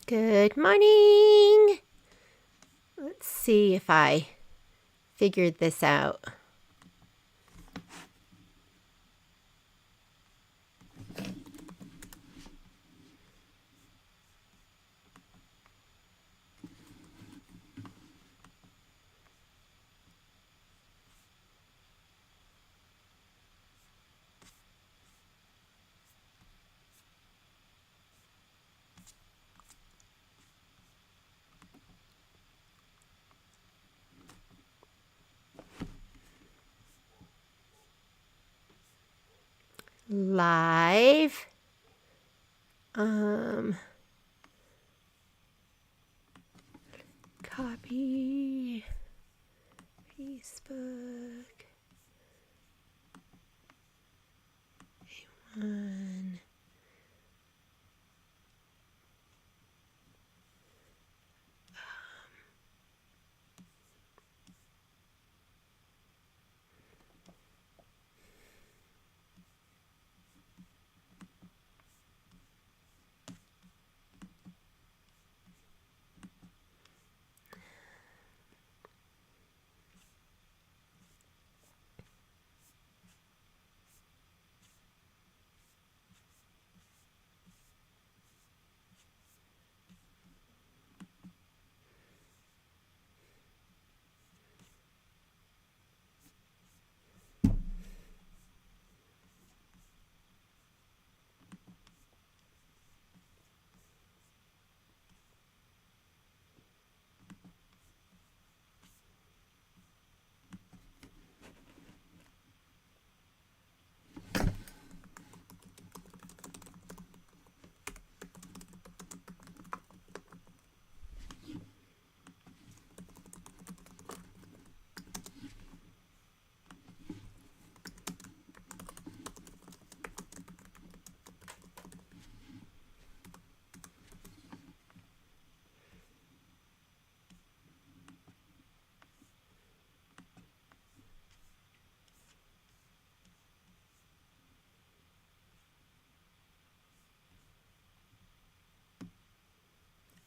Good morning. Let's see if I figured this out. Live. Copy. Facebook. A1.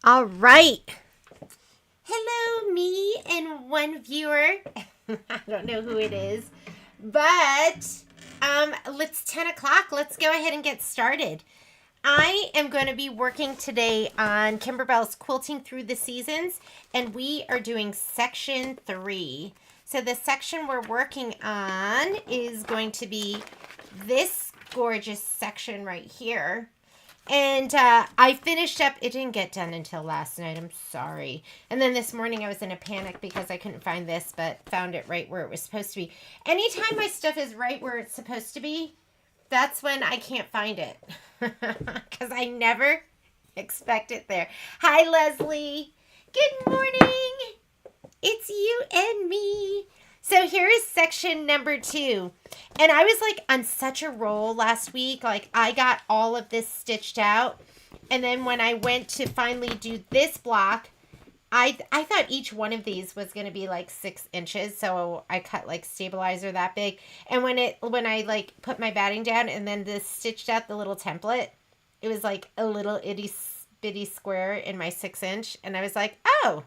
All right. Hello, me and one viewer. I don't know who it is, but it's 10 o'clock. Let's go ahead and get started. I am going to be working today on Kimberbell's Quilting Through the Seasons, and we are doing section 3. So the section we're working on is going to be this gorgeous section right here. And I finished up, it didn't get done until last night, I'm sorry. And then this morning I was in a panic because I couldn't find this, but found it right where it was supposed to be. Anytime my stuff is right where it's supposed to be, that's when I can't find it. Because I never expect it there. Hi, Leslie. Good morning. It's you and me. So here is section number 2. And I was like on such a roll last week. Like I got all of this stitched out. And then when I went to finally do this block, I thought each one of these was going to be like 6 inches. So I cut like stabilizer that big. And when I like put my batting down and then this stitched out the little template, it was like a little itty bitty square in my 6-inch. And I was like, oh,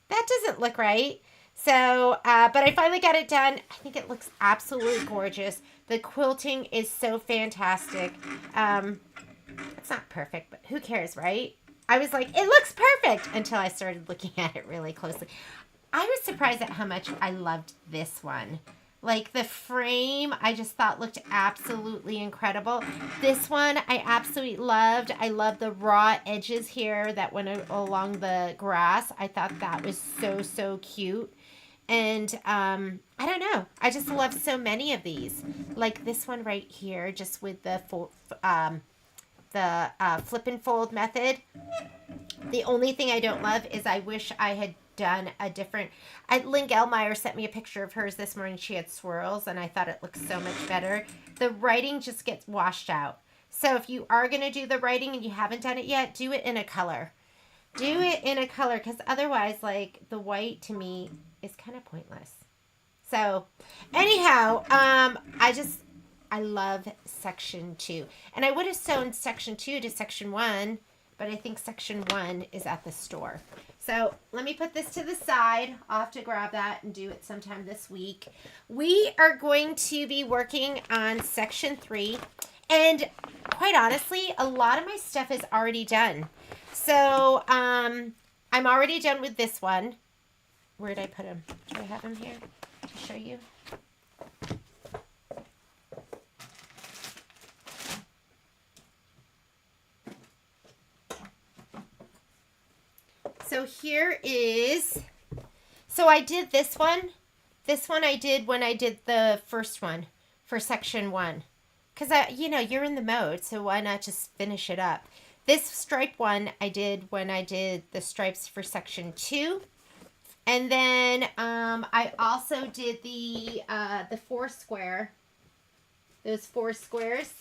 that doesn't look right. So, but I finally got it done. I think it looks absolutely gorgeous. The quilting is so fantastic. It's not perfect, but who cares, right? I was like, it looks perfect until I started looking at it really closely. I was surprised at how much I loved this one. Like the frame, I just thought looked absolutely incredible. This one I absolutely loved. I love the raw edges here that went along the grass. I thought that was so, so cute. And I don't know. I just love so many of these. Like this one right here, just with the flip and fold method. The only thing I don't love is I wish I had done a different. Lynn Gelmeyer sent me a picture of hers this morning. She had swirls, and I thought it looked so much better. The writing just gets washed out. So if you are going to do the writing and you haven't done it yet, do it in a color. Do it in a color, because otherwise, like, the white to me is kind of pointless. So, anyhow, I love section 2. And I would have sewn section 2 to section 1, but I think section 1 is at the store. So let me put this to the side. I'll have to grab that and do it sometime this week. We are going to be working on section 3. And quite honestly, a lot of my stuff is already done. So I'm already done with this one. Where did I put him? Do I have him here to show you? So here is, so I did this one. This one I did when I did the first one for section 1. Because, you're in the mode, so why not just finish it up? This stripe one I did when I did the stripes for section 2. And then I also did the 4 square, those 4 squares.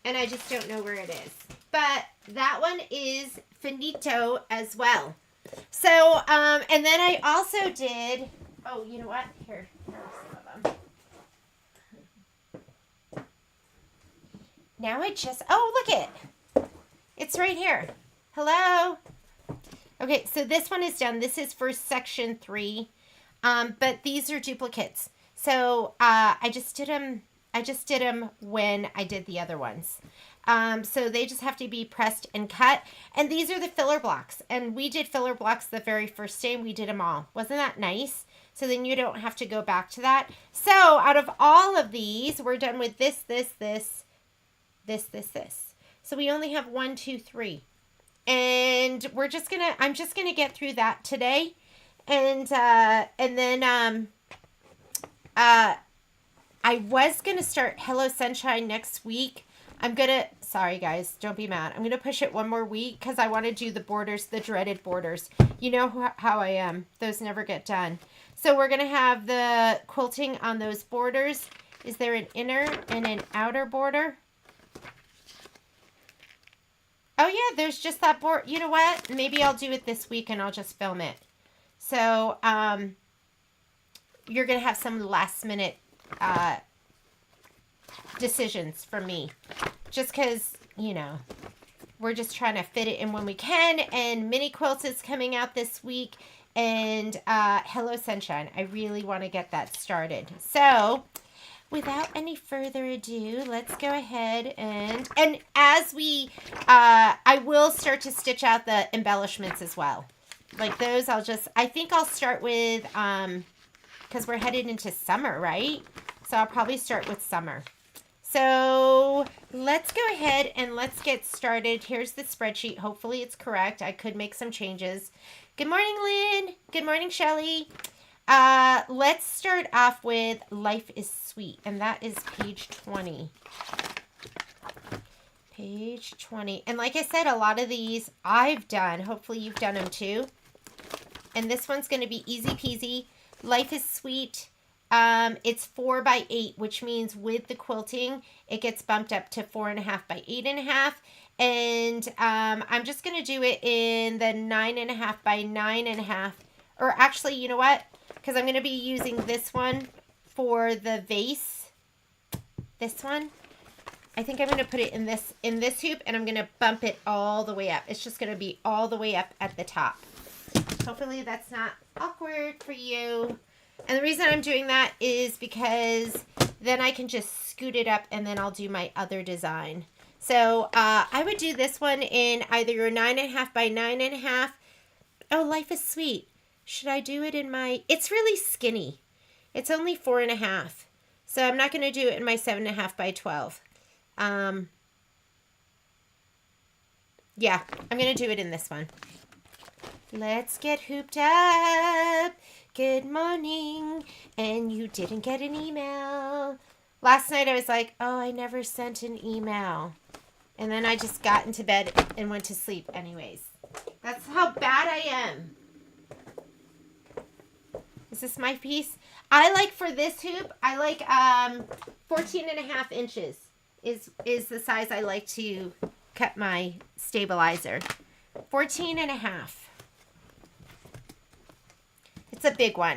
And I just don't know where it is. But that one is finito as well. So, and then I also did, oh, you know what? Here are some of them. Now oh, look it. It's right here. Hello. Okay, so this one is done. This is for section 3. But these are duplicates. So, I just did them when I did the other ones. So they just have to be pressed and cut. And these are the filler blocks. And we did filler blocks the very first day. We did them all. Wasn't that nice? So then you don't have to go back to that. So out of all of these, we're done with this. So we only have 1, 2, 3. And I'm just gonna get through that today. And then I was gonna start Hello Sunshine next week. Sorry guys, don't be mad. I'm going to push it one more week because I want to do the borders, the dreaded borders. You know how I am. Those never get done. So we're going to have the quilting on those borders. Is there an inner and an outer border? Oh yeah, there's just that board. You know what? Maybe I'll do it this week and I'll just film it. So you're going to have some last minute decisions from me. Just because, we're just trying to fit it in when we can. And Mini Quilts is coming out this week. And Hello Sunshine. I really want to get that started. So, without any further ado, let's go ahead and as we, I will start to stitch out the embellishments as well. Like those, I think I'll start with, because we're headed into summer, right? So I'll probably start with summer. So let's go ahead and let's get started. Here's the spreadsheet. Hopefully it's correct. I could make some changes. Good morning, Lynn. Good morning, Shelly. Let's start off with Life is Sweet, and that is page 20. Page 20. And like I said, a lot of these I've done. Hopefully you've done them too. And this one's going to be easy peasy. Life is Sweet. It's 4 by 8, which means with the quilting, it gets bumped up to 4.5 by 8.5. And I'm just going to do it in the 9.5 by 9.5. Or actually, you know what? Because I'm going to be using this one for the vase. This one. I think I'm going to put it in this hoop, and I'm going to bump it all the way up. It's just going to be all the way up at the top. Hopefully that's not awkward for you. And the reason I'm doing that is because then I can just scoot it up and then I'll do my other design. So I would do this one in either your 9.5 by 9.5. Oh, Life is Sweet. Should I do it in my... It's really skinny. It's only 4.5. So I'm not going to do it in my 7.5 by 12. Yeah, I'm going to do it in this one. Let's get hooped up. Good morning. And you didn't get an email. Last night I was like, oh, I never sent an email. And then I just got into bed and went to sleep anyways. That's how bad I am. Is this my piece? I like for this hoop, I like 14.5 inches is the size I like to cut my stabilizer. 14.5. It's a big one.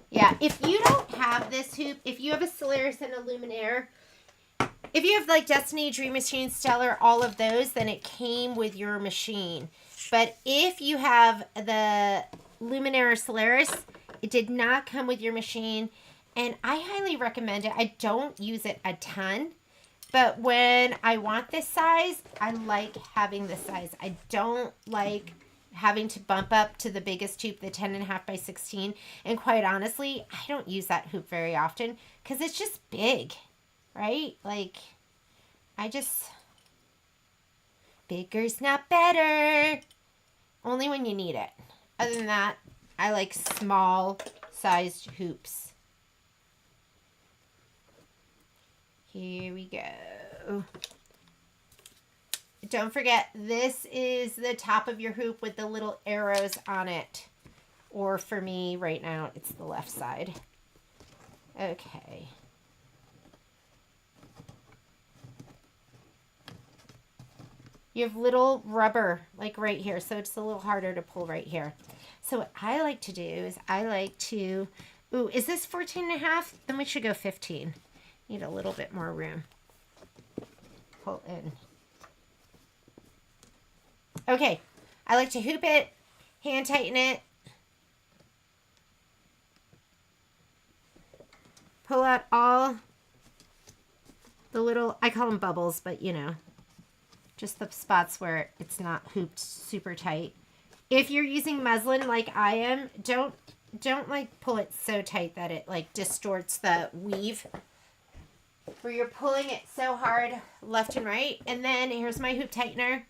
Yeah, if you don't have this hoop, if you have a Solaris and a Luminaire, If you have like Destiny, Dream Machine, Stellar, all of those, then it came with your machine. But if you have the Luminaire Solaris, it did not come with your machine. And I highly recommend it. I don't use it a ton. But when I want this size, I like having this size. I don't like having to bump up to the biggest hoop, the 10.5 by 16. And quite honestly, I don't use that hoop very often because it's just big, right? Like, bigger's not better. Only when you need it. Other than that, I like small sized hoops. Here we go. Don't forget, this is the top of your hoop with the little arrows on it. Or for me, right now, it's the left side. Okay. You have little rubber, like right here, so it's a little harder to pull right here. So what I like to do is ooh, is this 14.5? Then we should go 15. Need a little bit more room. Pull in. Okay, I like to hoop it, hand tighten it, pull out all the little, I call them bubbles, but you know, just the spots where it's not hooped super tight. If you're using muslin like I am, don't like pull it so tight that it like distorts the weave, where you're pulling it so hard left and right. And then here's my hoop tightener.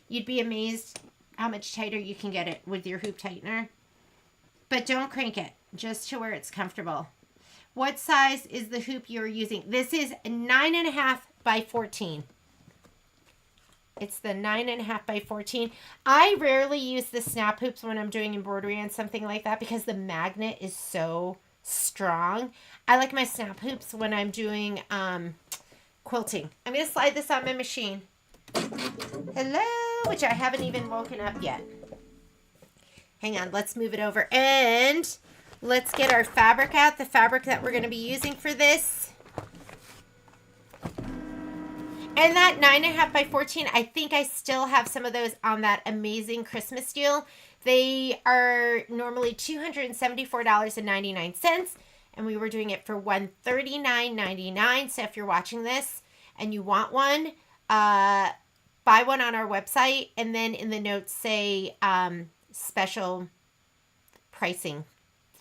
You'd be amazed how much tighter you can get it with your hoop tightener. But don't crank it, just to where it's comfortable. What size is the hoop you're using? This is 9.5 by 14. It's the 9.5 by 14. I rarely use the snap hoops when I'm doing embroidery on something like that because the magnet is so strong. I like my snap hoops when I'm doing quilting. I'm going to slide this on my machine. Hello, which I haven't even woken up yet. Hang on, let's move it over and let's get our fabric out, the fabric that we're going to be using for this. And that 9.5 by 14, I think I still have some of those on that amazing Christmas deal. They are normally $274.99, and we were doing it for $139.99. So if you're watching this and you want one, buy one on our website, and then in the notes say special pricing.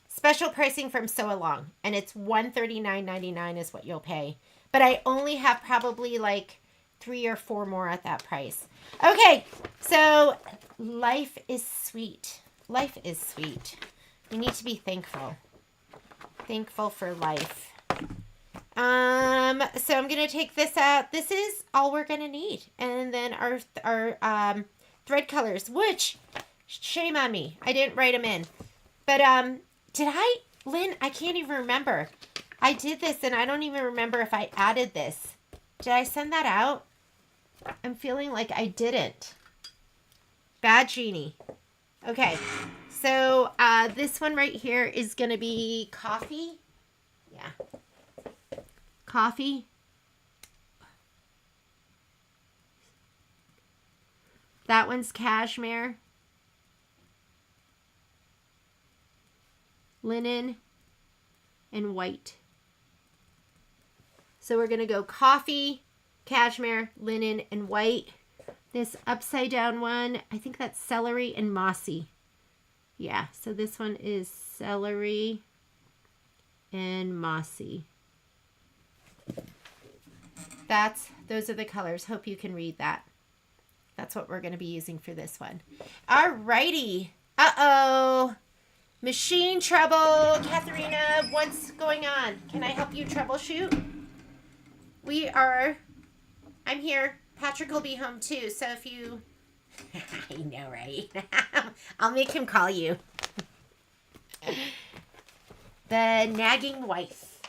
Special pricing from Sew Along, and it's $139.99 is what you'll pay. But I only have probably like 3 or 4 more at that price. Okay, so life is sweet. Life is sweet. We need to be thankful. Thankful for life. So I'm going to take this out. This is all we're going to need. And then our thread colors, which, shame on me. I didn't write them in. But did I, Lynn? I can't even remember. I did this and I don't even remember if I added this. Did I send that out? I'm feeling like I didn't. Bad genie. Okay. So this one right here is going to be coffee. Yeah. Coffee. That one's cashmere. Linen. And white. So we're going to go coffee, cashmere, linen, and white. This upside down one, I think that's celery and mossy. Yeah, so this one is celery and mossy. Those are the colors. Hope you can read that. That's what we're going to be using for this one. Alrighty. Uh-oh. Machine trouble. Katharina, what's going on? Can I help you troubleshoot? I'm here. Patrick will be home too, so if you... I know, right? I'll make him call you. The nagging wife.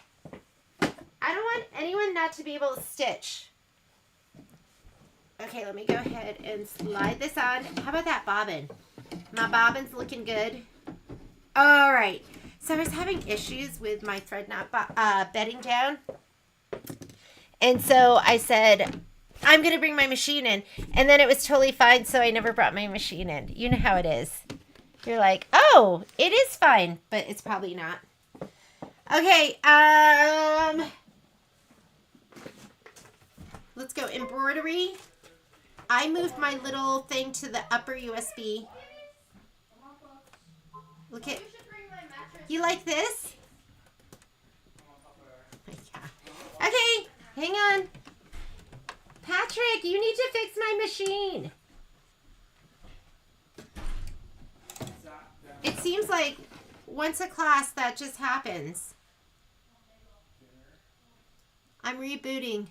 I don't want anyone not to be able to stitch. Okay, let me go ahead and slide this on. How about that bobbin? My bobbin's looking good. All right. So I was having issues with my thread knot bedding down. And so I said, I'm going to bring my machine in. And then it was totally fine, so I never brought my machine in. You know how it is. You're like, oh, it is fine, but it's probably not. Okay, let's go embroidery. I moved my little thing to the upper USB. Look at, you like this? Yeah. Okay, hang on. Patrick, you need to fix my machine. It seems like once a class that just happens. I'm rebooting.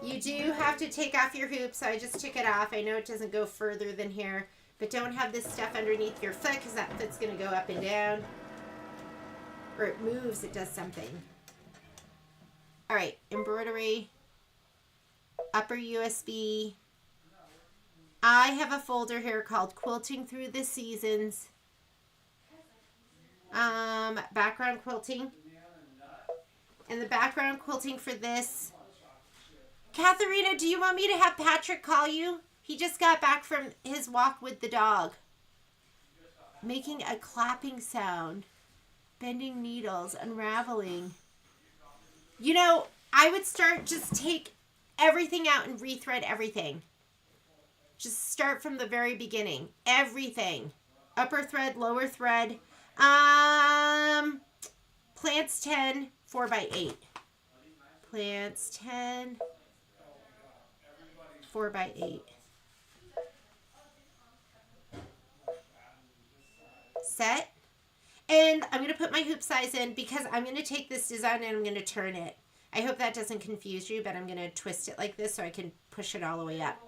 You do have to take off your hoop, so I just took it off. I know it doesn't go further than here, but don't have this stuff underneath your foot because that foot's going to go up and down. Or it moves, it does something. All right, embroidery, upper USB. I have a folder here called Quilting Through the Seasons. Background quilting. And the background quilting for this. Katharina, do you want me to have Patrick call you? He just got back from his walk with the dog. Making a clapping sound. Bending needles. Unraveling. You know, I would start, just take everything out and rethread everything. Just start from the very beginning. Everything. Upper thread, lower thread. Plants 10, 4x8. Plants 10, 4x8. Set. And I'm going to put my hoop size in because I'm going to take this design and I'm going to turn it. I hope that doesn't confuse you, but I'm going to twist it like this so I can push it all the way up.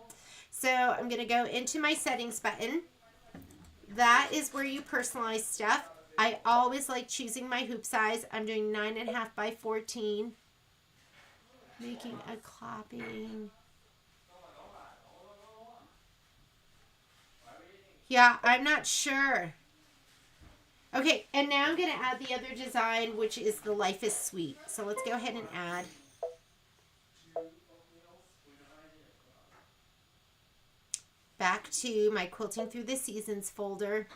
So I'm going to go into my settings button. That is where you personalize stuff. I always like choosing my hoop size. I'm doing 9.5 by 14. Making a clapping. Yeah, I'm not sure. Okay, and now I'm going to add the other design, which is the Life is Sweet. So let's go ahead and add. Back to my Quilting Through the Seasons folder.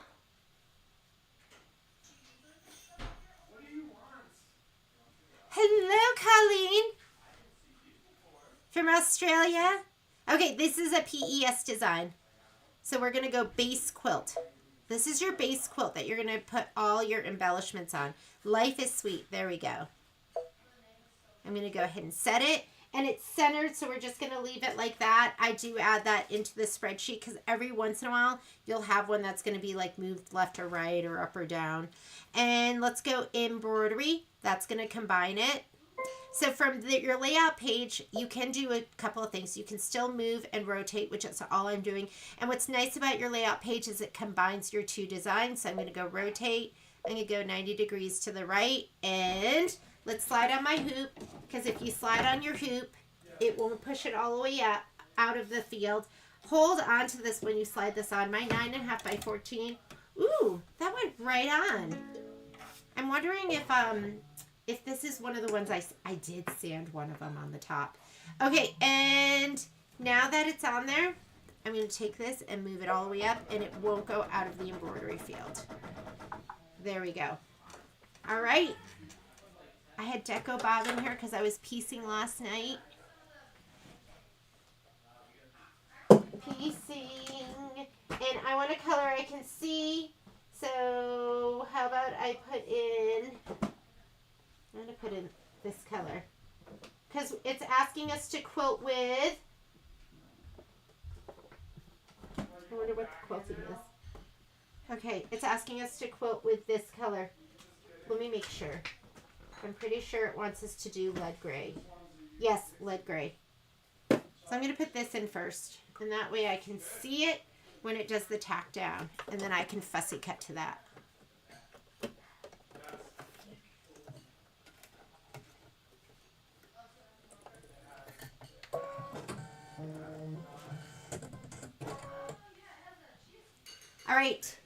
Hello, Colleen. From Australia. Okay, this is a PES design. So we're going to go base quilt. This is your base quilt that you're going to put all your embellishments on. Life is Sweet. There we go. I'm going to go ahead and set it. And it's centered, so we're just going to leave it like that. I do add that into the spreadsheet because every once in a while, you'll have one that's going to be like moved left or right or up or down. And let's go embroidery. That's going to combine it. So from your layout page, you can do a couple of things. You can still move and rotate, which is all I'm doing. And what's nice about your layout page is it combines your two designs. So I'm going to go rotate. I'm going to go 90 degrees to the right. And let's slide on my hoop, because if you slide on your hoop, it won't push it all the way up out of the field. Hold on to this when you slide this on. My 9.5 by 14. Ooh, that went right on. I'm wondering if this is one of the ones I did sand one of them on the top. Okay, and now that it's on there, I'm going to take this and move it all the way up, and it won't go out of the embroidery field. There we go. All right. I had Deco Bob in here because I was piecing last night. Piecing. And I want a color I can see. So how about I put in... I'm going to put in this color. Because it's asking us to quilt with... I wonder what the quilting is. Okay, it's asking us to quilt with this color. Let me make sure. I'm pretty sure it wants us to do lead gray. Yes, lead gray. So I'm going to put this in first. And that way I can see it when it does the tack down. And then I can fussy cut to that. All right.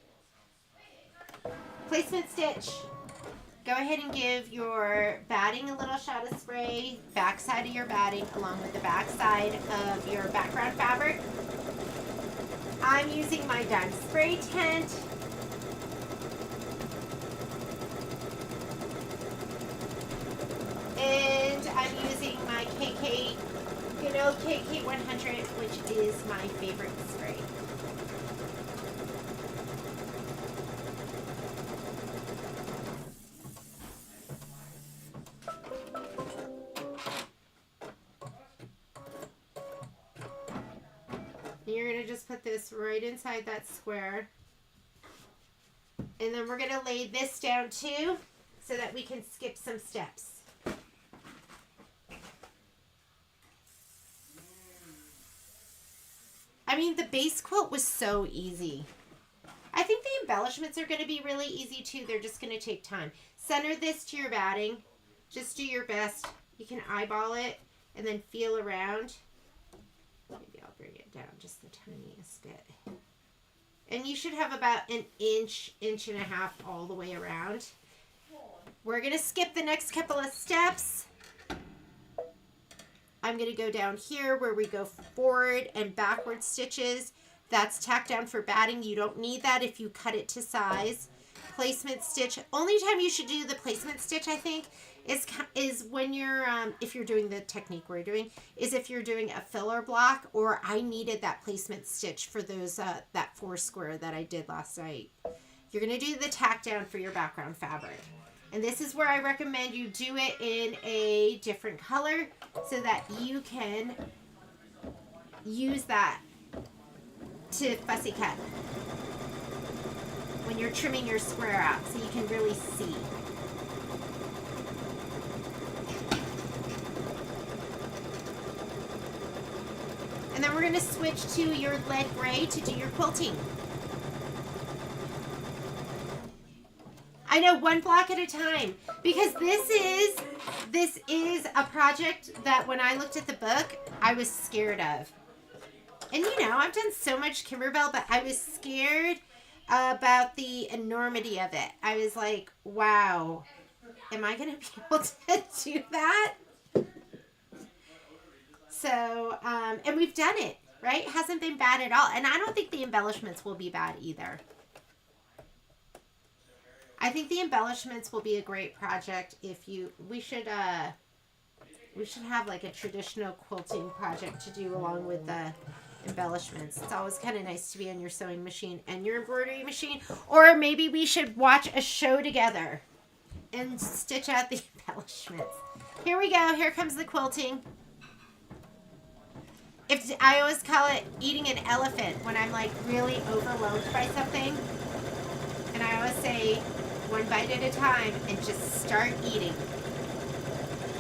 Placement stitch. go ahead and give your batting a little shot of spray, back side of your batting along with the back side of your background fabric. I'm using my dime spray tent. And I'm using my KK, you know, KK100, which is my favorite spray. And you're going to just put this right inside that square. And then we're going to lay this down too so that we can skip some steps. I mean, the base quilt was so easy. I think the embellishments are going to be really easy too. They're just going to take time. Center this to your batting. Just do your best. You can eyeball it and then feel around. Maybe I'll bring it down just the tiniest bit. And you should have about an inch, inch and a half all the way around. We're going to skip the next couple of steps. I'm going to go down here where we go forward and backward stitches. That's tack down for batting. You don't need that if you cut it to size. Placement stitch. Only time you should do the placement stitch, I think, is when you're, if you're doing the technique we're doing, is if you're doing a filler block, or I needed that placement stitch for those, that 4 square that I did last night. You're going to do the tack down for your background fabric. And this is where I recommend you do it in a different color so that you can use that to fussy cut when you're trimming your square out so you can really see. And then we're going to switch to your lead gray to do your quilting. I know, one block at a time, because this is a project that when I looked at the book, I was scared of. And you know, I've done so much Kimberbell, but I was scared about the enormity of it. I was like, wow, am I going to be able to do that? So, and we've done it, right? It hasn't been bad at all. And I don't think the embellishments will be bad either. I think the embellishments will be a great project if you, we should have like a traditional quilting project to do along with the embellishments. It's always kind of nice to be on your sewing machine and your embroidery machine. Or maybe we should watch a show together and stitch out the embellishments. Here we go. Here comes the quilting. I always call it eating an elephant when I'm like really overwhelmed by something. And I always say, one bite at a time and just start eating.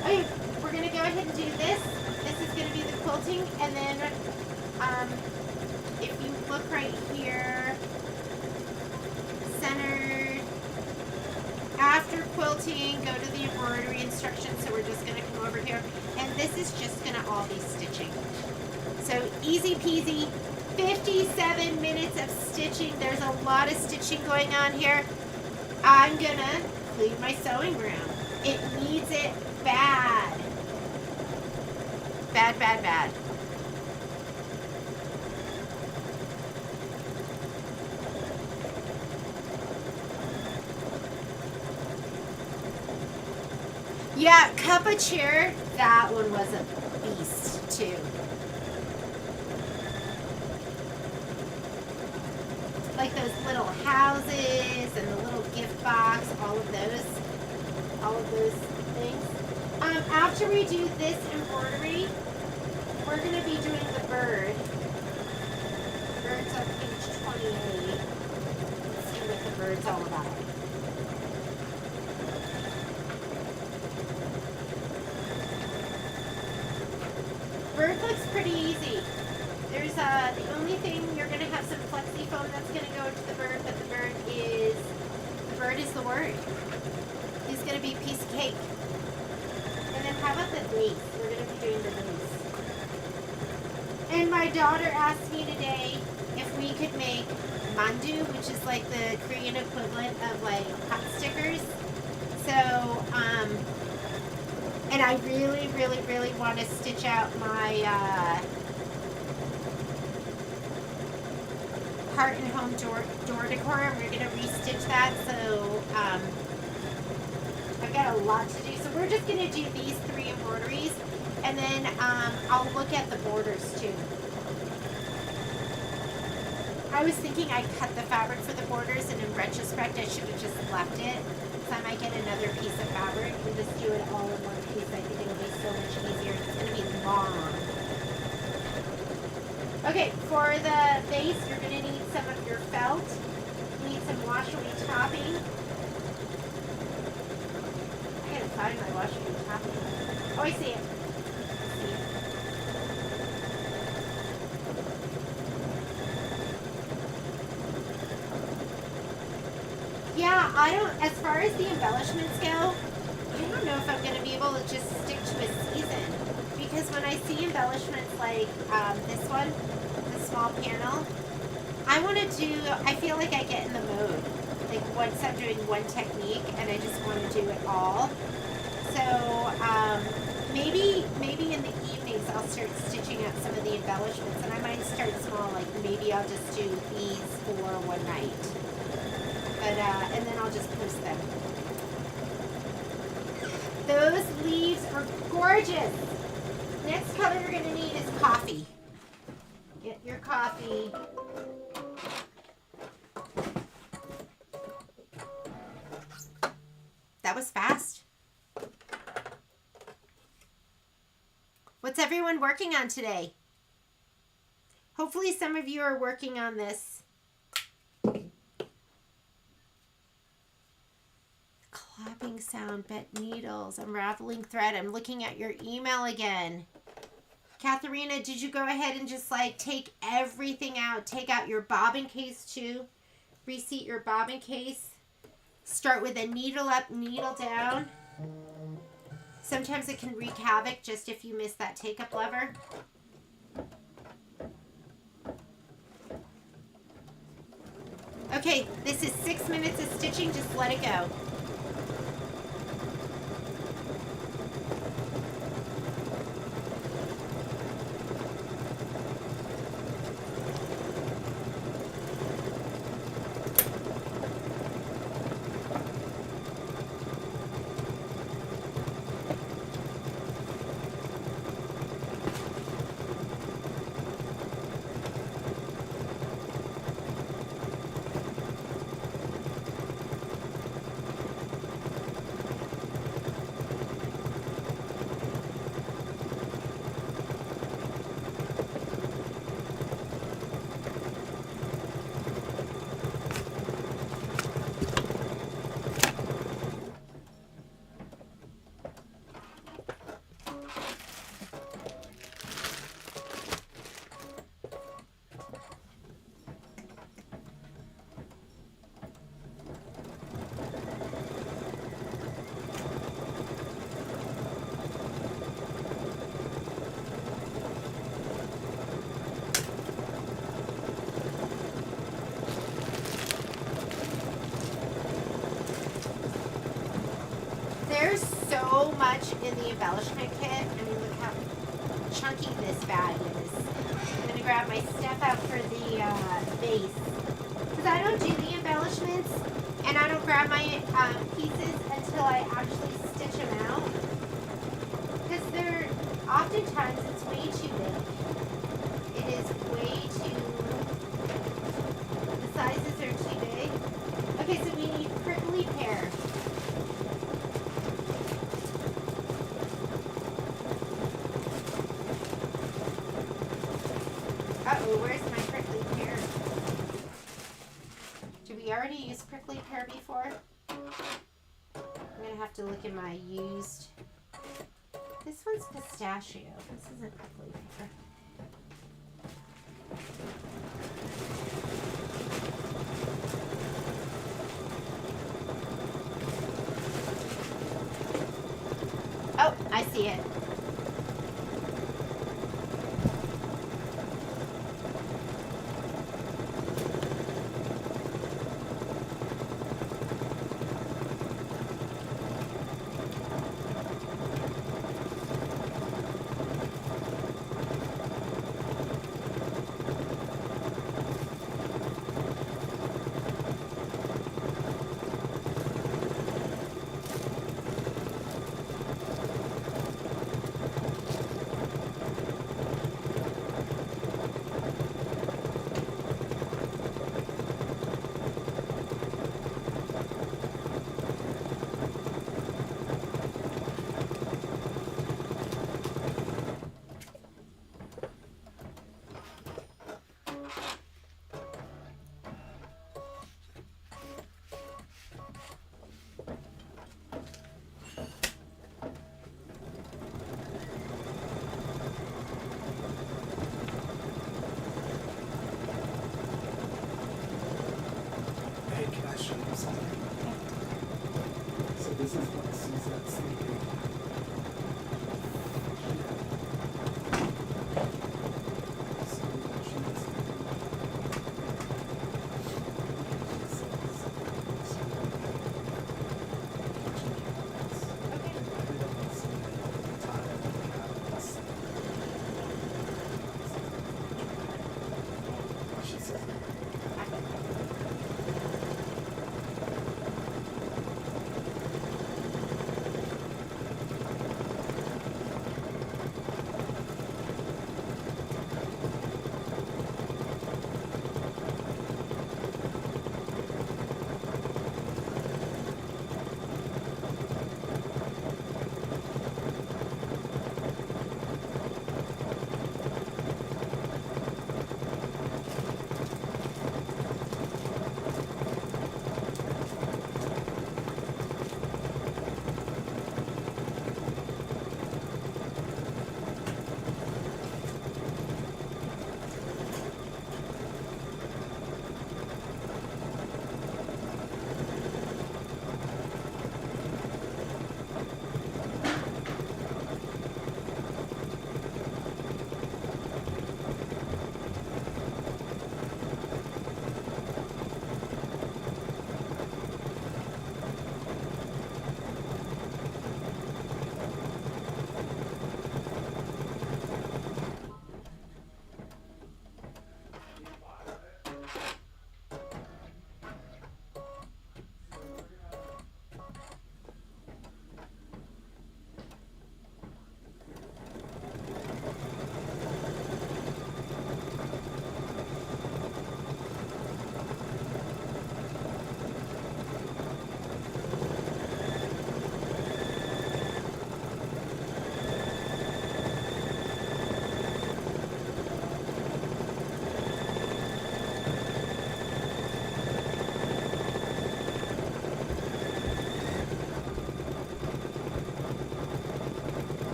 Okay, we're going to go ahead and do this. This is going to be the quilting, and then if you look right here, centered. After quilting, go to the embroidery instructions. So we're just going to come over here, and this is just going to all be stitching. So easy peasy, 57 minutes of stitching. There's a lot of stitching going on here. I'm gonna clean my sewing room. It needs it bad. Bad, bad, bad. Yeah, cup of chair, that one was a beast too. Like those little houses and the little gift box, all of those things. After we do this embroidery, we're going to be doing the bird. The bird's on page 28. Let's see what the bird's all about. Bird looks pretty easy. There's the only thing, you're going to have some flexi foam that's going to go into the bird, but the bird is the word. He's going to be a piece of cake. And then how about the vase? We're going to be doing the vase. And my daughter asked me today if we could make mandu, which is like the Korean equivalent of like hot stickers. So, and I really, really, really want to stitch out my Heart and Home door decor, and we're going to restitch that. So, I've got a lot to do. So we're just going to do these 3 embroideries, and then I'll look at the borders too. I was thinking I'd cut the fabric for the borders, and in retrospect I should have just left it. So I might get another piece of fabric and just do it all in one piece. I think it'll be so much easier. It's going to be long. Okay, for the base, you're going to need some of your felt. You need some wash-away topping. I gotta find my wash-away topping. Oh, I see it. Yeah, I don't, as far as the embellishments go, I don't know if I'm going to be able to just stick to a season. Because when I see embellishments like this one, the small panel, I want to do, I feel like I get in the mood. Like once I'm doing one technique and I just want to do it all. So maybe in the evenings I'll start stitching out some of the embellishments, and I might start small, like maybe I'll just do these for one night. But, and then I'll just post them. Those leaves are gorgeous. Next color you're going to need is coffee. Get your coffee. That was fast. What's everyone working on today? Hopefully some of you are working on this. Clapping sound, bent needles, unraveling thread. I'm looking at your email again. Katharina, did you go ahead and just like take everything out? Take out your bobbin case too. Reseat your bobbin case. Start with a needle up, needle down. Sometimes it can wreak havoc just if you miss that take-up lever. Okay, this is 6 minutes of stitching. Just let it go. There's so much in the embellishment kit. I mean, look how chunky this bag is. I'm going to grab my stuff out for the base. Because I don't do the embellishments, and I don't grab my pieces until I actually stitch them out. Because they're, oftentimes it's way too big. It is way too, the sizes are too big. Okay, so we need prickly pear. Uh-oh, where's my prickly pear? Did we already use prickly pear before? I'm going to have to look in my used. This one's pistachio. This isn't prickly pear. Oh, I see it.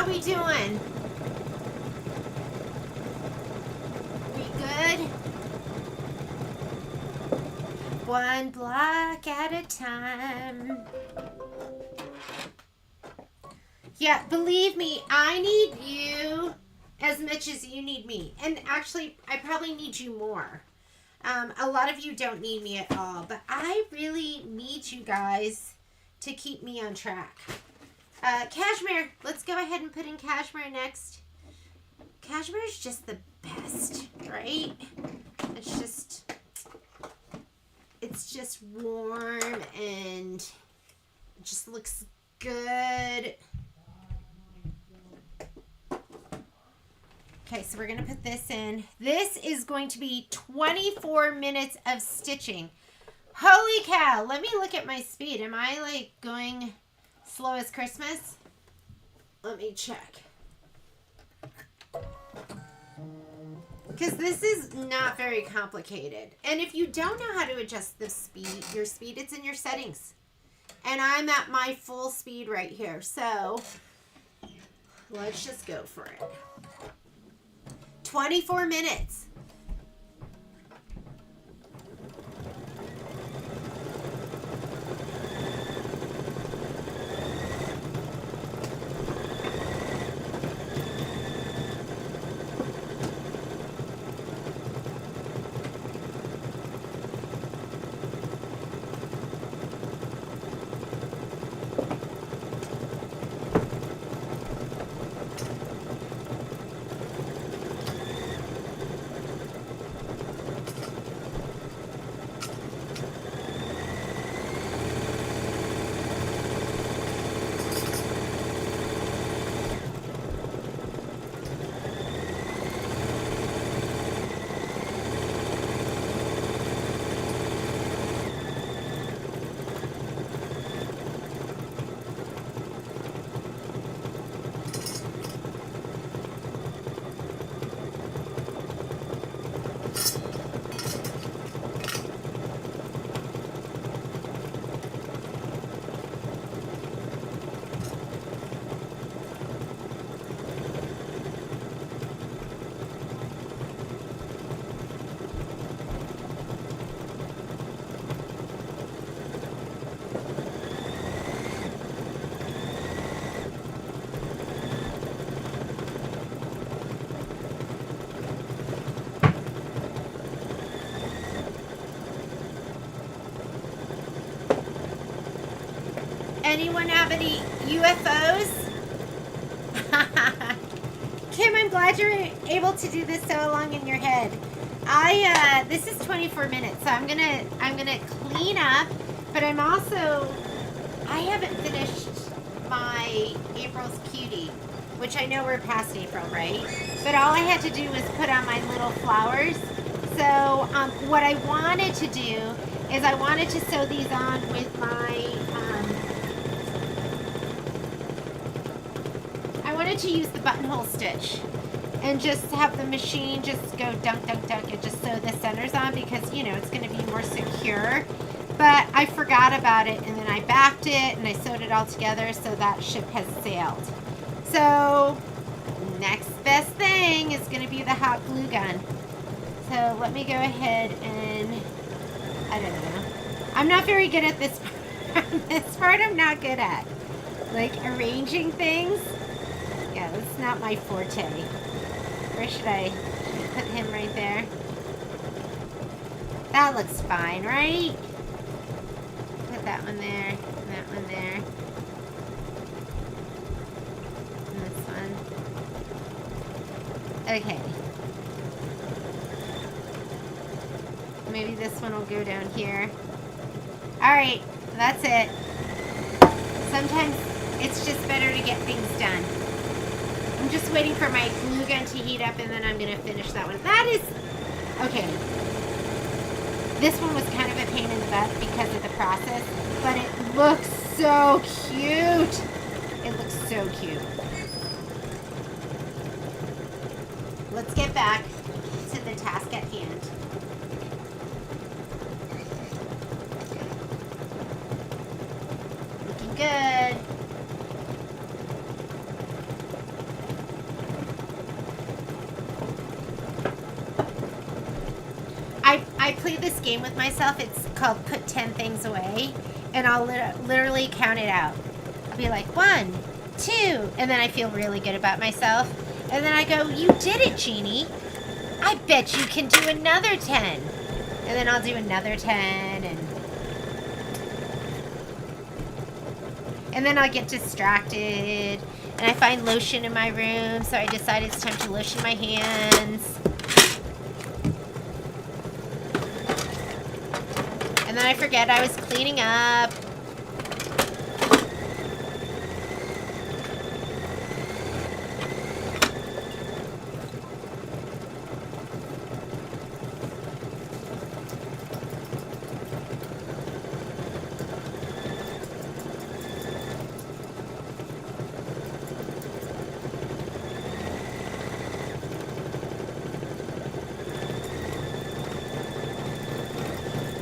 we doing? We good? One block at a time. Yeah, believe me, I need you as much as you need me. And actually, I probably need you more. A lot of you don't need me at all, but I really need you guys to keep me on track. Cashmere, let's go ahead and put in cashmere next. Cashmere is just the best, right? It's just warm and it just looks good. Okay, so we're going to put this in. This is going to be 24 minutes of stitching. Holy cow. Let me look at my speed. Am I like going slow as Christmas? Let me check. Because this is not very complicated. And if you don't know how to adjust the speed, your speed, it's in your settings. And I'm at my full speed right here. So let's just go for it. 24 minutes. Anyone have any UFOs? Kim, I'm glad you're able to do this so long in your head. This is 24 minutes, so I'm gonna clean up, but I haven't finished my April's Cutie, which I know we're past April, right? But all I had to do was put on my little flowers. So what I wanted to do is I wanted to sew these on with my, I wanted to use the buttonhole stitch and just have the machine just go dunk, dunk, dunk and just sew the centers on because, you know, it's going to be more secure. But I forgot about it and then I backed it and I sewed it all together, so that ship has sailed. So next best thing is going to be the hot glue gun. So let me go ahead and, I don't know. I'm not very good at this part. This part I'm not good at. Like arranging things. Yeah, that's not my forte. Where should I put him right there? That looks fine, right? Put that one there, and that one there. And this one. Okay. Maybe this one will go down here. Alright, that's it. Sometimes it's just better to get things done. I'm just waiting for my glue gun to heat up and then I'm going to finish that one. That is... Okay. This one was kind of a pain in the butt because of the process, but it looks so cute. It looks so cute. Let's get back to the task at hand. Looking good. I play this game with myself. It's called Put 10 Things Away. And I'll literally count it out. I'll be like, 1, 2. And then I feel really good about myself. And then I go, you did it, Jeannie. I bet you can do another 10. And then I'll do another 10. And then I'll get distracted. And I find lotion in my room. So I decide it's time to lotion my hands. And then I forget I was cleaning up.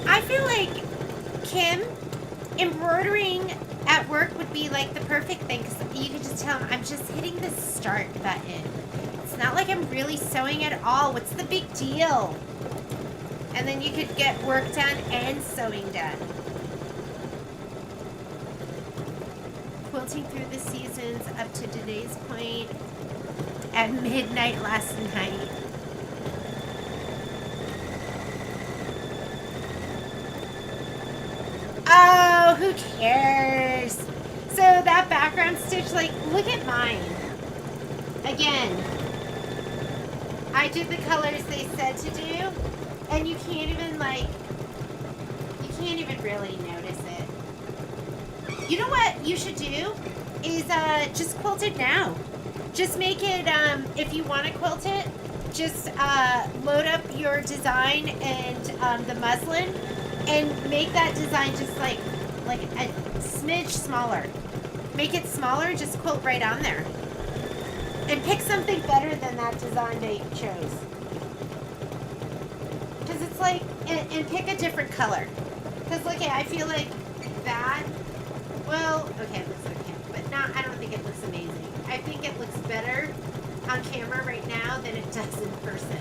I feel like Kim, embroidering at work would be like the perfect thing because you could just tell I'm just hitting the start button. It's not like I'm really sewing at all. What's the big deal? And then you could get work done and sewing done. Quilting through the seasons up to today's point at midnight last night. Oh, who cares? So that background stitch, like, look at mine. Again, I did the colors they said to do, and you can't even, like, you can't even really notice it. You know what you should do is just quilt it now. Just make it, if you want to quilt it, just load up your design and the muslin, and make that design just like a smidge smaller. Make it smaller, just quilt right on there. And pick something better than that design they chose. Because it's like, and pick a different color. Because look at, I feel like that, well, okay, it looks okay. But not, I don't think it looks amazing. I think it looks better on camera right now than it does in person.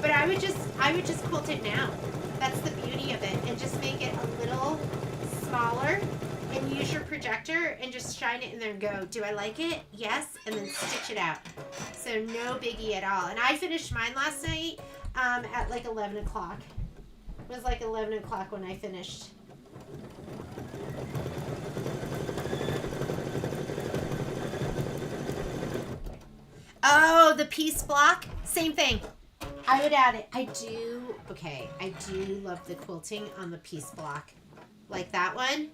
But I would just quilt it now. That's the beauty of it. And just make it a little smaller and use your projector and just shine it in there and go, do I like it? Yes. And then stitch it out. So no biggie at all. And I finished mine last night at like 11 o'clock. It was like 11 o'clock when I finished. Oh, the piece block? Same thing. I would add it. I do love the quilting on the piece block. Like that one.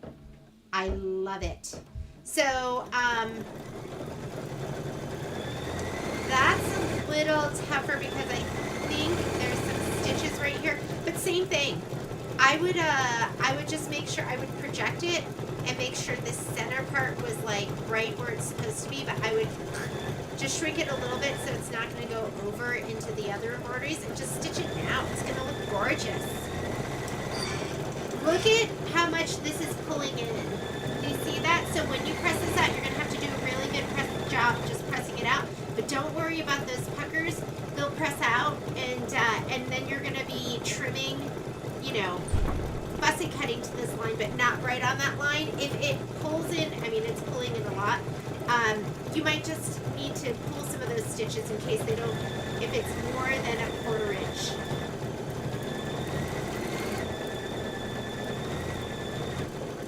I love it. So, that's a little tougher because I think there's some stitches right here. But same thing. I would just make sure, I would project it and make sure the center part was like right where it's supposed to be, but I would just shrink it a little bit so it's not going to go over into the other embroideries, and just stitch it now. It's going to look gorgeous. Look at how much this is pulling in. Do you see that? So when you press this out, you're going to have to do a really good job just pressing it out. But don't worry about those puckers. They'll press out, and then you're going to be trimming, you know, fussy cutting to this line, but not right on that line. If it pulls in, I mean, it's pulling in a lot. You might just need to pull some of those stitches in case they don't, if it's more than a 1/4 inch.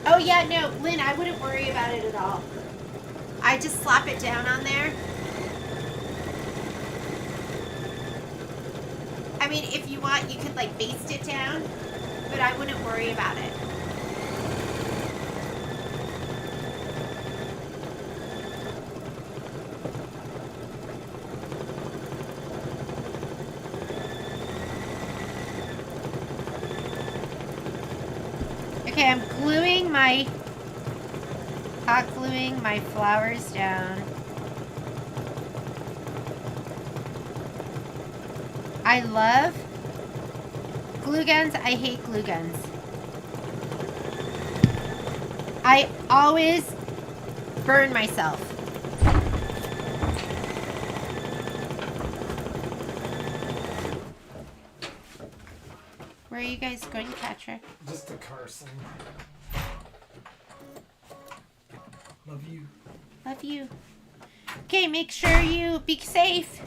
Oh yeah, no, Lynn, I wouldn't worry about it at all. I just slap it down on there. I mean, if you want, you could like baste it down, but I wouldn't worry about it. Okay, I'm hot gluing my flowers down. I love glue guns. I hate glue guns. I always burn myself. Where are you guys going, Patrick? Just to Carson. Love you. Love you. Okay, make sure you be safe.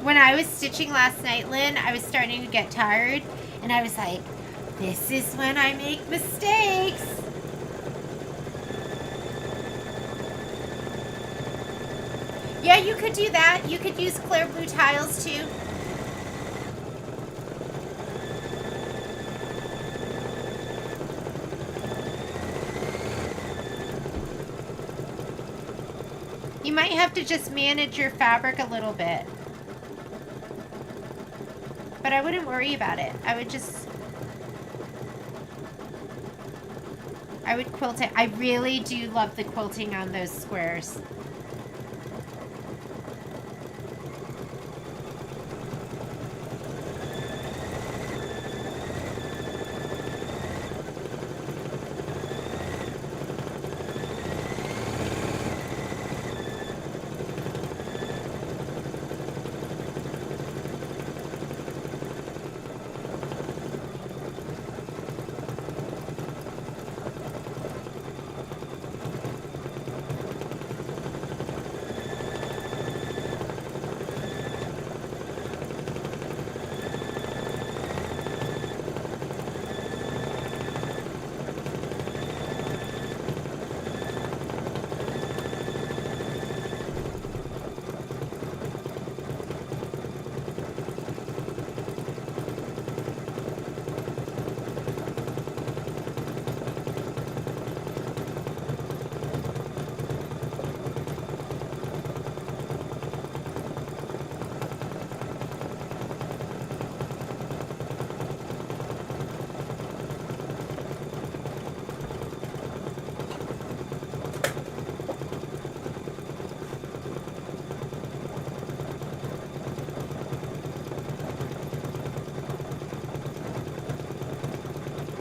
When I was stitching last night, Lynn, I was starting to get tired, and I was like, this is when I make mistakes. Yeah, you could do that. You could use clear blue tiles too. You might have to just manage your fabric a little bit. But I wouldn't worry about it. I would quilt it. I really do love the quilting on those squares.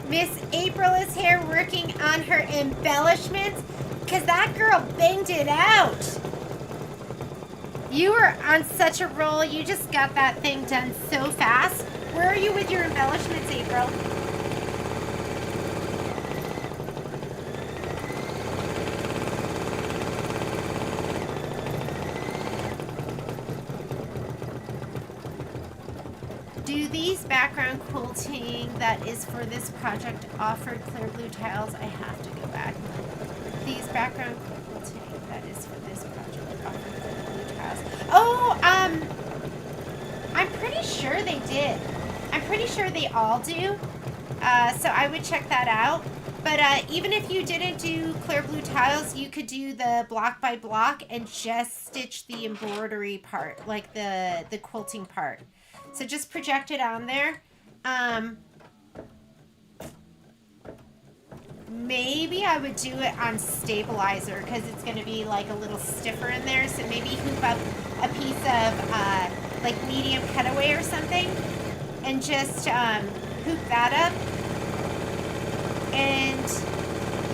Miss April is here working on her embellishments because that girl banged it out. You were on such a roll. You just got that thing done so fast. Where are you with your embellishments, April? Do these background quilting that is for this project offer clear blue tiles? I have to go back. These background quilting that is for this project offer clear blue tiles. Oh, I'm pretty sure they did. I'm pretty sure they all do. So I would check that out. But even if you didn't do clear blue tiles, you could do the block by block and just stitch the embroidery part, like the quilting part. So just project it on there. Maybe I would do it on stabilizer because it's going to be like a little stiffer in there. So maybe hoop up a piece of like medium cutaway or something and just hoop that up. And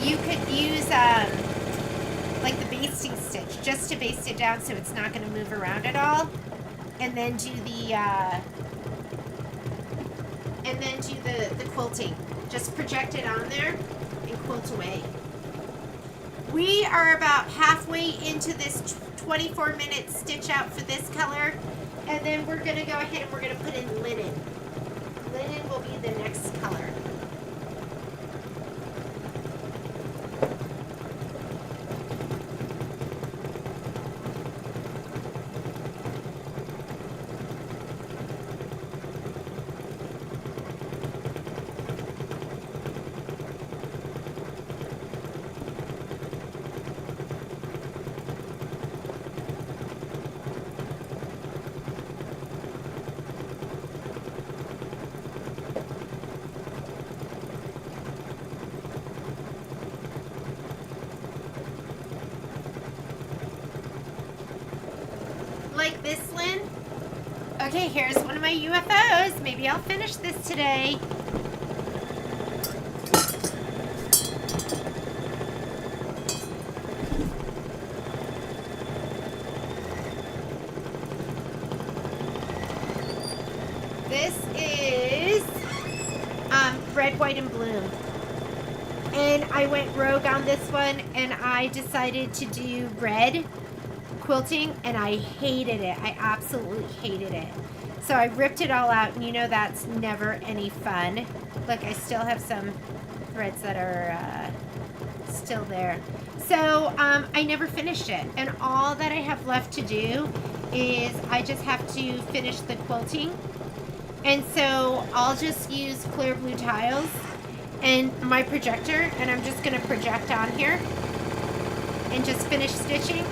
you could use like the basting stitch just to baste it down so it's not going to move around at all. And then do the quilting. Just project it on there and quilt away. We are about halfway into this 24-minute stitch out for this color, and then we're going to go ahead and we're going to put in linen. Linen will be the next color. muslin. Okay, here's one of my UFOs. Maybe I'll finish this today. This is red, white, and bloom. And I went rogue on this one, and I decided to do red quilting, and I hated it. I absolutely hated it. So I ripped it all out, and you know that's never any fun. Look, I still have some threads that are still there. So I never finished it, and all that I have left to do is I just have to finish the quilting. And so I'll just use clear blue tiles and my projector, and I'm just going to project on here and just finish stitching.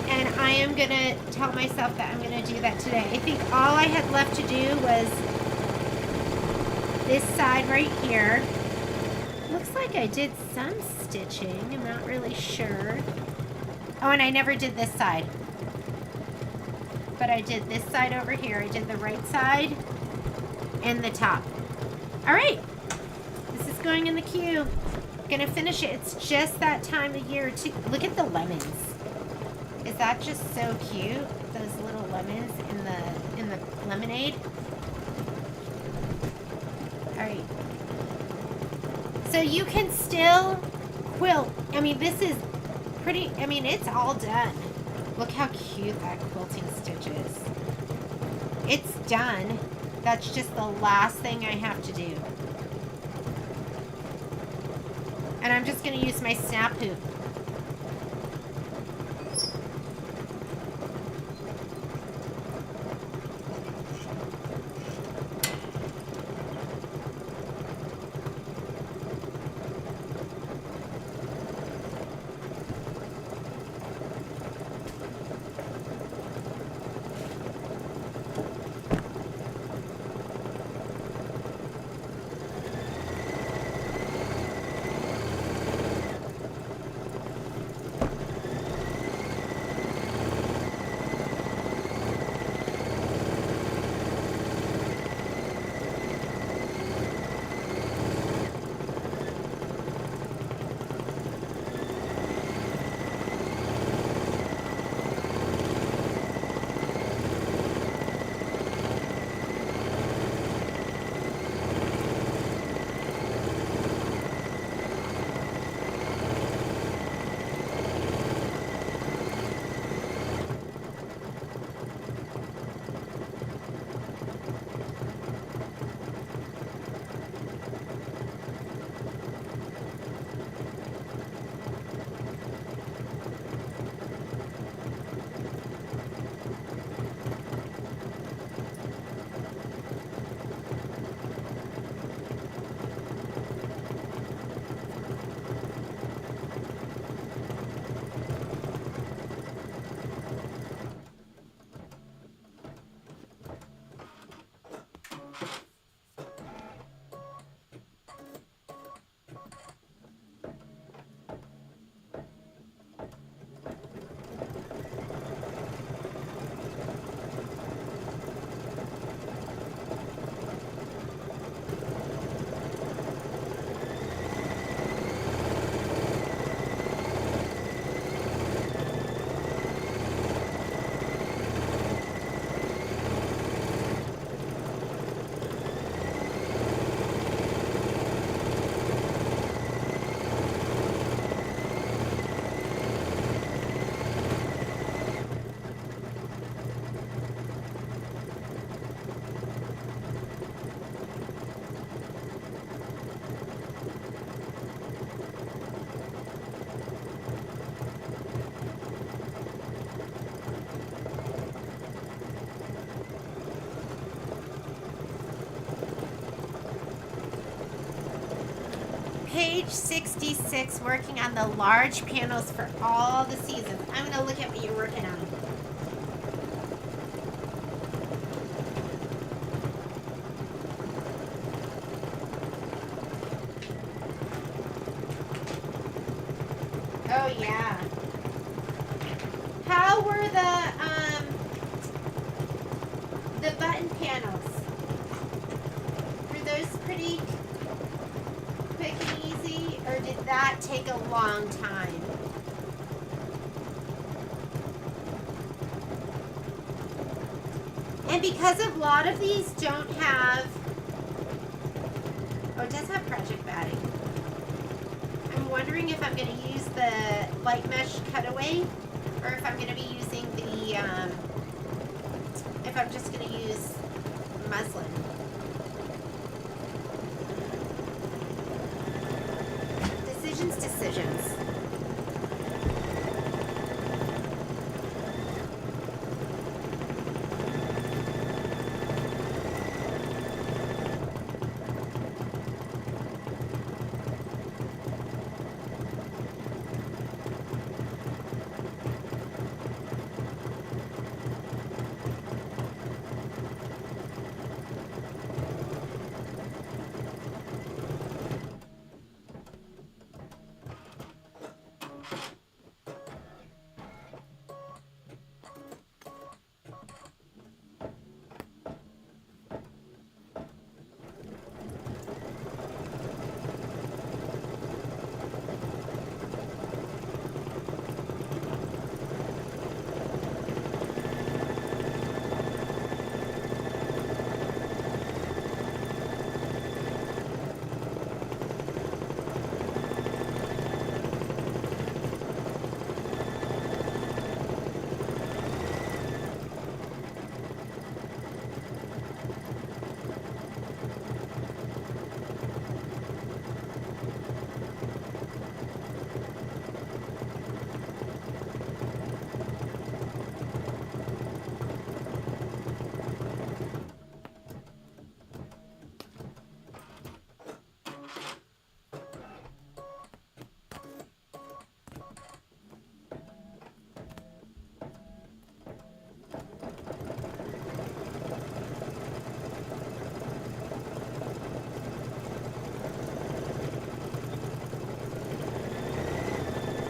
And I am going to tell myself that I'm going to do that today. I think all I had left to do was this side right here. Looks like I did some stitching. I'm not really sure. Oh, and I never did this side. But I did this side over here. I did the right side and the top. All right. This is going in the queue. Gonna finish it. It's just that time of year too. Look at the lemons. Is that just so cute? Those little lemons in the lemonade. All right. So you can still quilt. I mean, this is pretty. I mean, it's all done. Look how cute that quilting stitch is. It's done. That's just the last thing I have to do. And I'm just going to use my snap hoop. Page 66, working on the large panels for all the seasons. I'm going to look at what you're working on. Oh, yeah. How were the The button panels. Were those pretty quick and easy, or did that take a long time? And because a lot of these don't have, oh, it does have project batting. I'm wondering if I'm going to use the light mesh cutaway, or if I'm going to be using the, if I'm just going to use muslin. Decisions.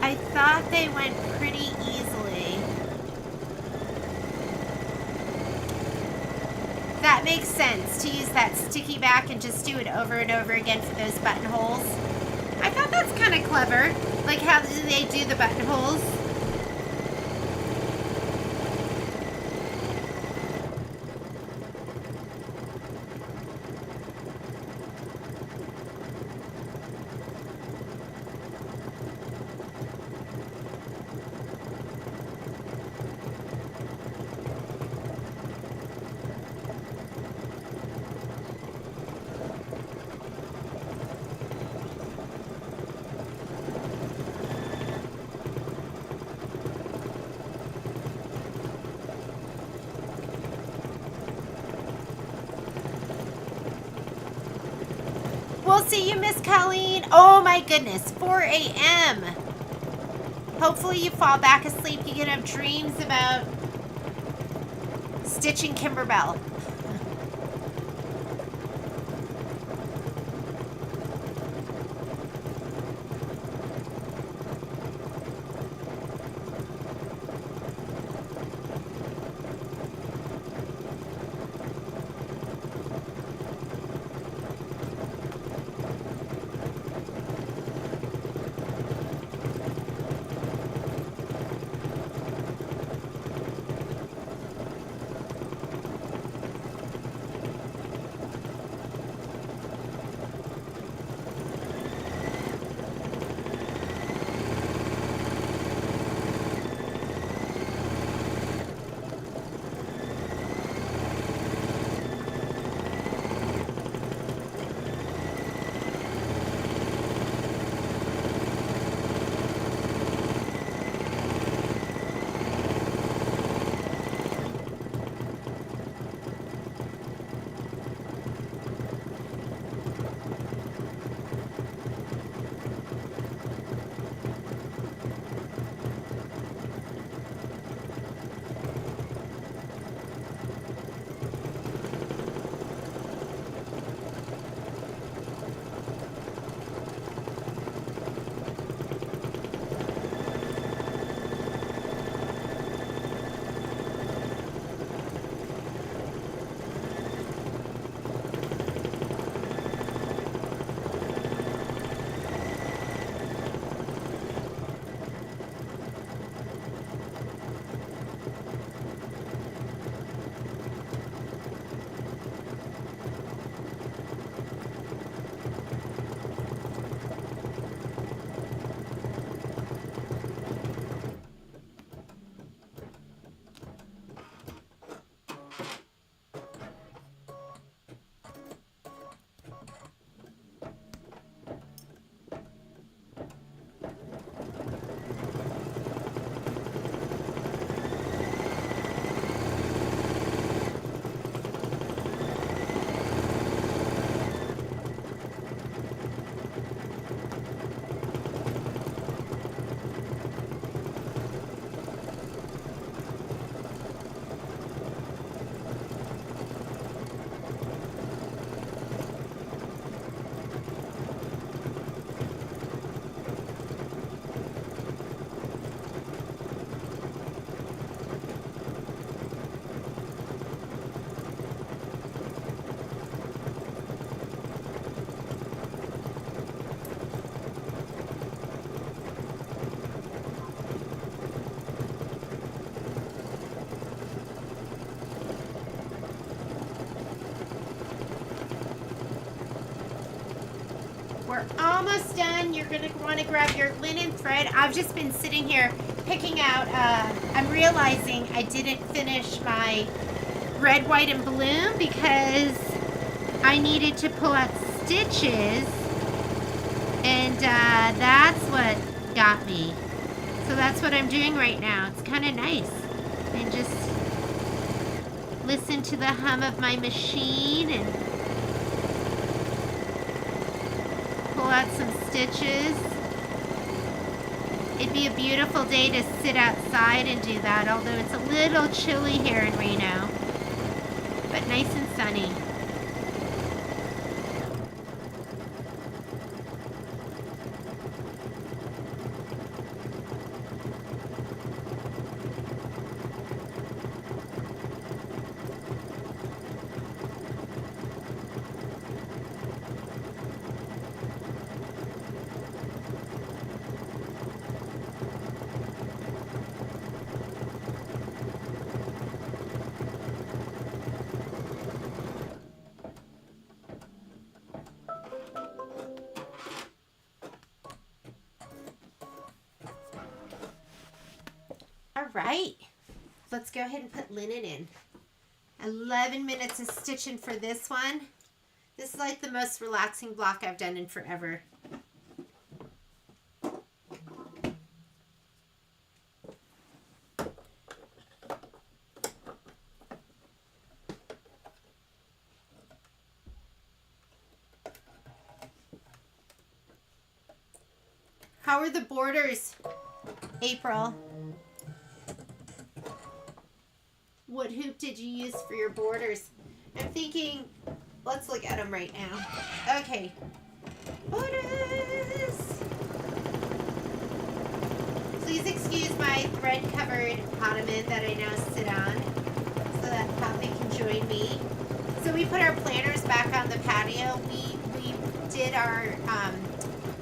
I thought they went pretty easily. That makes sense, to use that sticky back and just do it over and over again for those buttonholes. I thought that's kind of clever. Like, how do they do the buttonholes? We'll see you, Miss Colleen. Oh my goodness, 4 a.m. Hopefully you fall back asleep. You can have dreams about stitching Kimberbell. we're almost done. You're going to want to grab your linen thread. I've just been sitting here picking out, I'm realizing I didn't finish my red, white, and balloon because I needed to pull out stitches, and that's what got me. So that's what I'm doing right now. It's kind of nice. And just listen to the hum of my machine and pull out some stitches. It'd be a beautiful day to sit outside and do that, although it's a little chilly here in Reno, but nice and sunny. All right, let's go ahead and put linen in. 11 minutes of stitching for this one. This is like the most relaxing block I've done in forever. How are the borders, April? What hoop did you use for your borders? I'm thinking, let's look at them right now. Okay. Borders. Please excuse my thread-covered ottoman that I now sit on so that Poppy can join me. So we put our planters back on the patio. We did our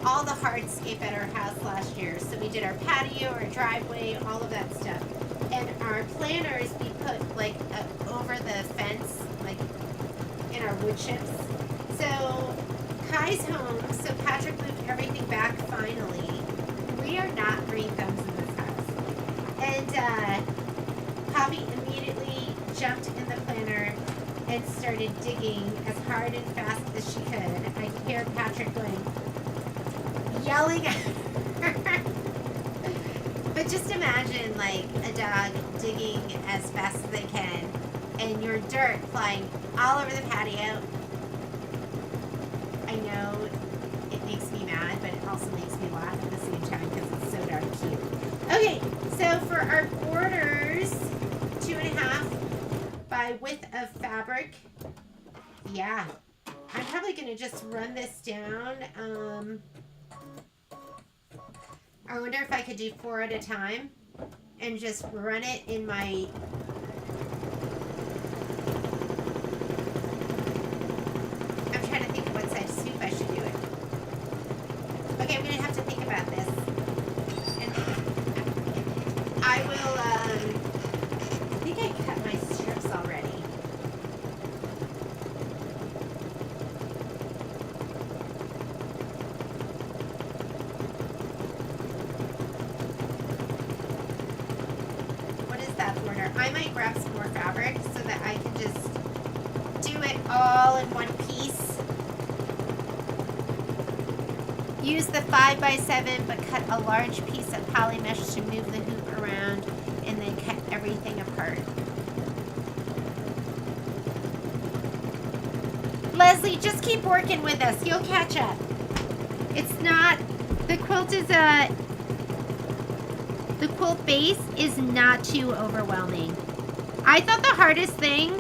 all the hardscape at our house last year. So we did our patio, our driveway, all of that stuff. And our planters we put like over the fence, like in our wood chips. So Kai's home, so Patrick moved everything back finally. We are not green thumbs in this house. And Poppy immediately jumped in the planter and started digging as hard and fast as she could. I could hear Patrick yelling at her. But just imagine like a dog digging as fast as they can and your dirt flying all over the patio. I know it makes me mad, but it also makes me laugh at the same time because it's so darn cute. Okay, so for our borders, 2.5 by width of fabric. Yeah, I'm probably going to just run this down. I wonder if I could do 4 at a time and just run it in my... I'm trying to think of what size hoop I should do it. Okay, I'm going to have to think about this. And I will, I think I cut my strips already. I might grab some more fabric so that I can just do it all in one piece. Use the 5x7 but cut a large piece of poly mesh to move the hoop around and then cut everything apart. Leslie, just keep working with us. You'll catch up. It's not, the quilt is the quilt base is not too overwhelming. I thought the hardest thing,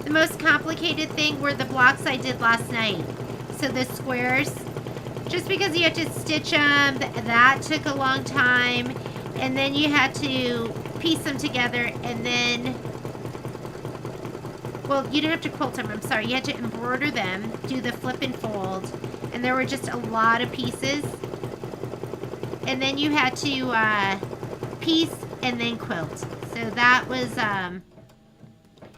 the most complicated thing were the blocks I did last night. So the squares, just because you have to stitch them, that took a long time. And then you had to piece them together and then, well, you didn't have to quilt them, I'm sorry. You had to embroider them, do the flip and fold. And there were just a lot of pieces. And then you had to, piece and then quilt. So that was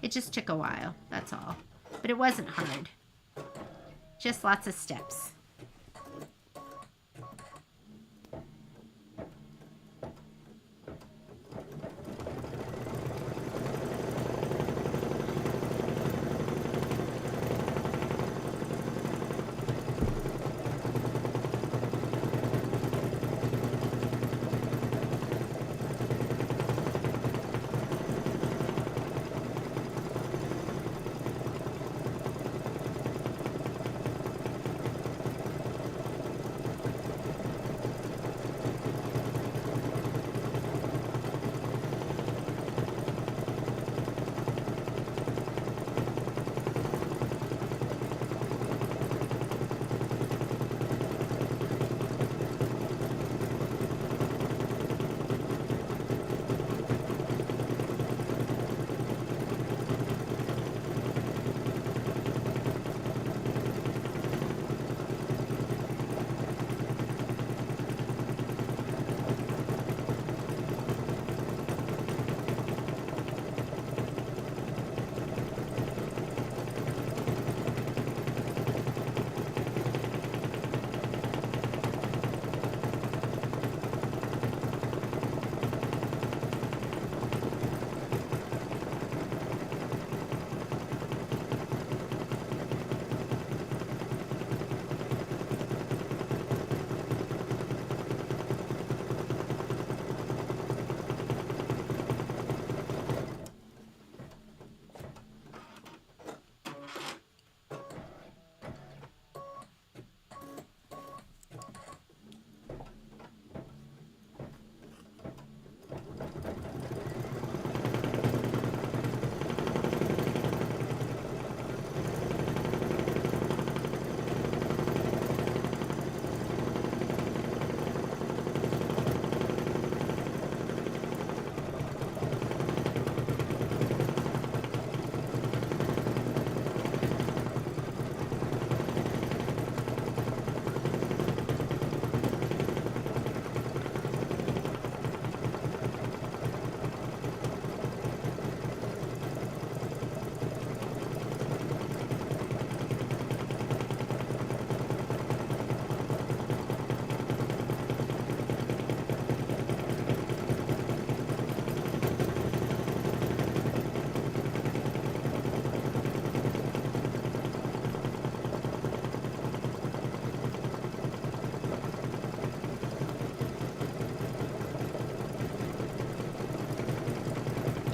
it just took a while, that's all, but it wasn't hard, just lots of steps.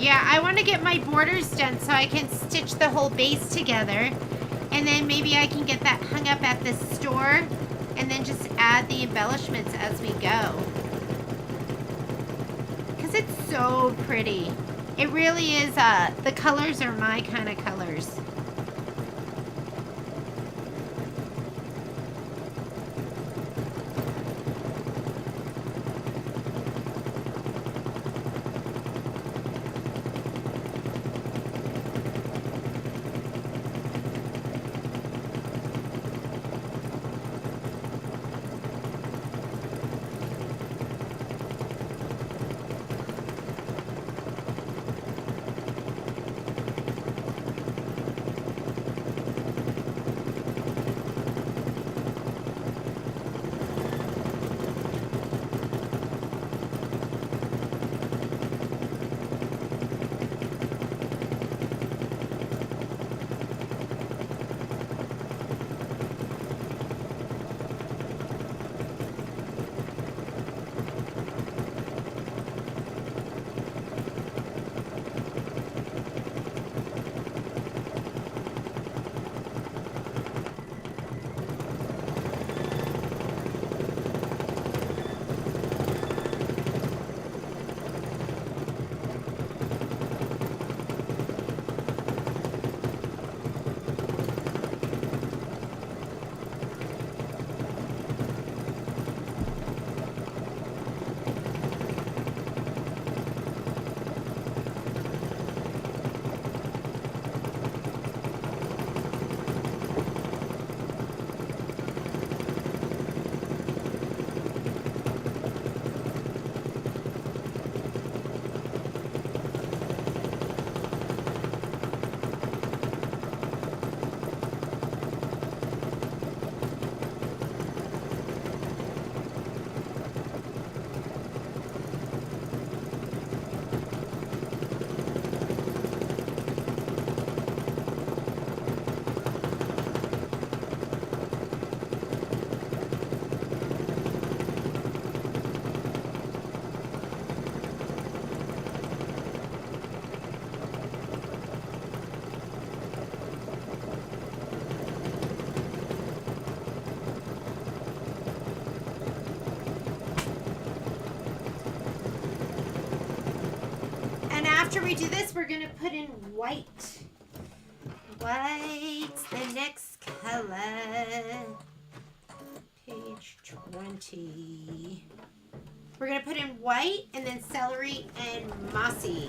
Yeah, I want to get my borders done so I can stitch the whole base together. And then maybe I can get that hung up at the store and then just add the embellishments as we go. Because it's so pretty. It really is, the colors are my kind of colors. After we do this, we're gonna put in white. White's the next color. Page 20. We're gonna put in white and then celery and mossy.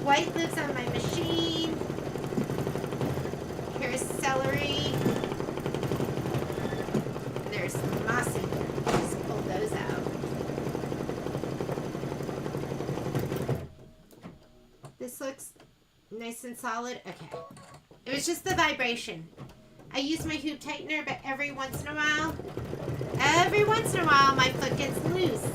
White lives on my machine. Here's celery. There's mossy. Just pull those out. This looks nice and solid. Okay. It was just the vibration. I use my hoop tightener, but every once in a while, my foot gets loose.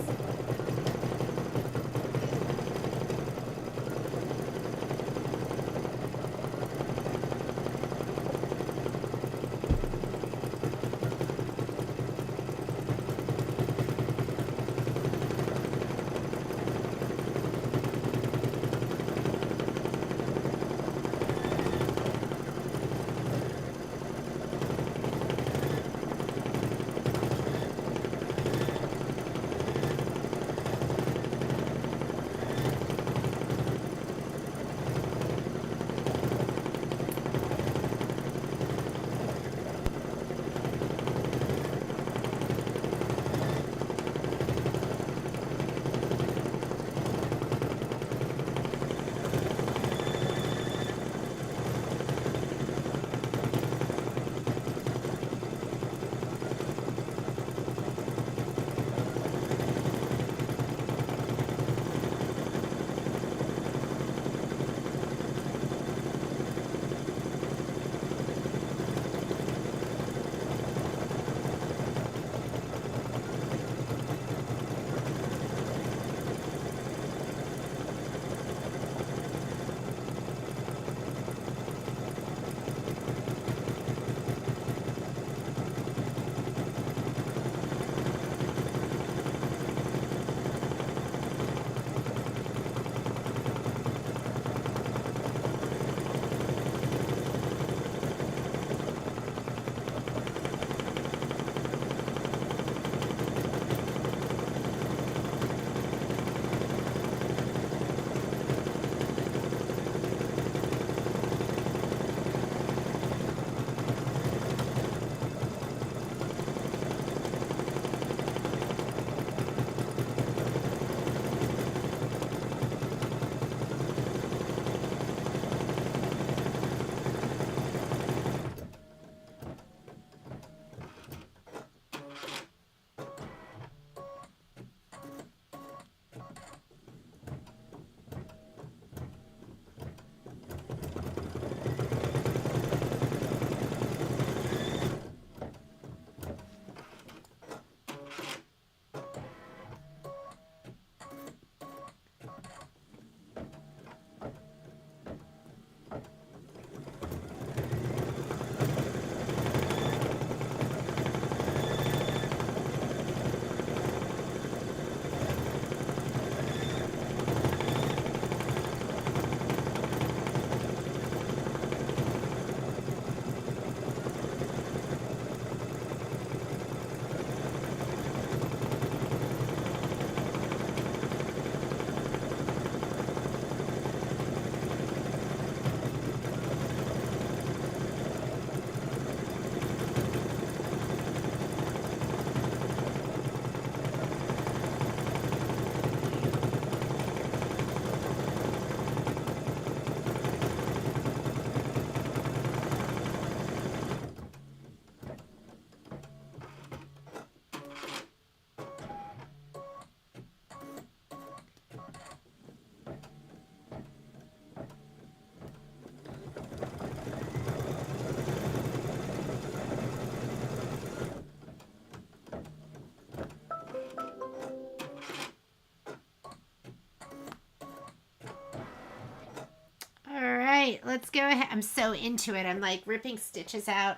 right, let's go ahead. I'm so into it. I'm like ripping stitches out.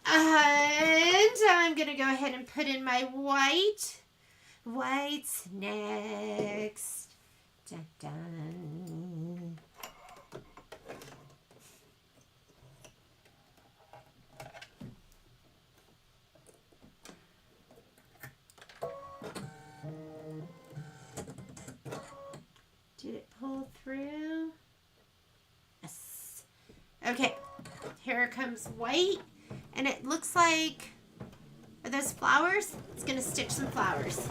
And I'm going to go ahead and put in my white. White's next. Dun, dun. Did it pull through? Yes. Okay, here comes white, and it looks like, are those flowers? It's gonna stitch some flowers.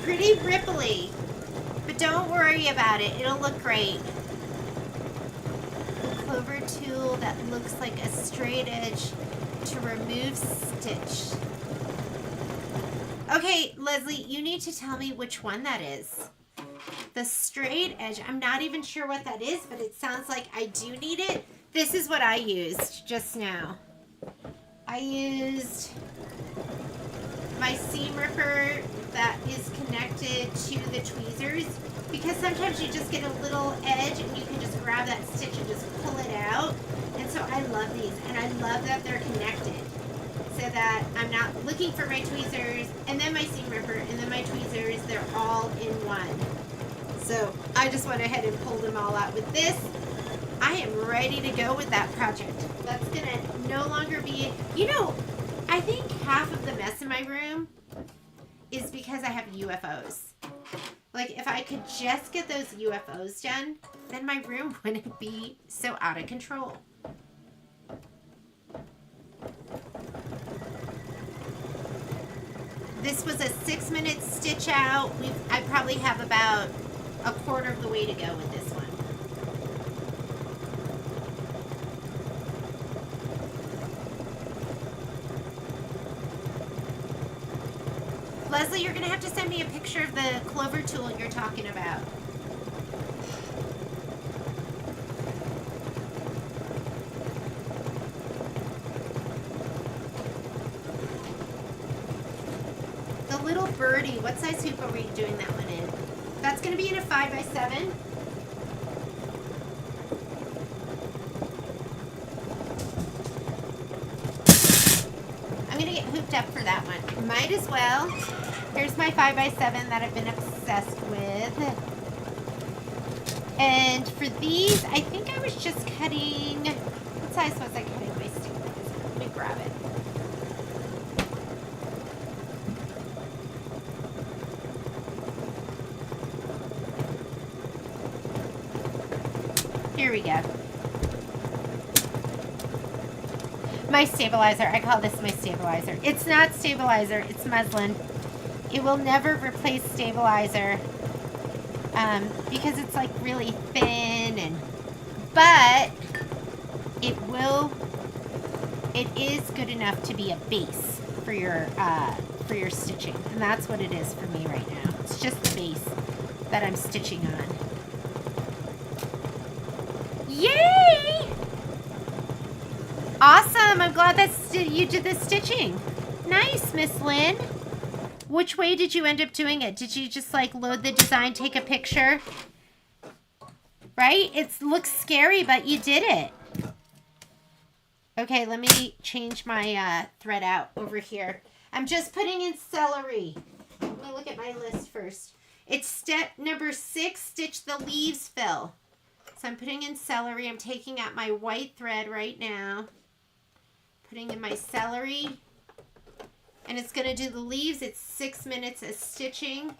Pretty ripply, but don't worry about it. It'll look great. The clover tool that looks like a straight edge to remove stitch. Okay, Leslie, you need to tell me which one that is. the straight edge. I'm not even sure what that is, but it sounds like I do need it. This is what I used just now. I used my seam ripper that is connected to the tweezers, because sometimes you just get a little edge and you can just grab that stitch and just pull it out. And so I love these, and I love that they're connected so that I'm not looking for my tweezers and then my seam ripper and then my tweezers. They're all in one. So I just went ahead and pulled them all out with this. I am ready to go with that project. That's gonna no longer be, you know, I think half of the mess in my room is because I have UFOs. Like, if I could just get those UFOs done, then my room wouldn't be so out of control. This was a 6-minute stitch out. I probably have about a quarter of the way to go with this one. Leslie, you're going to have to send me a picture of the clover tool you're talking about. The little birdie, what size hoop are we doing that one in? That's going to be in a 5x7. I'm going to get hooped up for that one. Might as well. Here's my 5x7 that I've been obsessed with. And for these, I think I was just cutting, what size was I cutting my stabilizer? Let me grab it. Here we go. My stabilizer. I call this my stabilizer. It's not stabilizer. It's muslin. It will never replace stabilizer because it's like really thin, but it is good enough to be a base for your stitching, and that's what it is for me right now. It's just the base that I'm stitching on. Yay! Awesome! I'm glad that you did the stitching. Nice, Miss Lynn. Which way did you end up doing it? Did you just like load the design, take a picture? Right? It looks scary, but you did it. Okay, let me change my thread out over here. I'm just putting in celery. Let me look at my list first. It's step number 6, stitch the leaves fill. So I'm putting in celery. I'm taking out my white thread right now. Putting in my celery. And it's going to do the leaves. It's 6 minutes of stitching.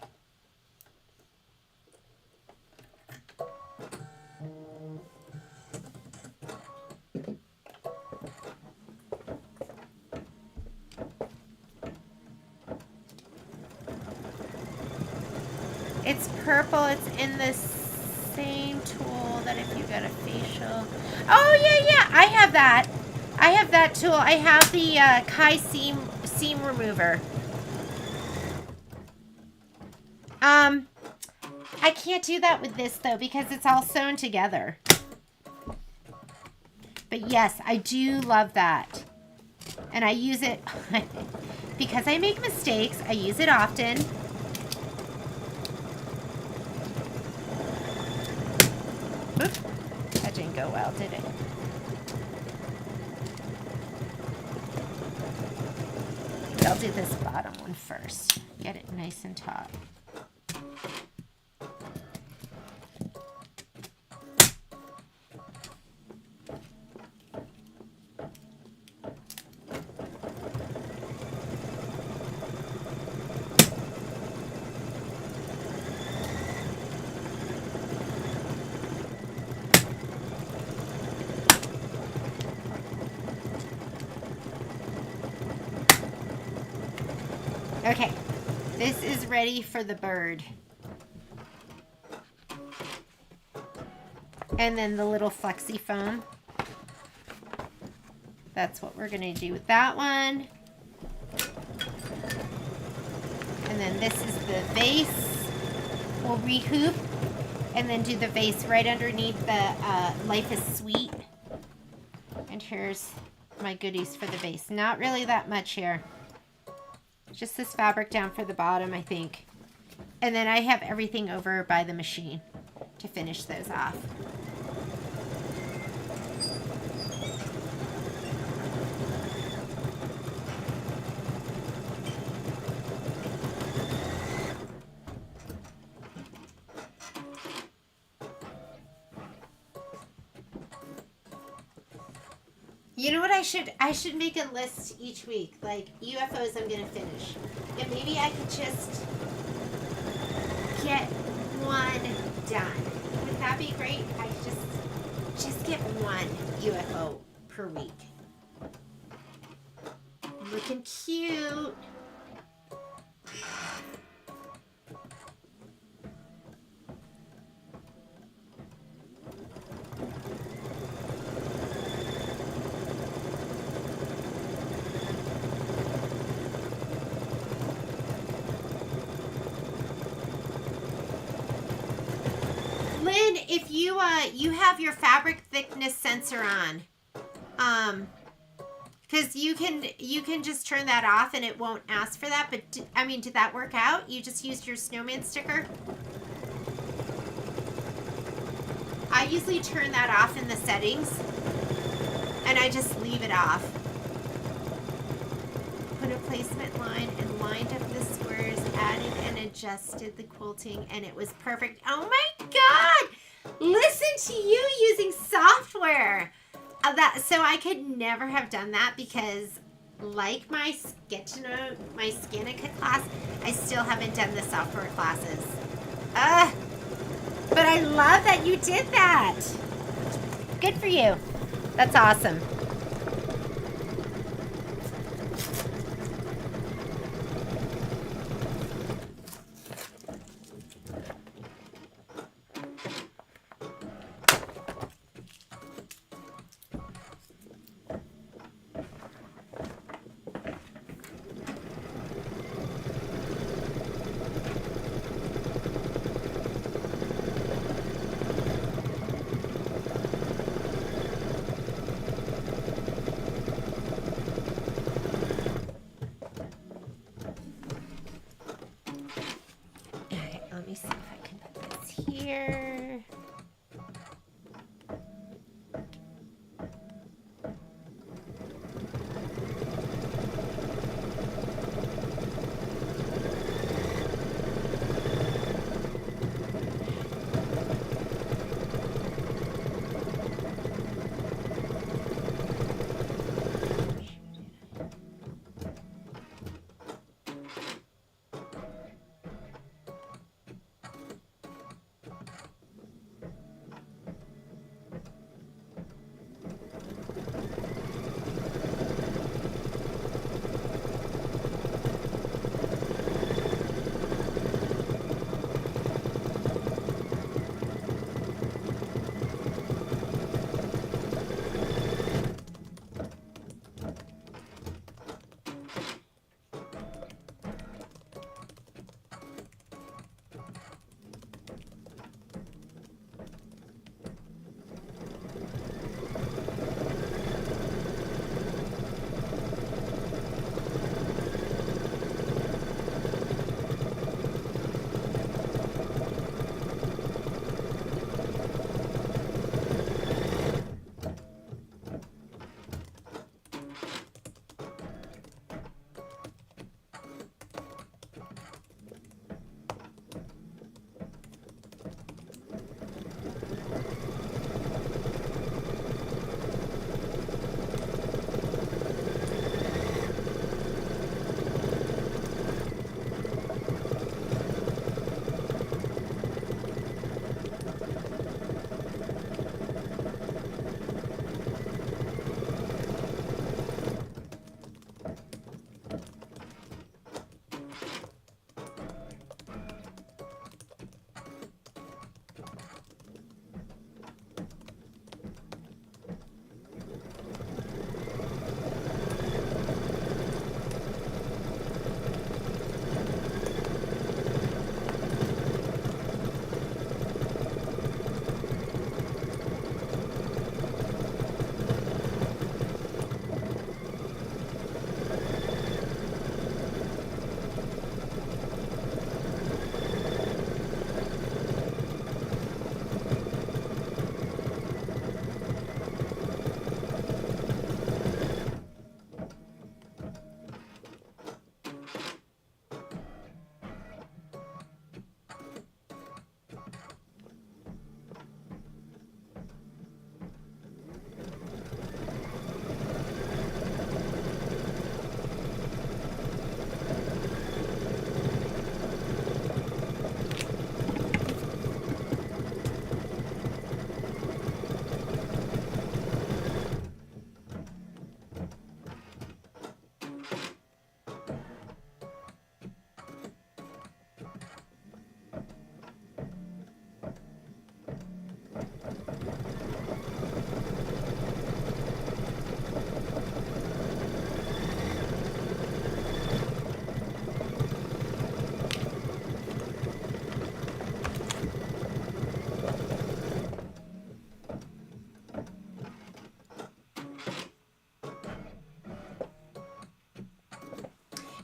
It's purple. It's in the same tool that if you got a facial. Oh, yeah. I have that. I have that tool. I have the Kai seam remover. I can't do that with this though because it's all sewn together. But yes, I do love that. And I use it because I make mistakes. I use it often. Oops, that didn't go well, did it? I'll do this bottom one first. Get it nice and taut. Okay, this is ready for the bird. And then the little flexi foam. That's what we're going to do with that one. And then this is the vase. We'll rehoop And then do the vase right underneath the Life is Sweet. And here's my goodies for the vase. Not really that much here. Just this fabric down for the bottom, I think. And then I have everything over by the machine to finish those off. You know what I should make a list each week, like UFOs I'm gonna finish. And maybe I could just get one done. Would that be great? I just get one UFO per week. Looking cute. Lynn, if you have your fabric thickness sensor on, because you can just turn that off and it won't ask for that. But did that work out? You just used your snowman sticker? I usually turn that off in the settings, and I just leave it off. Put a placement line and lined up the squares, added and adjusted the quilting, and it was perfect. Oh my God! Listen to you using software. So I could never have done that because, like my Get to Know My Scanica class, I still haven't done the software classes. But I love that you did that. Good for you. That's awesome.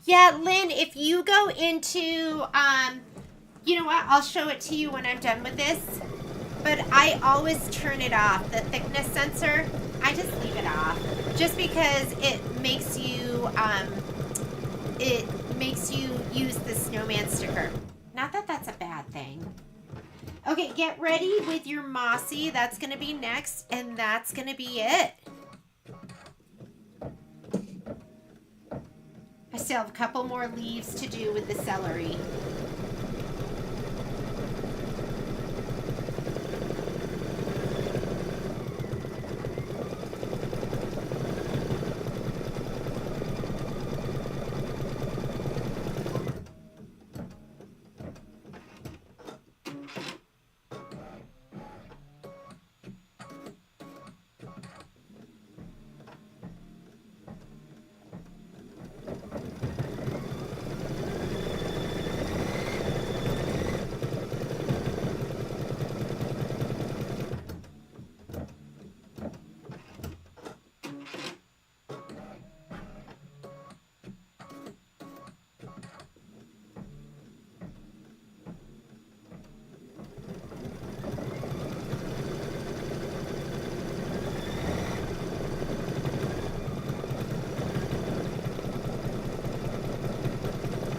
Yeah, Lynn, if you go into, you know what? I'll show it to you when I'm done with this. But I always turn it off. The thickness sensor, I just leave it off. Just because it makes you use the snowman sticker. Not that that's a bad thing. Okay, get ready with your mossy. That's going to be next, and that's going to be it. I still have a couple more leaves to do with the celery.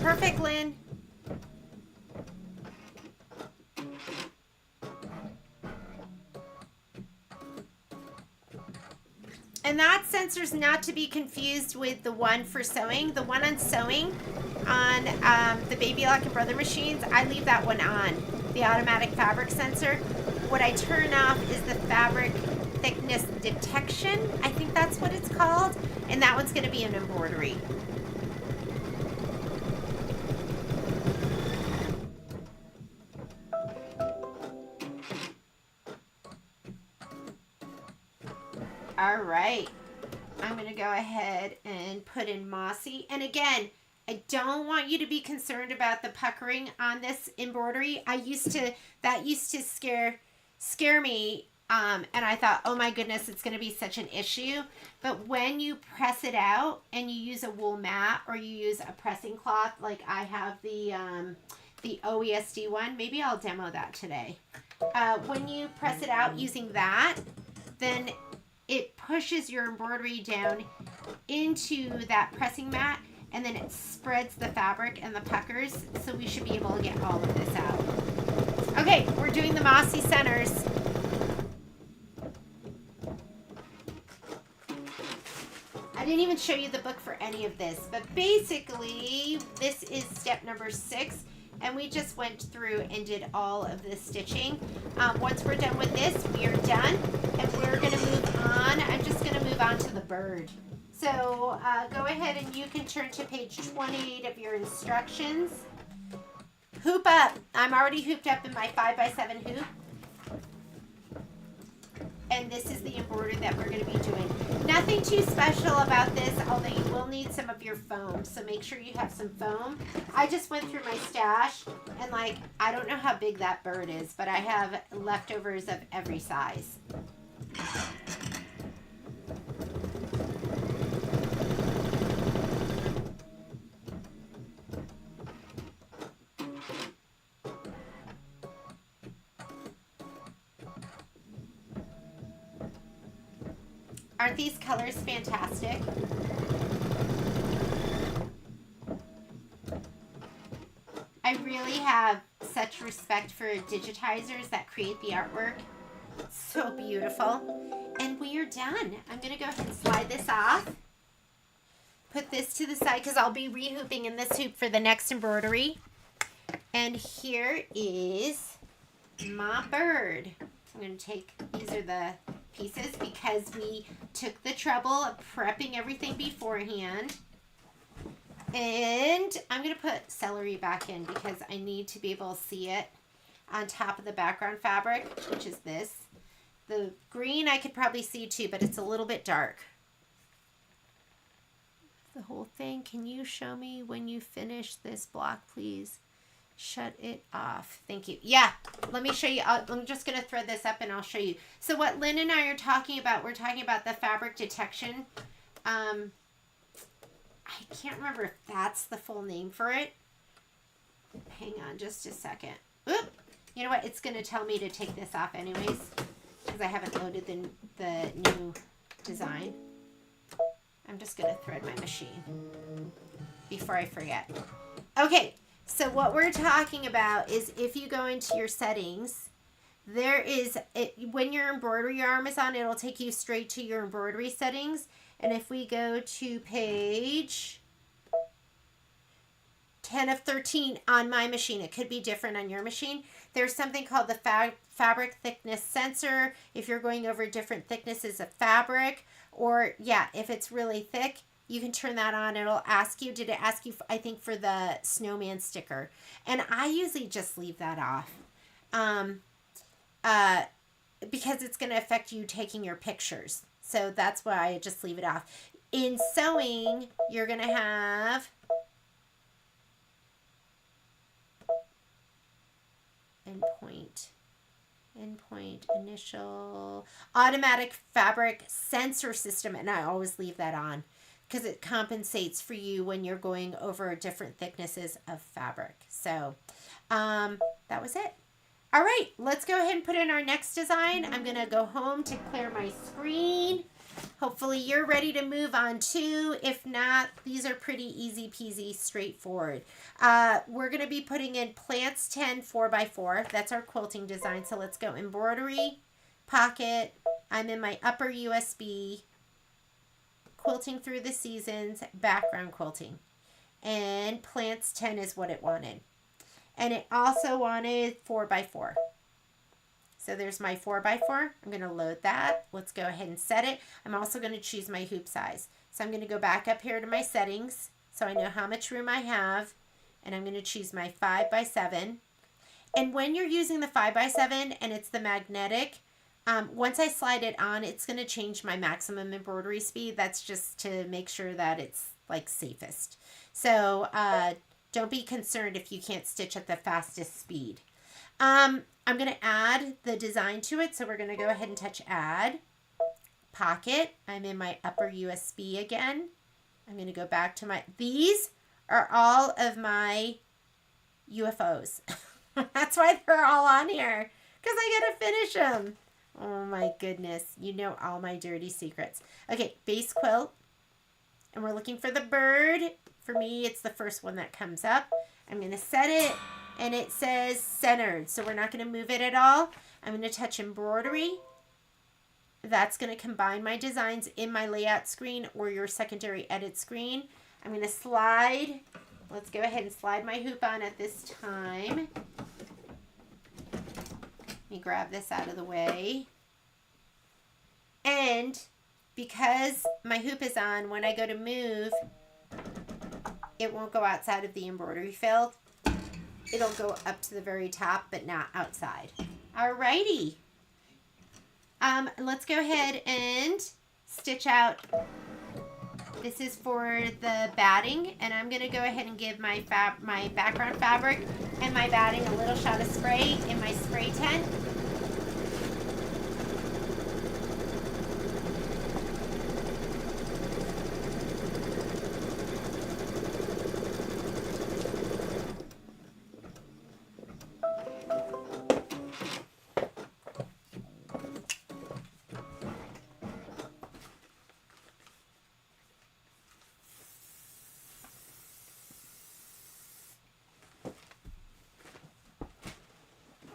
Perfect, Lynn. And that sensor's not to be confused with the one for sewing. The one on sewing on the Baby Lock and Brother machines, I leave that one on, the automatic fabric sensor. What I turn off is the fabric thickness detection. I think that's what it's called. And that one's going to be an embroidery. All right, I'm going to go ahead and put in mossy. And again, I don't want you to be concerned about the puckering on this embroidery. That used to scare me. And I thought, oh my goodness, it's going to be such an issue. But when you press it out and you use a wool mat or you use a pressing cloth, like I have the OESD one, maybe I'll demo that today. When you press it out using that, then it pushes your embroidery down into that pressing mat, and then it spreads the fabric and the puckers, so we should be able to get all of this out. Okay, we're doing the mossy centers. I didn't even show you the book for any of this, but basically this is step number 6. And we just went through and did all of the stitching. Once we're done with this, we are done. And we're going to move on. I'm just going to move on to the bird. So go ahead and you can turn to page 28 of your instructions. Hoop up. I'm already hooped up in my 5x7 hoop. And this is the embroidery that we're going to be doing. Nothing too special about this, although you will need some of your foam. So make sure you have some foam. I just went through my stash and I don't know how big that bird is, but I have leftovers of every size. Aren't these colors fantastic? I really have such respect for digitizers that create the artwork. So beautiful. And we are done. I'm going to go ahead and slide this off. Put this to the side because I'll be rehooping in this hoop for the next embroidery. And here is my bird. I'm going to take, these are the pieces because we took the trouble of prepping everything beforehand. And I'm going to put celery back in because I need to be able to see it on top of the background fabric, which is this. The green I could probably see too, but it's a little bit dark. The whole thing. Can you show me when you finish this block, please? Shut it off. Thank you. Yeah, let me show you. I'm just going to thread this up and I'll show you. So what Lynn and I are talking about, we're talking about the fabric detection I can't remember if that's the full name for it. Hang on just a second. Oop. You know what? It's going to tell me to take this off anyways because I haven't loaded the new design. I'm just going to thread my machine before I forget. Okay, so what we're talking about is if you go into your settings, there is, when your embroidery arm is on, it'll take you straight to your embroidery settings. And if we go to page 10 of 13 on my machine, it could be different on your machine. There's something called the fabric thickness sensor. If you're going over different thicknesses of fabric, or yeah, if it's really thick, you can turn that on. It'll ask you, did it ask you, I think, for the snowman sticker? And I usually just leave that off because it's going to affect you taking your pictures. So that's why I just leave it off. In sewing, you're going to have endpoint, initial, automatic fabric sensor system. And I always leave that on because it compensates for you when you're going over different thicknesses of fabric. So that was it. All right, let's go ahead and put in our next design. I'm going to go home to clear my screen. Hopefully you're ready to move on too. If not, these are pretty easy peasy, straightforward. We're going to be putting in Plants 10 4x4. That's our quilting design. So let's go embroidery, pocket. I'm in my upper USB, quilting through the seasons, background quilting. And Plants 10 is what it wanted. And it also wanted 4x4. So there's my 4x4. I'm going to load that. Let's go ahead and set it. I'm also going to choose my hoop size. So I'm going to go back up here to my settings so I know how much room I have. And I'm going to choose my 5x7. And when you're using the 5x7 and it's the magnetic, once I slide it on, it's going to change my maximum embroidery speed. That's just to make sure that it's like safest. So don't be concerned if you can't stitch at the fastest speed. I'm going to add the design to it. So we're going to go ahead and touch add. Pocket. I'm in my upper USB again. I'm going to go back to my, these are all of my UFOs. That's why they're all on here. Because I got to finish them. Oh my goodness. You know all my dirty secrets. Okay, base quilt. And we're looking for the bird. For me, it's the first one that comes up. I'm going to set it. And it says centered, so we're not going to move it at all. I'm going to touch embroidery. That's going to combine my designs in my layout screen or your secondary edit screen. I'm going to slide. Let's go ahead and slide my hoop on at this time. Let me grab this out of the way. And because my hoop is on, when I go to move, it won't go outside of the embroidery field. It'll go up to the very top, but not outside. Alrighty. Let's go ahead and stitch out. This is for the batting, and I'm going to go ahead and give my background fabric and my batting a little shot of spray in my spray tent.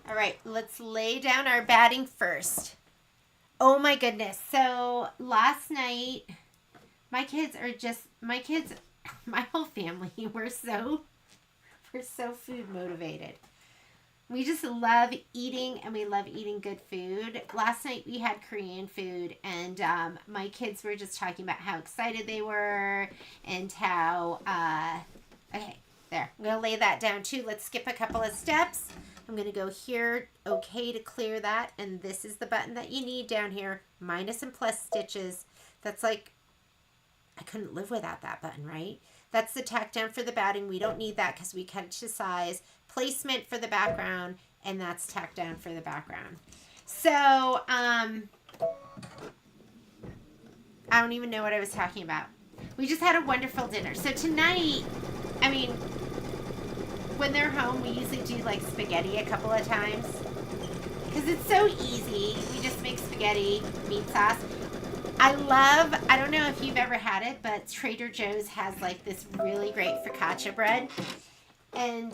All right, let's lay down our batting first. Oh my goodness. So last night, my whole family, we're so food motivated. We just love eating, and we love eating good food. Last night we had Korean food, and my kids were just talking about how excited they were and how, okay, there. I'm going to lay that down too. Let's skip a couple of steps. I'm going to go here, okay, to clear that. And this is the button that you need down here, minus and plus stitches. That's like, I couldn't live without that button, right? That's the tack down for the batting. We don't need that because we cut it to size. Placement for the background, and that's tack down for the background. So, I don't even know what I was talking about. we just had a wonderful dinner. So tonight, I mean, when they're home, we usually do like spaghetti a couple of times because it's so easy. We just make spaghetti, meat sauce. I don't know if you've ever had it, but Trader Joe's has like this really great focaccia bread. And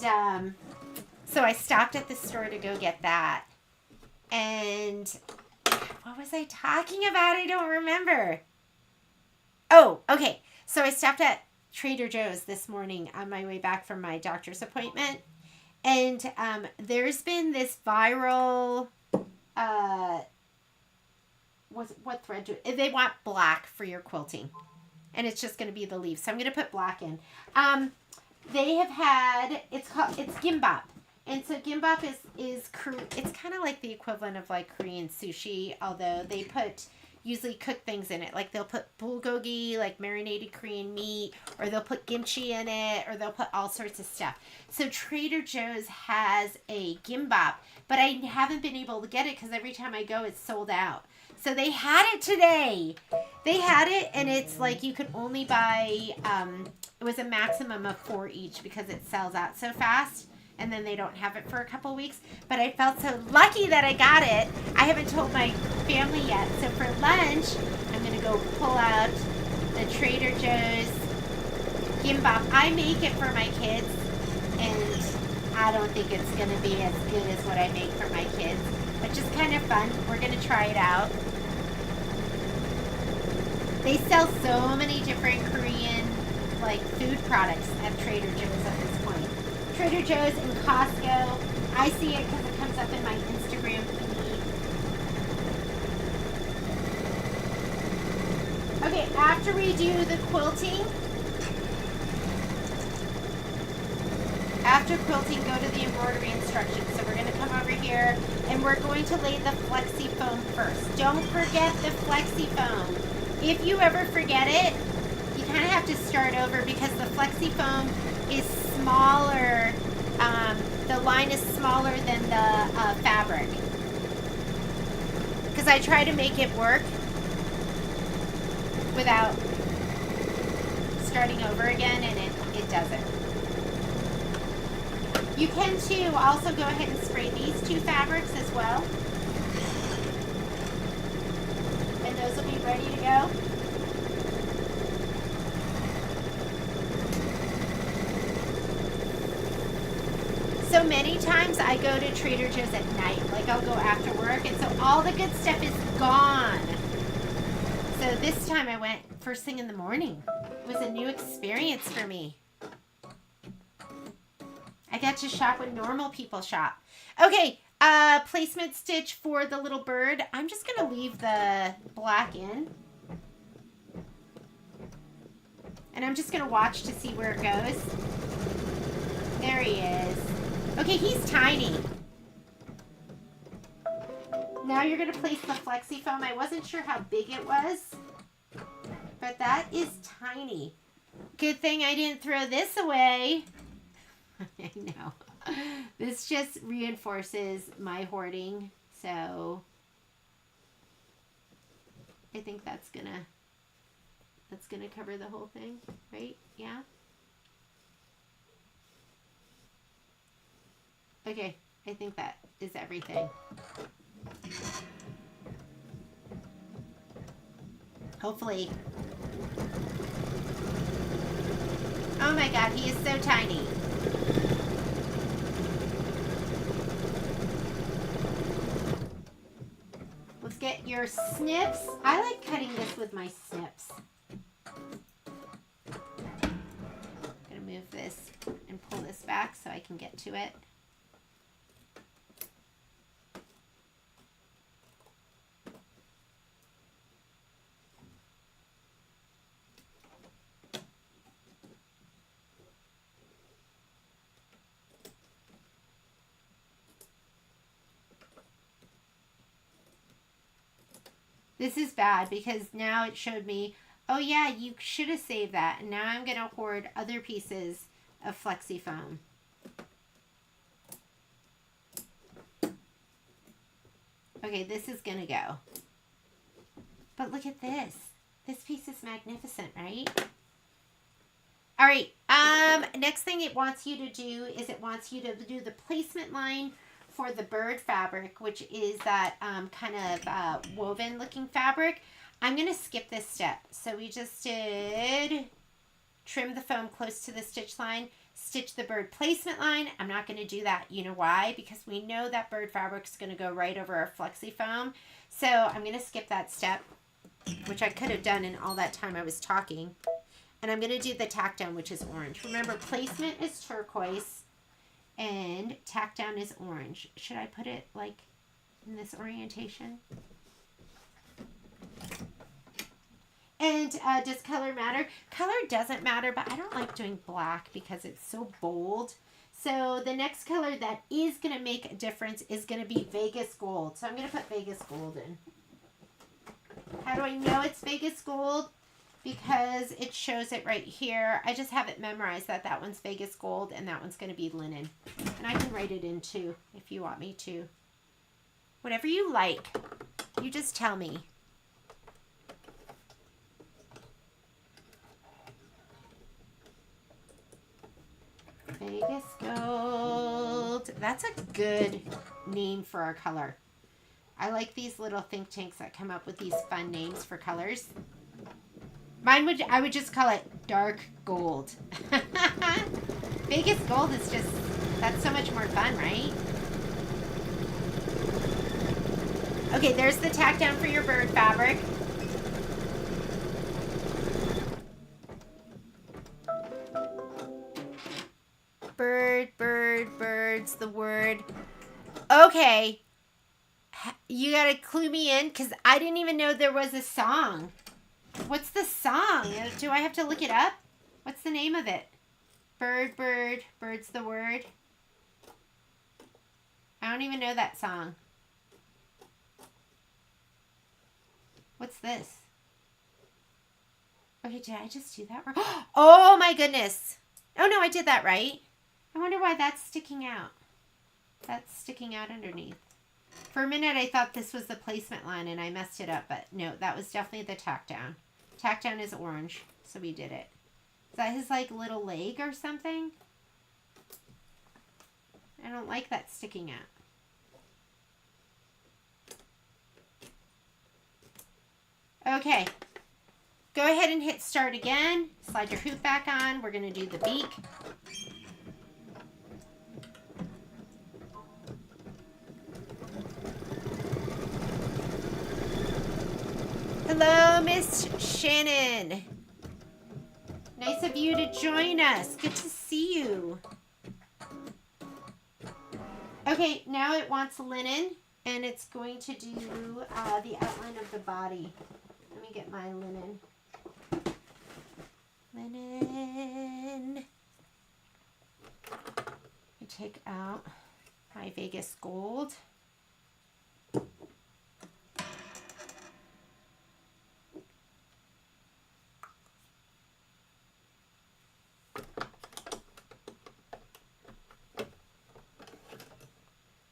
so I stopped at the store to go get that. And what was I talking about? I don't remember. Oh, okay. So I stopped at Trader Joe's this morning on my way back from my doctor's appointment. And there's been this viral, what thread they want black for your quilting. And it's just going to be the leaves. So I'm going to put black in. They have had, it's gimbap. And so gimbap is it's kind of like the equivalent of like Korean sushi, although they usually cook things in it. Like they'll put bulgogi, like marinated Korean meat, or they'll put kimchi in it, or they'll put all sorts of stuff. So Trader Joe's has a gimbap, but I haven't been able to get it because every time I go, it's sold out. So they had it today. They had it, and it's like you could only buy, it was a maximum of 4 each because it sells out so fast. And then they don't have it for a couple weeks. But I felt so lucky that I got it. I haven't told my family yet. So for lunch, I'm going to go pull out the Trader Joe's gimbap. I make it for my kids. And I don't think it's going to be as good as what I make for my kids. But just kind of fun. We're going to try it out. They sell so many different Korean like food products at Trader Joe's at this point. Trader Joe's and Costco. I see it because it comes up in my Instagram feed. Okay, after we do the quilting, go to the embroidery instructions. So we're going to come over here and we're going to lay the flexi foam first. Don't forget the flexi foam. If you ever forget it, you kind of have to start over because the flexi foam is smaller. The line is smaller than the fabric. Because I try to make it work without starting over again, and it doesn't. You can too also go ahead and spray these two fabrics as well. And those will be ready to go. So many times I go to Trader Joe's at night. Like I'll go after work, and so all the good stuff is gone. So this time I went first thing in the morning. It was a new experience for me. I got to shop when normal people shop. Okay, placement stitch for the little bird. I'm just going to leave the black in. And I'm just going to watch to see where it goes. There he is. Okay, he's tiny. Now you're going to place the flexi foam. I wasn't sure how big it was, but that is tiny. Good thing I didn't throw this away. I know. This just reinforces my hoarding, so I think that's gonna cover the whole thing, right? Yeah. Okay, I think that is everything. Hopefully. Oh my God, he is so tiny. Let's get your snips. I like cutting this with my snips. I'm gonna move this and pull this back so I can get to it. This is bad because now it showed me, oh yeah, you should have saved that. And now I'm going to hoard other pieces of flexi foam. Okay, this is going to go. But look at this. This piece is magnificent, right? All right. Next thing it wants you to do is it wants you to do the placement line for the bird fabric, which is that kind of woven looking fabric. I'm going to skip this step. So we just did trim the foam close to the stitch line, stitch the bird placement line. I'm not going to do that. You know why? Because we know that bird fabric is going to go right over our flexi foam. So I'm going to skip that step, which I could have done in all that time I was talking. And I'm going to do the tack down, which is orange. Remember, placement is turquoise and tack down is orange. Should I put it like in this orientation? And does color matter? Color doesn't matter, but I don't like doing black because it's so bold. So the next color that is going to make a difference is going to be Vegas gold. So I'm going to put Vegas gold in. How do I know it's Vegas gold? Because it shows it right here. I just have it memorized that that one's Vegas gold and that one's going to be linen. And I can write it in too if you want me to. Whatever you like, you just tell me. Vegas gold. That's a good name for our color. I like these little think tanks that come up with these fun names for colors. I would just call it dark gold. Vegas gold is just, that's so much more fun, right? Okay, there's the tack down for your bird fabric. Bird, bird, bird's the word. Okay. You gotta clue me in because I didn't even know there was a song. What's the song? Do I have to look it up? What's the name of it? Bird, bird, bird's the word. I don't even know that song. What's this? Okay, did I just do that wrong? Oh my goodness. Oh no, I did that right. I wonder why that's sticking out. That's sticking out underneath. For a minute, I thought this was the placement line and I messed it up, but no, that was definitely the tack down. Tack down is orange, so we did it. Is that his like little leg or something? I don't like that sticking out. Okay, go ahead and hit start again. Slide your hoop back on. We're going to do the beak. Hello, Miss Shannon. Nice of you to join us. Good to see you. Okay, now it wants linen, and it's going to do the outline of the body. Let me get my linen. Linen. I take out my Vegas gold.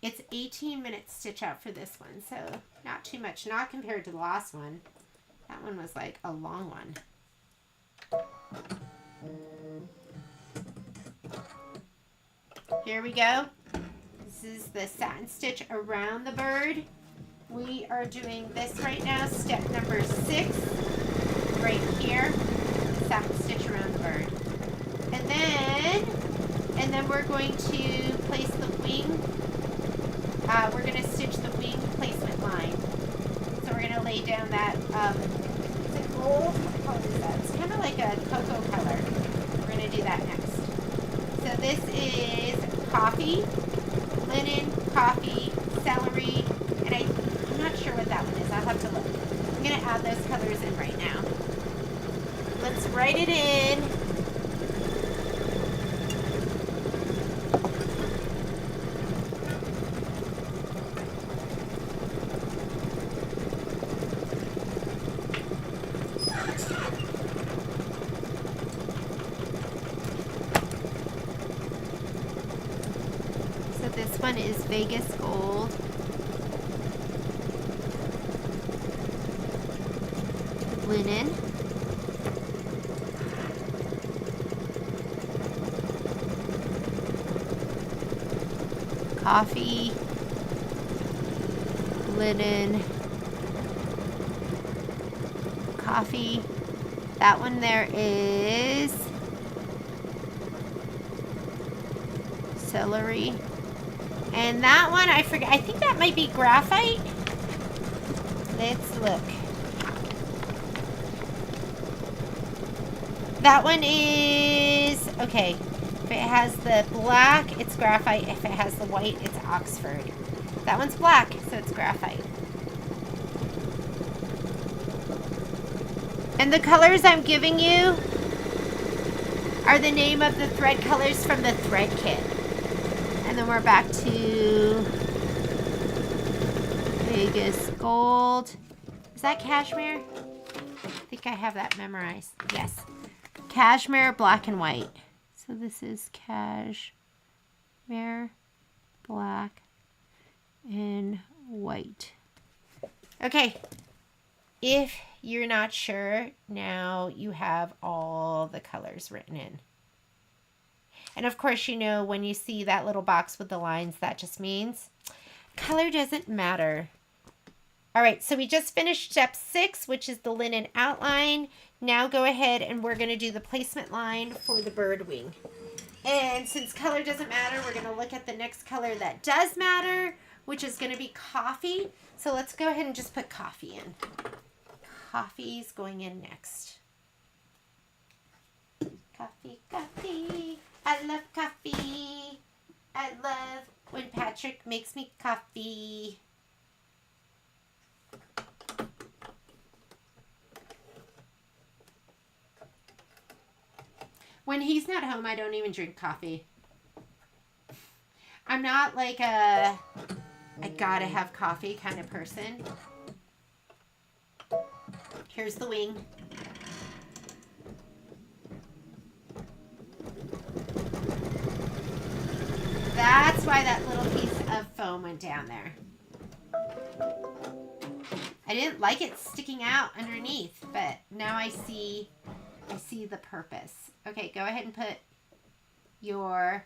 It's 18 minutes stitch out for this one, so not too much, not compared to the last one. That one was like a long one. Here we go. This is the satin stitch around the bird. We are doing this right now, step number 6, right here, satin stitch around the bird. And then we're going to place the wing. We're going to stitch the wing placement line. So we're going to lay down that, is it gold? What color is that? It's kind of like a cocoa color. We're going to do that next. So this is coffee, linen, coffee, celery, and I'm not sure what that one is. I'll have to look. I'm going to add those colors in right now. Let's write it in. This one is Vegas gold. Linen. coffee, linen, coffee. That one there is celery. And that one, I forget, I think that might be graphite. Let's look. That one is, okay, if it has the black, it's graphite. If it has the white, it's Oxford. That one's black, so it's graphite. And the colors I'm giving you are the name of the thread colors from the thread kit. And then we're back to Vegas Gold. Is that cashmere? I think I have that memorized. Yes. Cashmere, black and white. So this is cashmere, black, and white. Okay. If you're not sure, now you have all the colors written in. And of course, you know, when you see that little box with the lines, that just means color doesn't matter. All right, so we just finished step 6, which is the linen outline. Now go ahead and we're going to do the placement line for the bird wing. And since color doesn't matter, we're going to look at the next color that does matter, which is going to be coffee. So let's go ahead and just put coffee in. Coffee's going in next. Coffee, coffee. I love coffee. I love when Patrick makes me coffee. When he's not home, I don't even drink coffee. I'm not like a I gotta have coffee kind of person. Here's the wing. That's why that little piece of foam went down there. I didn't like it sticking out underneath, but now I see the purpose. Okay, go ahead and put your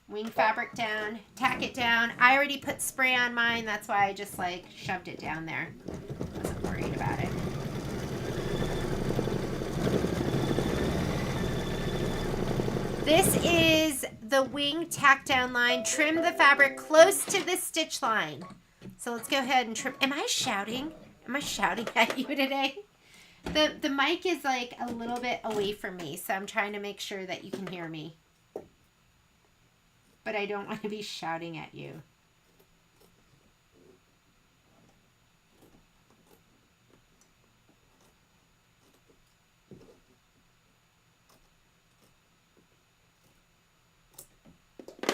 wing fabric down, tack it down. I already put spray on mine, that's why I just like shoved it down there. Wasn't worried about it. This is the wing tack down line. Trim the fabric close to the stitch line. So let's go ahead and trim. Am I shouting? Am I shouting at you today? The mic is like a little bit away from me, so I'm trying to make sure that you can hear me. But I don't want to be shouting at you.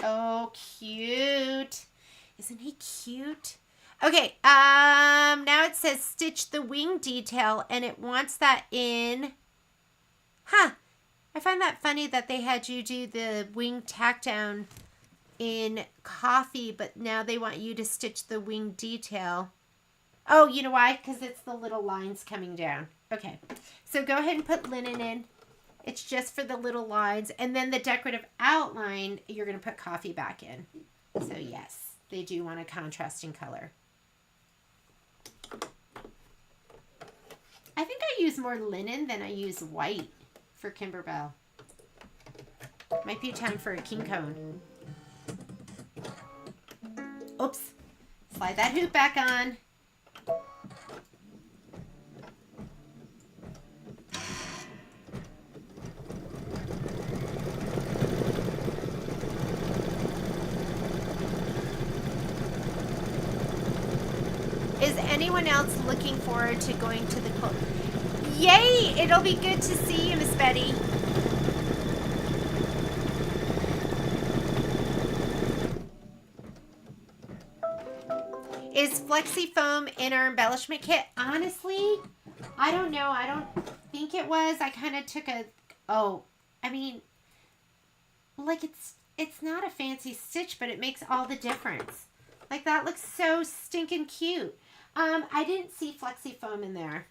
Oh, cute. Isn't he cute? Okay, now it says stitch the wing detail, and it wants that in, I find that funny that they had you do the wing tack down in coffee, but now they want you to stitch the wing detail. Oh, you know why? Because it's the little lines coming down. Okay, so go ahead and put linen in. It's just for the little lines, and then the decorative outline, you're going to put coffee back in. So yes, they do want a contrasting color. I think I use more linen than I use white for Kimberbell. Might be time for a king cone. Oops. Slide that hoop back on. Is anyone else looking forward to going to the quilt? Yay! It'll be good to see you, Miss Betty. Is Flexi Foam in our embellishment kit? Honestly, I don't know. I don't think it was. I kind of took a... Oh, I mean, like it's not a fancy stitch, but it makes all the difference. Like that looks so stinking cute. I didn't see Flexi Foam in there.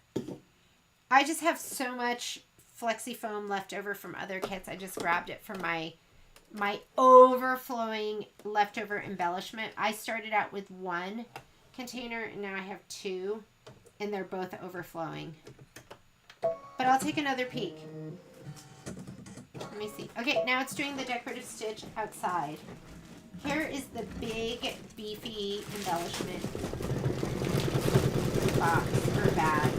I just have so much Flexi Foam left over from other kits. I just grabbed it from my my overflowing leftover embellishment. I started out with one container and now I have two, and they're both overflowing. But I'll take another peek. Let me see. Okay, now it's doing the decorative stitch outside. Here is the big, beefy embellishment box or bag.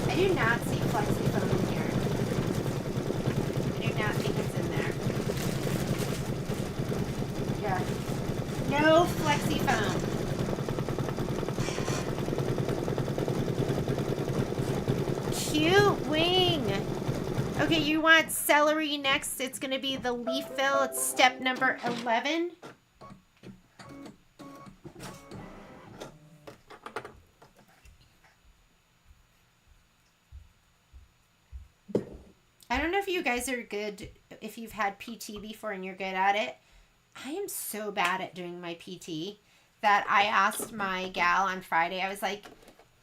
I do not see flexi foam in here. I do not think it's in there. Yeah. No flexi foam. Cute wing. Okay, you want celery next. It's going to be the leaf fill. It's step number 11. I don't know if you guys are good, if you've had PT before and you're good at it. I am so bad at doing my PT that I asked my gal on Friday, I was like,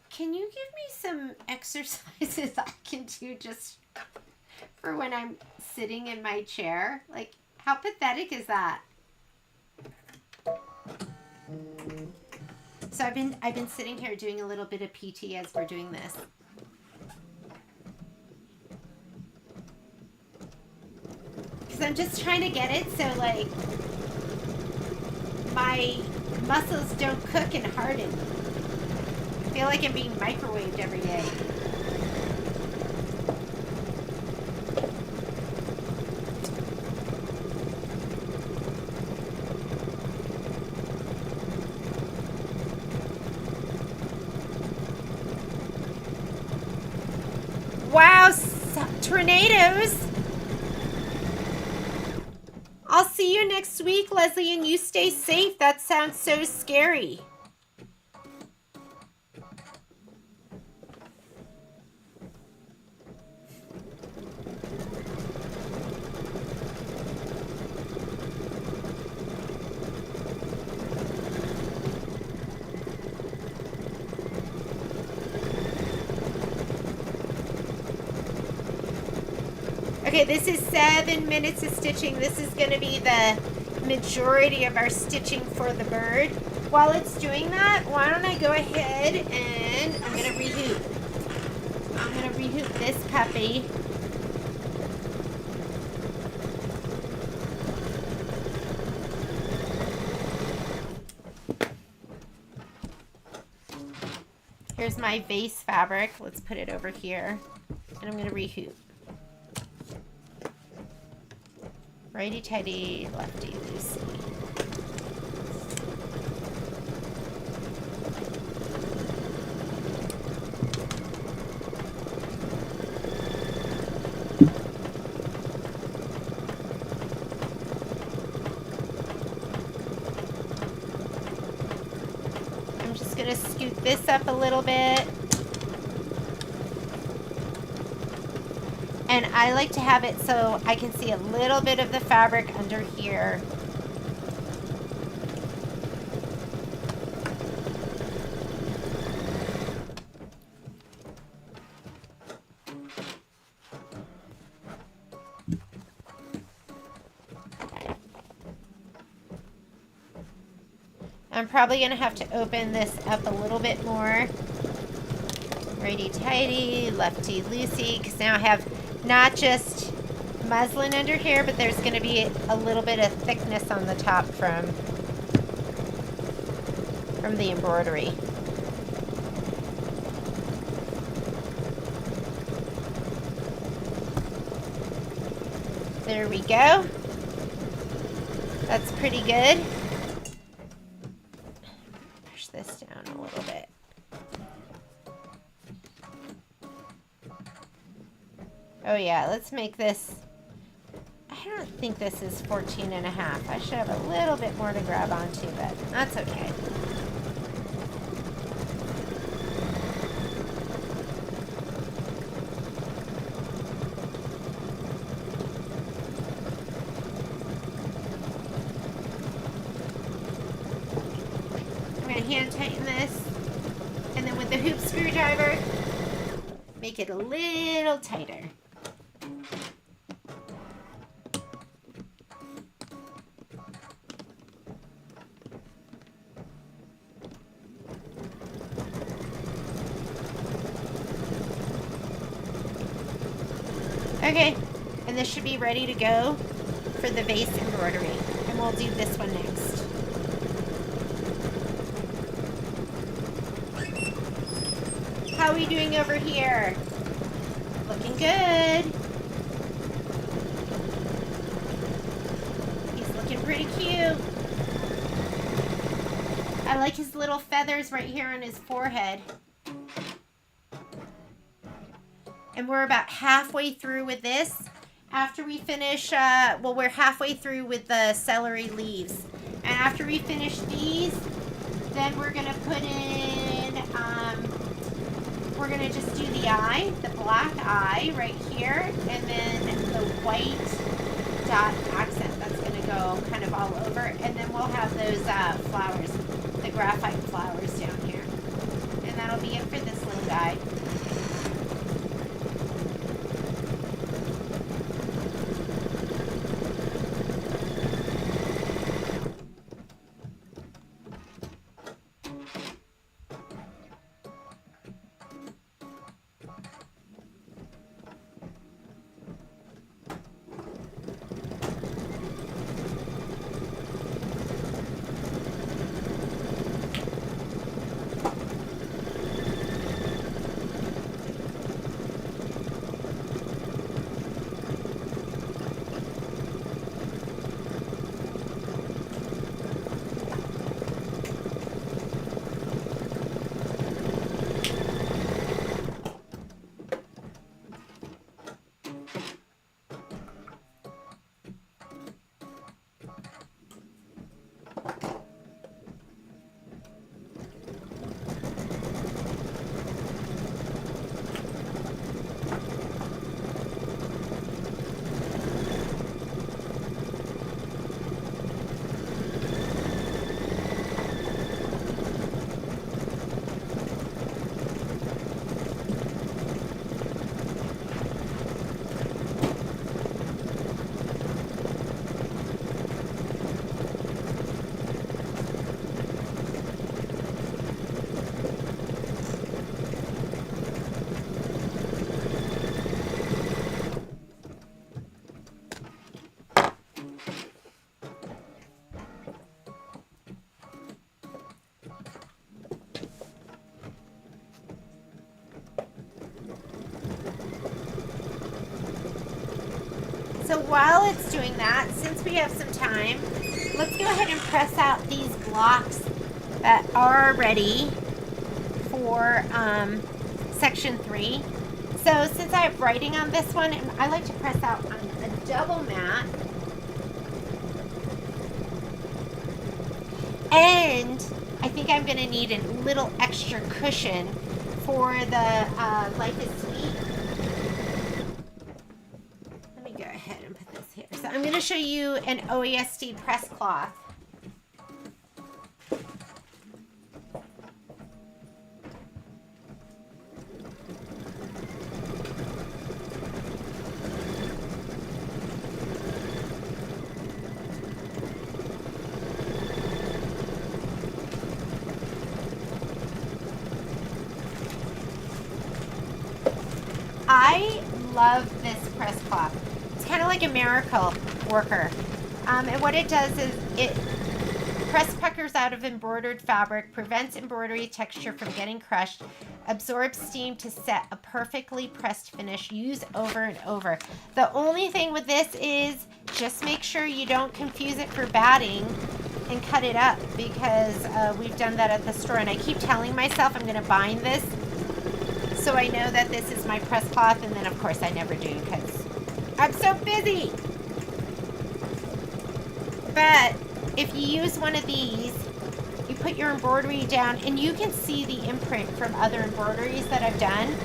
can you give me some exercises I can do just for when I'm sitting in my chair? Like, how pathetic is that? So I've been sitting here doing a little bit of PT as we're doing this. Because I'm just trying to get it so, like, my muscles don't cook and harden. I feel like I'm being microwaved every day. Wow, tornadoes! I'll see you next week, Leslie, and you stay safe. That sounds so scary. Okay, this is 7 minutes of stitching. This is going to be the majority of our stitching for the bird. While it's doing that, why don't I go ahead and I'm going to rehoop. I'm going to rehoop this puppy. Here's my vase fabric. Let's put it over here. And I'm going to rehoop. Righty tighty, lefty loosey. I'm just going to scoot this up a little bit. And I like to have it so I can see a little bit of the fabric under here. I'm probably going to have to open this up a little bit more. Righty tighty, lefty loosey, because now I have not just muslin under here, but there's going to be a little bit of thickness on the top from the embroidery. There we go. That's pretty good. Push this down a little bit. Oh yeah, let's make this, I don't think this is 14 and a half. I should have a little bit more to grab onto, but that's okay. I'm going to hand tighten this, and then with the hoop screwdriver, make it a little tighter. Okay, and this should be ready to go for the vase embroidery. And we'll do this one next. How are we doing over here? Looking good. He's looking pretty cute. I like his little feathers right here on his forehead. And we're about halfway through with this. After we finish, well, we're halfway through with the celery leaves. And after we finish these, then we're going to put in, we're going to just do the eye, the black eye right here. And then the white dot accent that's going to go kind of all over. And then we'll have those flowers, the graphite flowers down here. And that'll be it for this little guy. So while it's doing that, since we have some time, let's go ahead and press out these blocks that are ready for section 3. So since I have writing on this one, and I like to press out on a double mat. And I think I'm going to need a little extra cushion for the Life is Sweet. So I'm going to show you an OESD press cloth. I love this press cloth. Kind of like a miracle worker, and what it does is it press puckers out of embroidered fabric, prevents embroidery texture from getting crushed, absorbs steam to set a perfectly pressed finish, use over and over. The only thing with this is just make sure you don't confuse it for batting and cut it up, because we've done that at the store, and I keep telling myself I'm going to bind this so I know that this is my press cloth, and then of course I never do because I'm so busy. But if you use one of these, you put your embroidery down, and you can see the imprint from other embroideries that I've done.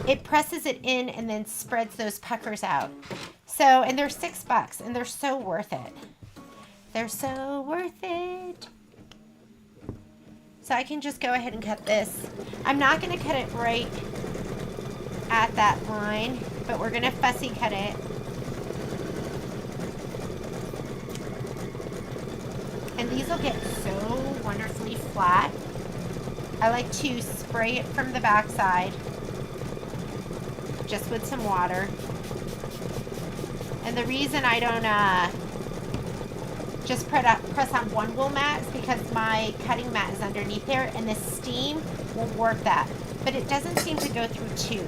It presses it in and then spreads those puckers out. So, and they're $6, and they're so worth it. They're so worth it. So I can just go ahead and cut this. I'm not going to cut it right at that line, but we're going to fussy cut it. And these will get so wonderfully flat. I like to spray it from the back side just with some water. And the reason I don't just press on one wool mat is because my cutting mat is underneath there, and the steam will work that. But it doesn't seem to go through two.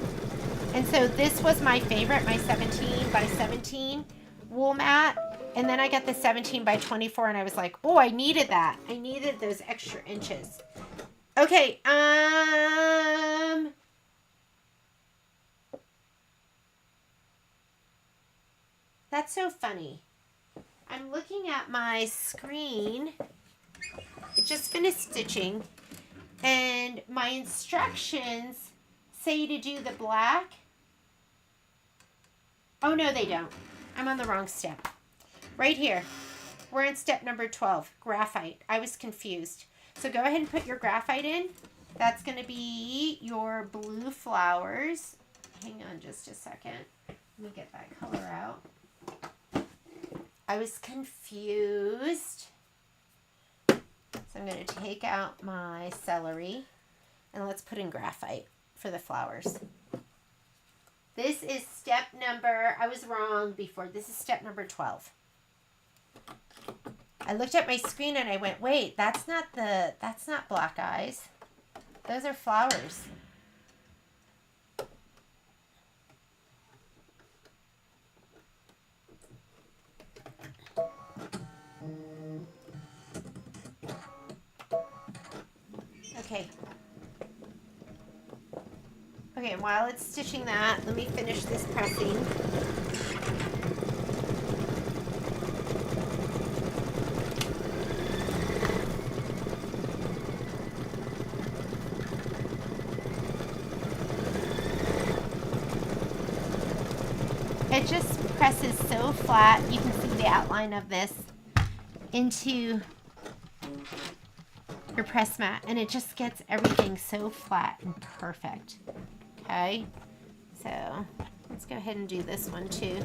And so this was my favorite, my 17 by 17 wool mat. And then I got the 17 by 24, and I was like, oh, I needed that. I needed those extra inches. Okay, that's so funny. I'm looking at my screen. It just finished stitching, and my instructions say to do the black. Oh, no, they don't. I'm on the wrong step. Right here. We're in step number 12, graphite. I was confused. So go ahead and put your graphite in. That's going to be your blue flowers. Hang on just a second. Let me get that color out. I was confused. So I'm going to take out my celery and let's put in graphite for the flowers. This is step number, I was wrong before. This is step number 12. I looked at my screen and I went, wait, that's not black eyes. Those are flowers. Okay. Okay, and while it's stitching that, let me finish this pressing. It just presses so flat. You can see the outline of this into your press mat, and it just gets everything so flat and perfect. Okay, so let's go ahead and do this one too.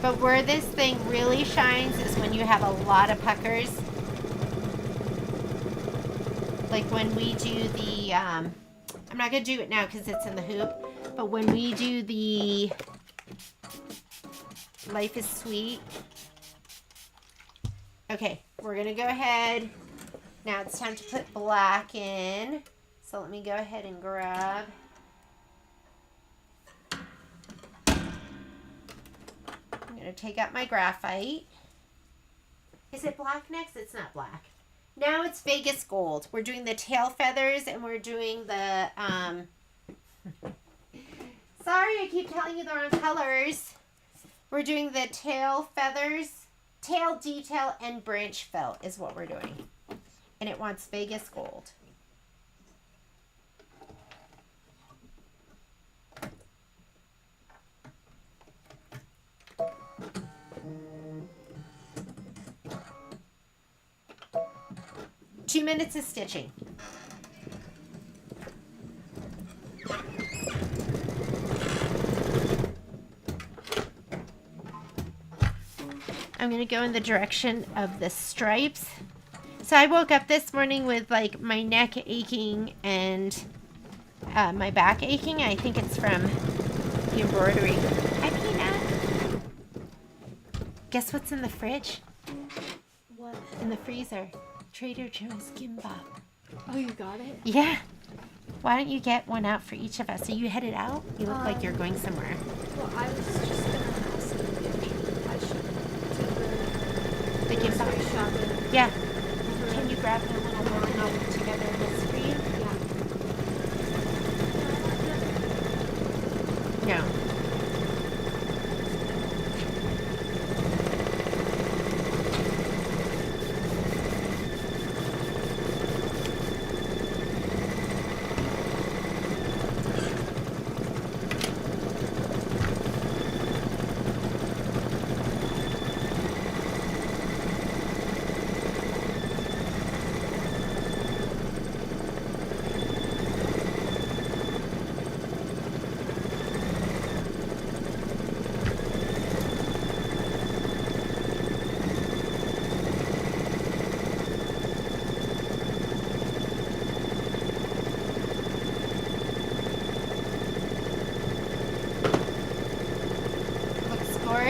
But where this thing really shines is when you have a lot of puckers. Like when we do the, I'm not going to do it now because it's in the hoop, but when we do the Life is Sweet. Okay, we're going to go ahead. Now it's time to put black in. So let me go ahead and grab. I'm going to take out my graphite. Is it black next? It's not black. Now it's Vegas gold. We're doing the tail feathers and we're doing the, sorry, I keep telling you the wrong colors. We're doing the tail feathers, tail detail, and branch felt is what we're doing. And it wants Vegas gold. Two minutes of stitching. I'm going to go in the direction of the stripes. So I woke up this morning with like my neck aching and my back aching. I think it's from the embroidery. Hi, Peanut. Guess what's in the fridge? What? In the freezer. Trader Joe's gimbap. Oh, you got it? Yeah. Why don't you get one out for each of us? Are you headed out? You look like you're going somewhere. Well, I was just going to ask if I should The take gimbap. grocery shopping. Yeah. Can you grab the little one and I'll put together this for you? Yeah. No.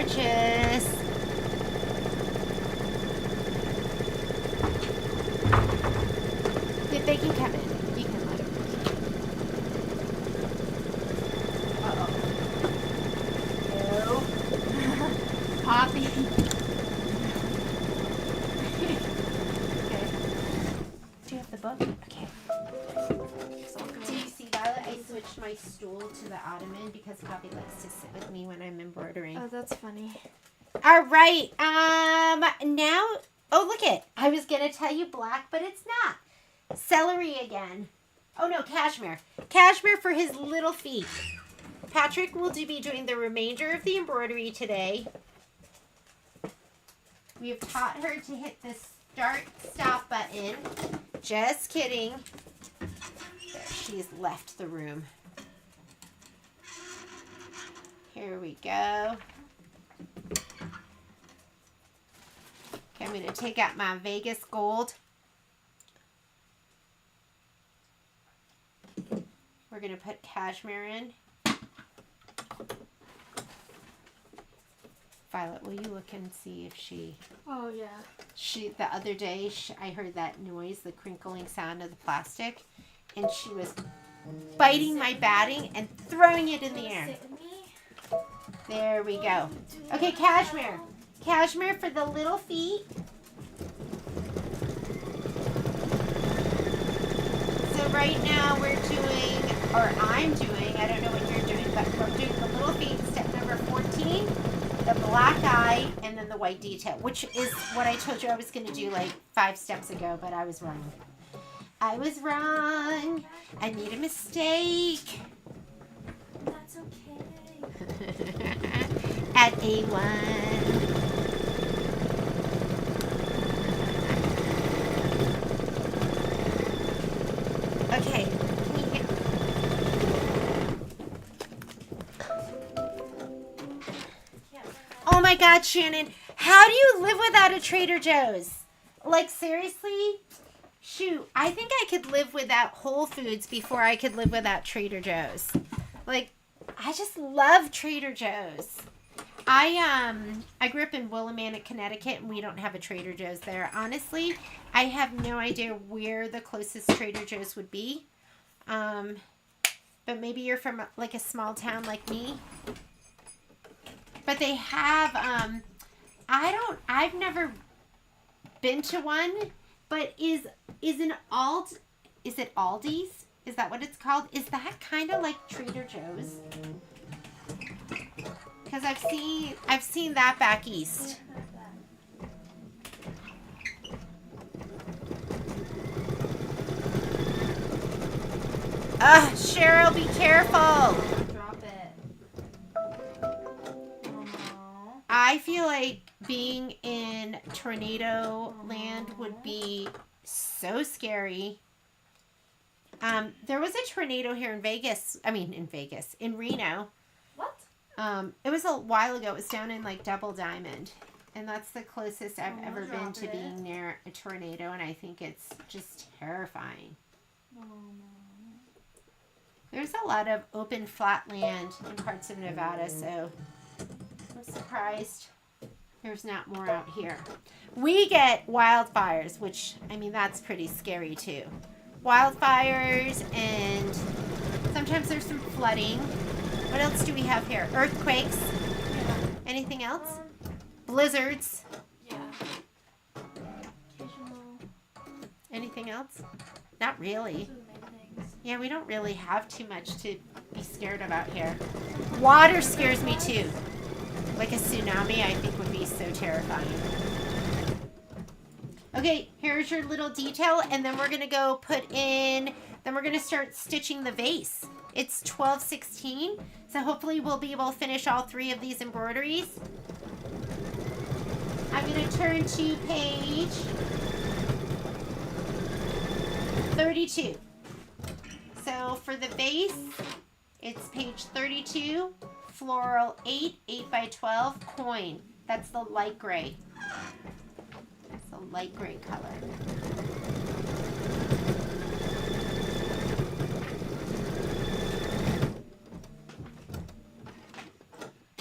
gorgeous. If they can come in, you can let them. Uh-oh. No. Poppy. Okay. Do you have the book? Okay. Do you see, Violet? I switched my stool to the ottoman because Poppy likes to sit with me when I'm embroidering. Oh, that's funny. All right. Now, oh, look it. I was going to tell you black, but it's not. Celery again. Oh, no, cashmere. Cashmere for his little feet. Patrick will be doing the remainder of the embroidery today. We have taught her to hit the start-stop button. Just kidding. There, she's left the room. Here we go. Okay, I'm going to take out my Vegas gold. We're going to put cashmere in. Violet, will you look and see if she... Oh, yeah. The other day, I heard that noise, the crinkling sound of the plastic, and she was biting my batting and throwing it in the air. Sit with me. There we go. Okay, cashmere. Cashmere for the little feet. So right now we're doing, or I'm doing, I don't know what you're doing, but we're doing the little feet, step number 14. The black eye, and then the white detail, which is what I told you I was going to do like 5 steps ago, but I was wrong. I was wrong. I made a mistake. That's okay. At A1. Okay. Oh my God, Shannon. How do you live without a Trader Joe's? Like, seriously? Shoot, I think I could live without Whole Foods before I could live without Trader Joe's. Like, I just love Trader Joe's. I grew up in Willimantic, Connecticut, and we don't have a Trader Joe's there. Honestly, I have no idea where the closest Trader Joe's would be. But maybe you're from like a small town like me. But they have, I've never been to one, but is it Aldi's? Is that what it's called? Is that kind of like Trader Joe's? Because I've seen that back east. Cheryl, be careful. Drop it. Aww. I feel like being in tornado land would be so scary. There was a tornado here in Reno. What? It was a while ago. It was down in like Double Diamond. And that's the closest I've ever been to being near a tornado. And I think it's just terrifying. Oh, no. There's a lot of open flat land in parts of Nevada. So I'm surprised there's not more out here. We get wildfires, which, I mean, that's pretty scary too. Wildfires, and sometimes there's some flooding. What else do we have here? Earthquakes. Yeah. Anything else? Blizzards. Yeah. Occasional. Anything else? Not really. Those are the main things. Yeah, we don't really have too much to be scared about here. Water scares me too. Like a tsunami, I think would be so terrifying. Okay, here's your little detail, and then we're going to go then we're going to start stitching the vase. It's 12:16, so hopefully we'll be able to finish all 3 of these embroideries. I'm going to turn to page 32. So for the vase, it's page 32, floral 8 by 12 coin. That's the light gray. It's a light gray color.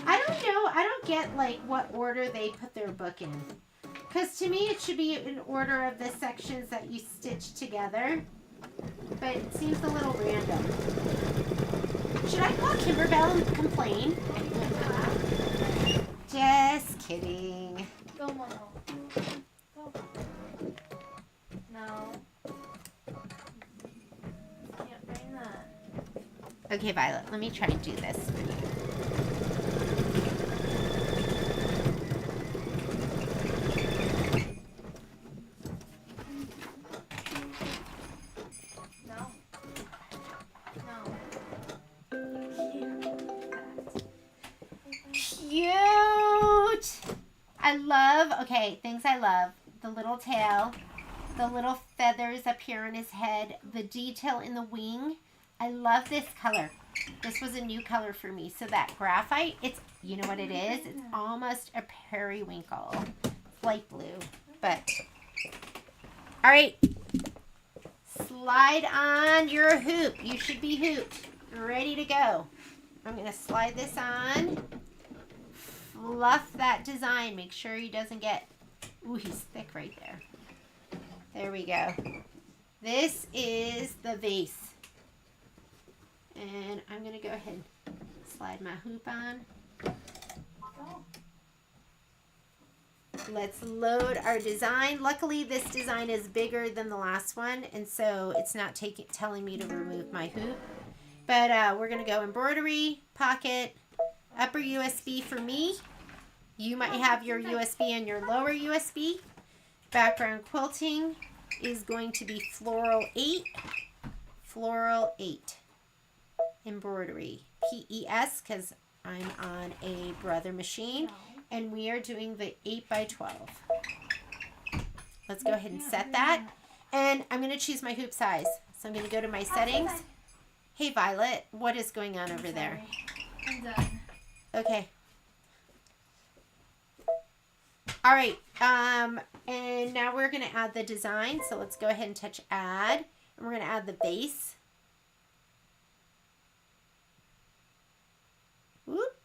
I don't know. I don't get like what order they put their book in. Because to me it should be in order of the sections that you stitch together. But it seems a little random. Should I call Kimberbell and complain? Just kidding. Go, Momo. Go. No. Can't bring that. Okay, Violet, let me try and do this for you. No. Cute! I love, okay, things I love. The little tail, the little feathers up here on his head, the detail in the wing. I love this color. This was a new color for me. So that graphite, it's, you know what it is? It's almost a periwinkle. It's light blue, but. All right. Slide on your hoop. You should be hooped. Ready to go. I'm going to slide this on. Fluff that design. Make sure he doesn't get, ooh, he's thick right there. There we go. This is the vase. And I'm going to go ahead and slide my hoop on. Let's load our design. Luckily, this design is bigger than the last one, and so it's not telling me to remove my hoop. But we're going to go embroidery, pocket, upper USB for me. You might have your USB and your lower USB. Background quilting is going to be floral 8. Floral 8. Embroidery. PES, because I'm on a brother machine. And we are doing the 8x12. Let's go ahead and set that. And I'm going to choose my hoop size. So I'm going to go to my settings. Hey, Violet, what is going on over there? I'm done. Okay. All right. And now we're going to add the design. So let's go ahead and touch add. And we're going to add the base. Whoop.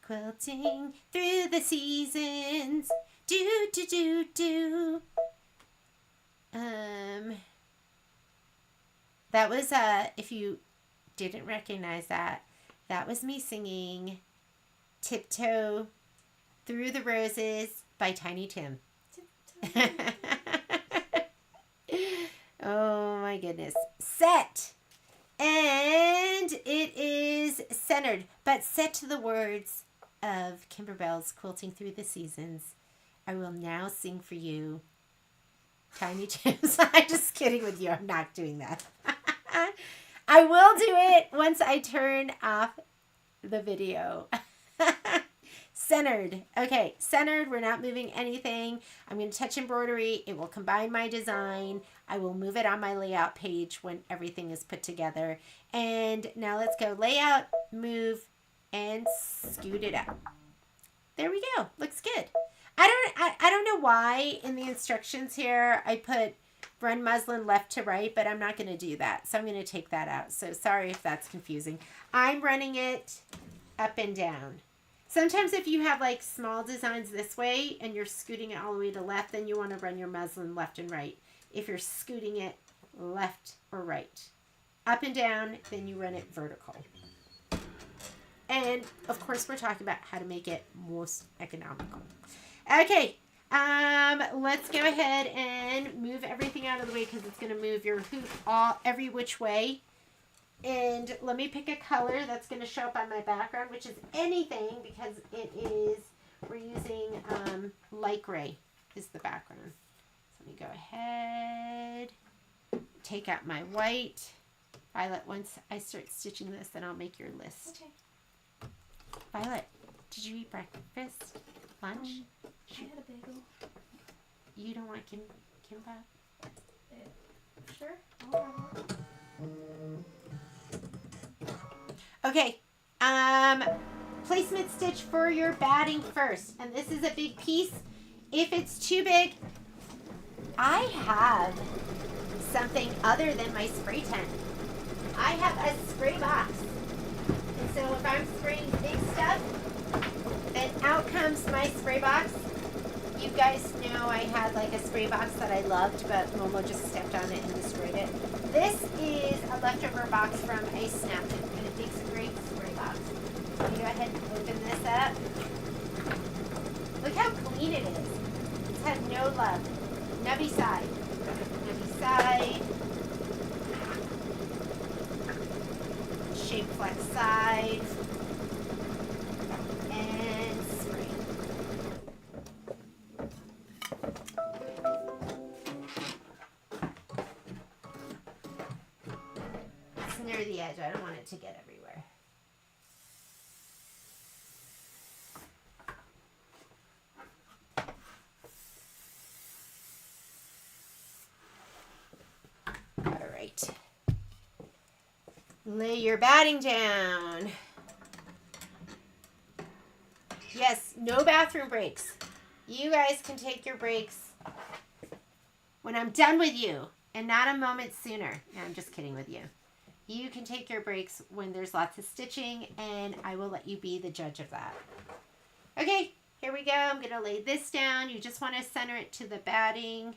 Quilting through the seasons. Do, do, do, do. That was, if you didn't recognize that, that was me singing Tiptoe Through the Roses by Tiny Tim. Oh my goodness. Set. And it is centered, but set to the words of Kimberbell's Quilting Through the Seasons. I will now sing for you Tiny Tim's. I'm just kidding with you. I'm not doing that. I will do it once I turn off the video. Centered. Okay, centered. We're not moving anything. I'm going to touch embroidery. It will combine my design. I will move it on my layout page when everything is put together. And now let's go layout, move, and scoot it up. There we go. Looks good. I don't know why in the instructions here I put run muslin left to right, but I'm not going to do that. So I'm going to take that out. So sorry if that's confusing. I'm running it up and down. Sometimes if you have like small designs this way and you're scooting it all the way to left, then you want to run your muslin left and right. If you're scooting it left or right. Up and down, then you run it vertical. And of course we're talking about how to make it most economical. Okay, let's go ahead and move everything out of the way because it's going to move your hoop every which way. And let me pick a color that's going to show up on my background, which is anything because it is, we're using light gray is the background. So let me go ahead, take out my white. Violet, once I start stitching this, then I'll make your list. Okay. Violet, did you eat breakfast? Lunch? I had a bagel. You don't want kimbap? Sure. I'll have one. Okay, placement stitch for your batting first. And this is a big piece. If it's too big, I have something other than my spray tent. I have a spray box. And so if I'm spraying big stuff, Then out comes my spray box. You guys know I had like a spray box that I loved, but Momo just stepped on it and destroyed it. This is a leftover box from a snap, and it makes a great spray box. So you go ahead and open this up. Look how clean it is. It's had no love. Nubby side. Nubby side. Shape flex side. And spray. It's near the edge. I don't want it to get everywhere. All right. Lay your batting down. Yes, no bathroom breaks. You guys can take your breaks when I'm done with you and not a moment sooner. No, I'm just kidding with you. You can take your breaks when there's lots of stitching, and I will let you be the judge of that. Okay, here we go. I'm going to lay this down. You just want to center it to the batting.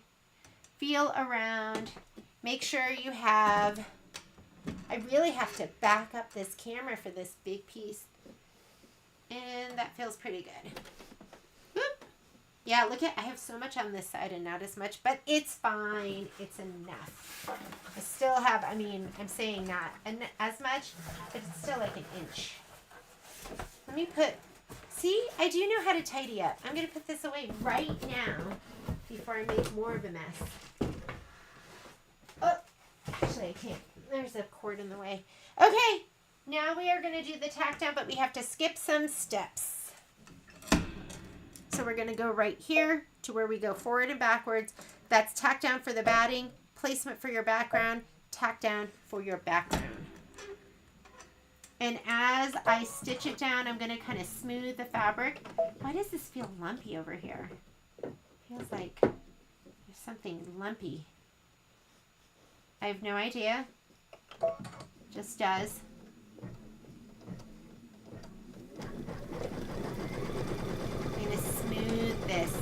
Feel around. Make sure you have... I really have to back up this camera for this big piece. And that feels pretty good. Whoop. Yeah, look at, I have so much on this side and not as much, but it's fine. It's enough. I still have, I mean, I'm saying not as much, but it's still like an inch. Let me put, see, I do know how to tidy up. I'm going to put this away right now before I make more of a mess. Oh, actually I can't. There's a cord in the way. Okay, now we are going to do the tack down, but we have to skip some steps. So we're going to go right here to where we go forward and backwards. That's tack down for the batting, placement for your background, tack down for your background. And as I stitch it down, I'm going to kind of smooth the fabric. Why does this feel lumpy over here? Feels like there's something lumpy. I have no idea. Just does. I'm going to smooth this.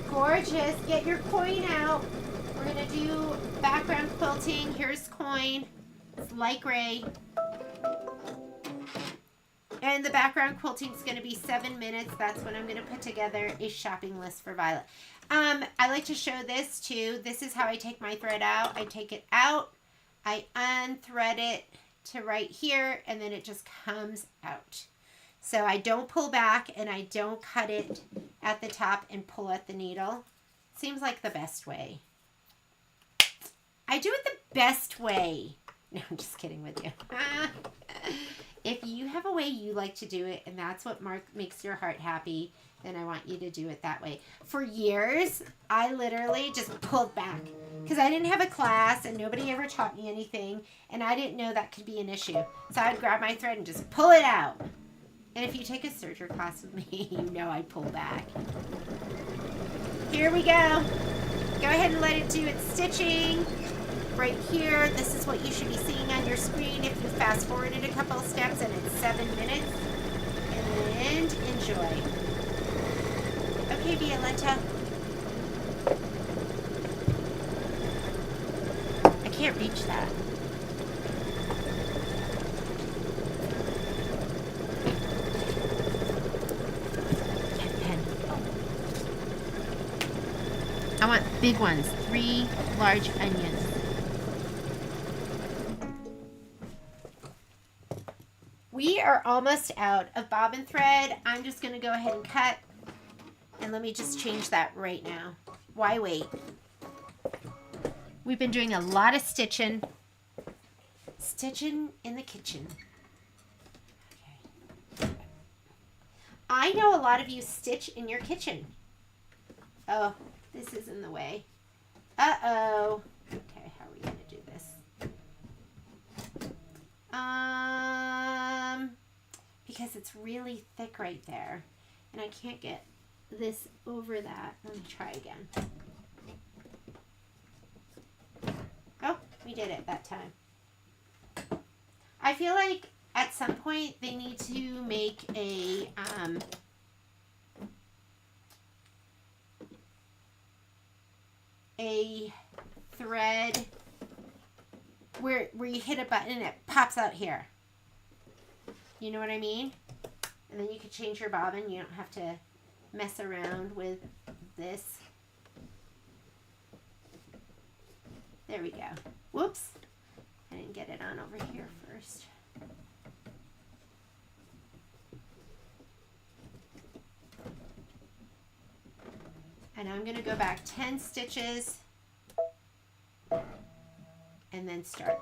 Gorgeous. Get your coin out. We're going to do background quilting. Here's coin. It's light gray. And the background quilting is going to be 7 minutes. That's when I'm going to put together a shopping list for Violet. I like to show this too. This is how I take my thread out. I take it out. I unthread it to right here. And then it just comes out. So I don't pull back and I don't cut it at the top and pull at the needle. Seems like the best way. I do it the best way. No, I'm just kidding with you. If you have a way you like to do it and that's what makes your heart happy, then I want you to do it that way. For years, I literally just pulled back because I didn't have a class and nobody ever taught me anything and I didn't know that could be an issue. So I'd grab my thread and just pull it out. And if you take a serger class with me, you know I pull back. Here we go. Go ahead and let it do its stitching. Right here, this is what you should be seeing on your screen if you fast forwarded a couple of steps and it's 7 minutes. And enjoy. Okay, Violetta. I can't reach that. I want big ones, 3 large onions. We are almost out of bobbin thread. I'm just going to go ahead and cut. And let me just change that right now. Why wait? We've been doing a lot of stitching. Stitching in the kitchen. Okay. I know a lot of you stitch in your kitchen. Oh, this is in the way. Uh-oh. Okay, how are we going to do this? Because it's really thick right there. And I can't get this over that. Let me try again. Oh, we did it that time. I feel like at some point they need to make a thread where you hit a button and it pops out here. You know what I mean? And then you could change your bobbin. You don't have to mess around with this. There we go. Whoops. I didn't get it on over here first. And I'm going to go back 10 stitches and then start.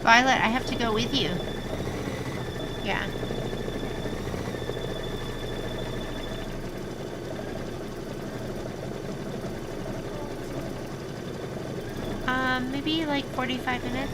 Violet, I have to go with you. Yeah. Maybe like 45 minutes.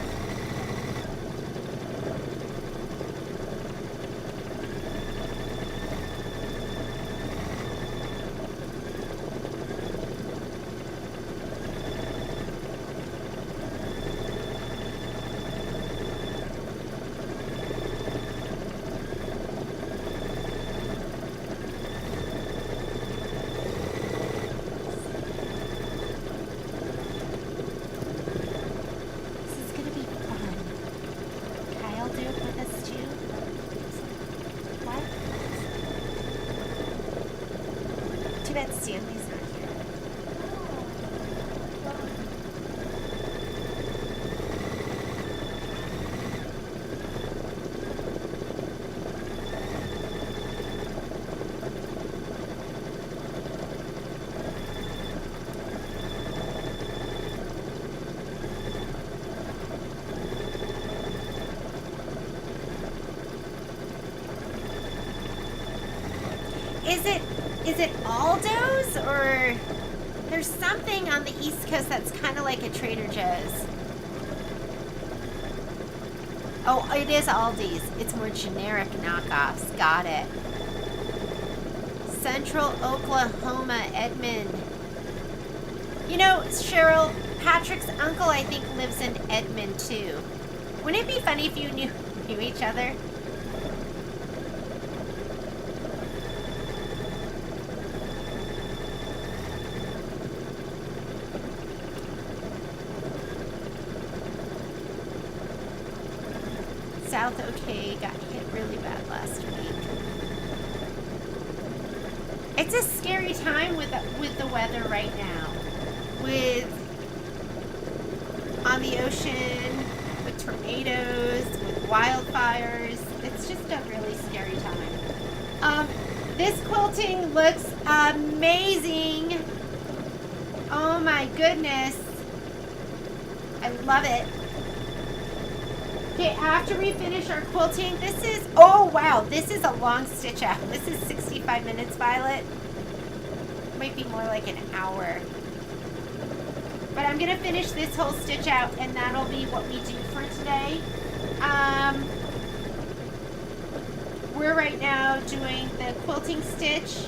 Stanley's not here. Is it Aldo's, or there's something on the East Coast that's kind of like a Trader Joe's? Oh, it is Aldi's. It's more generic knockoffs. Got it. Central Oklahoma, Edmond. You know, Cheryl, Patrick's uncle, I think, lives in Edmond, too. Wouldn't it be funny if you knew each other? South OK got hit really bad last week. It's a scary time with the weather right now. With on the ocean, with tornadoes, with wildfires. It's just a really scary time. This quilting looks amazing. Oh my goodness. I love it. Okay, after we finish our quilting, this is, oh wow, this is a long stitch out. This is 65 minutes, Violet. Might be more like an hour. But I'm gonna finish this whole stitch out and that'll be what we do for today. We're right now doing the quilting stitch,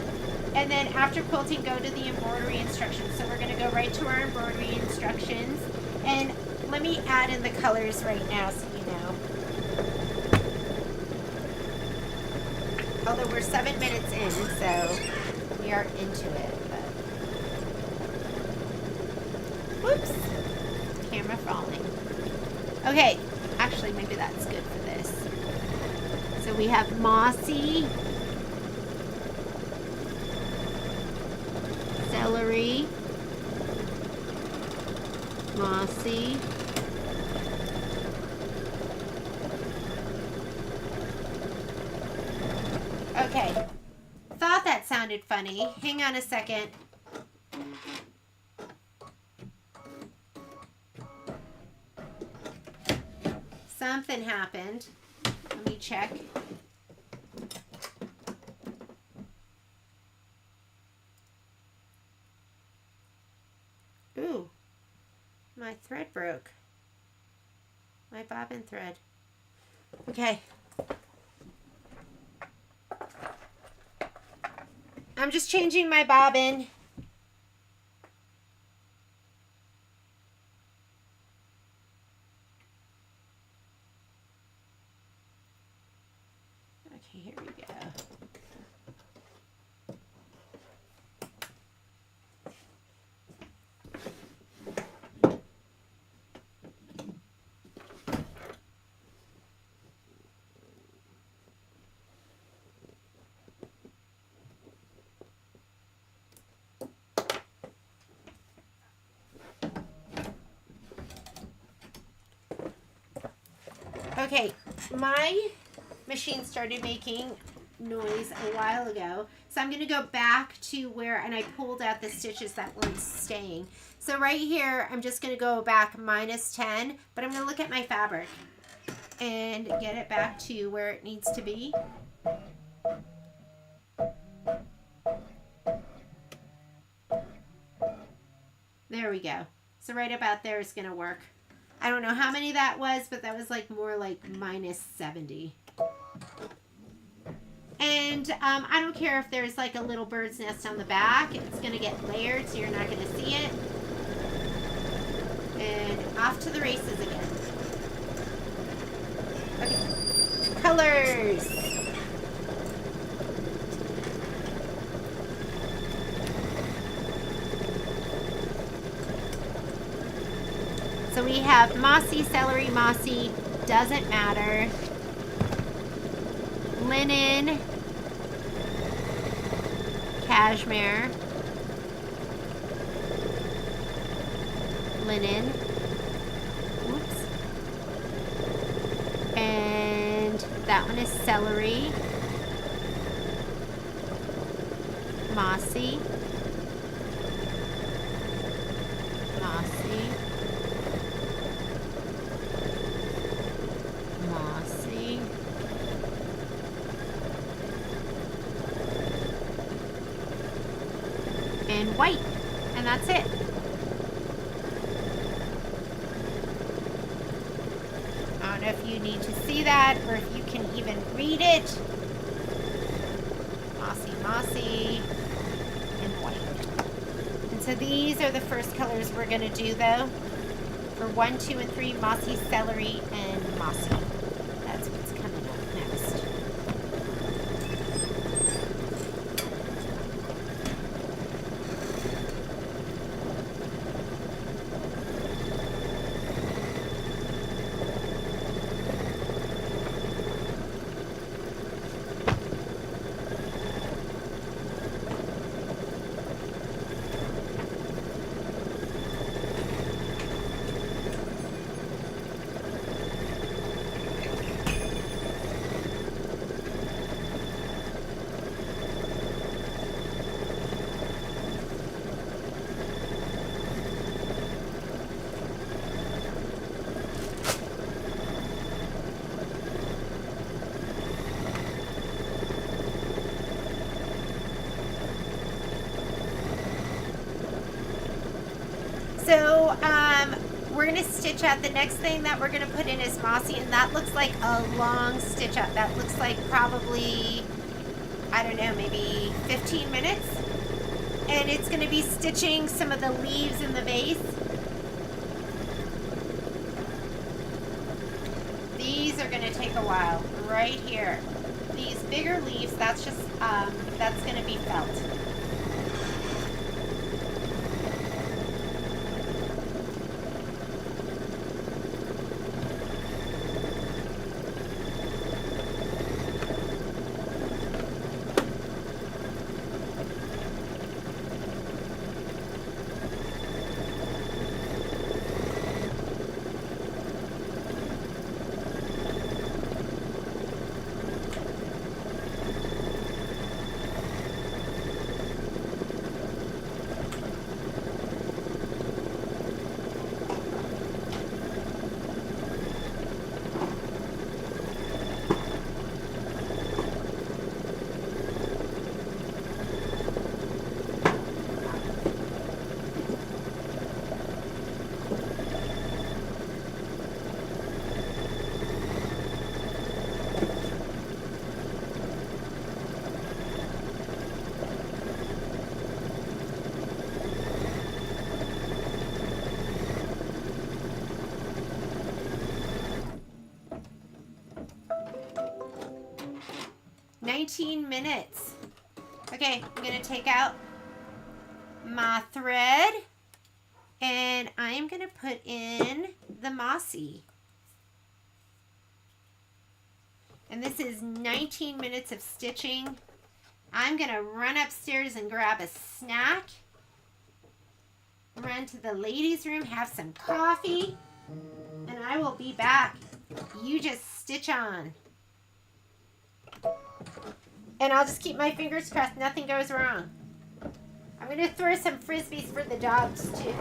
and then after quilting, go to the embroidery instructions. So we're gonna go right to our embroidery instructions, and let me add in the colors right now so you know. Although we're 7 minutes in, so we are into it. But... whoops, camera falling. Okay, actually maybe that's good for this. So we have mossy, celery, mossy, Okay. Thought that sounded funny. Hang on a second. Something happened. Let me check. Ooh. My thread broke. My bobbin thread. Okay. I'm just changing my bobbin. Okay, here we go. Okay, my machine started making noise a while ago, so I'm going to go back to where, and I pulled out the stitches that weren't staying. So right here, I'm just going to go back -10, but I'm going to look at my fabric and get it back to where it needs to be. There we go. So right about there is going to work. I don't know how many that was, but that was like more like -70. And I don't care if there's like a little bird's nest on the back. It's going to get layered, so you're not going to see it. And off to the races again. Okay. Colors. So we have mossy, celery, mossy, doesn't matter. Linen, cashmere, linen, oops, and that one is celery, mossy, mossy, mossy, and white, and that's it. I don't know if you need to see that or if you can even read it. Mossy, mossy, and white. And so these are the first colors we're going to do though. For 1, 2, and 3, mossy, celery, and mossy. That's what's coming up next. So we're going to stitch out. The next thing that we're going to put in is mossy, and that looks like a long stitch out. That looks like probably, I don't know, maybe 15 minutes. And it's going to be stitching some of the leaves in the vase. These are going to take a while. Right here. These bigger leaves, that's just, that's going to be felt. 19 minutes. Okay, I'm going to take out my thread and I'm going to put in the mossy. And this is 19 minutes of stitching. I'm going to run upstairs and grab a snack. Run to the ladies' room, have some coffee, and I will be back. You just stitch on. And I'll just keep my fingers crossed nothing goes wrong. I'm going to throw some frisbees for the dogs too.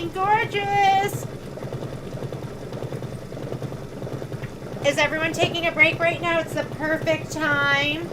looking gorgeous. Is everyone taking a break right now? It's the perfect time.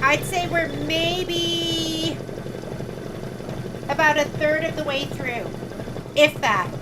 I'd say we're maybe about a third of the way through, if that.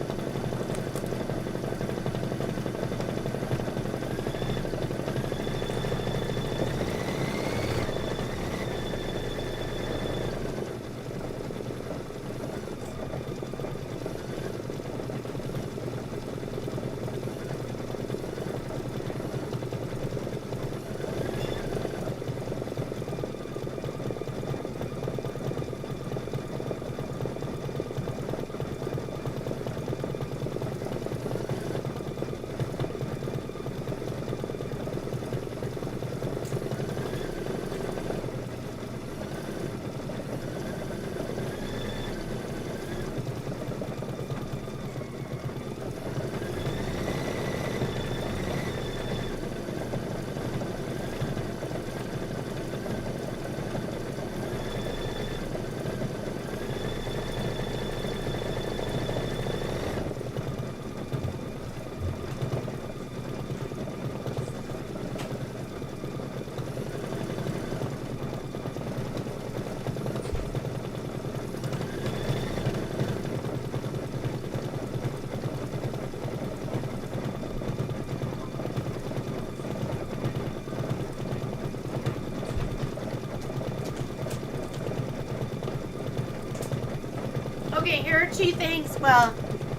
Okay, here are two things. Well,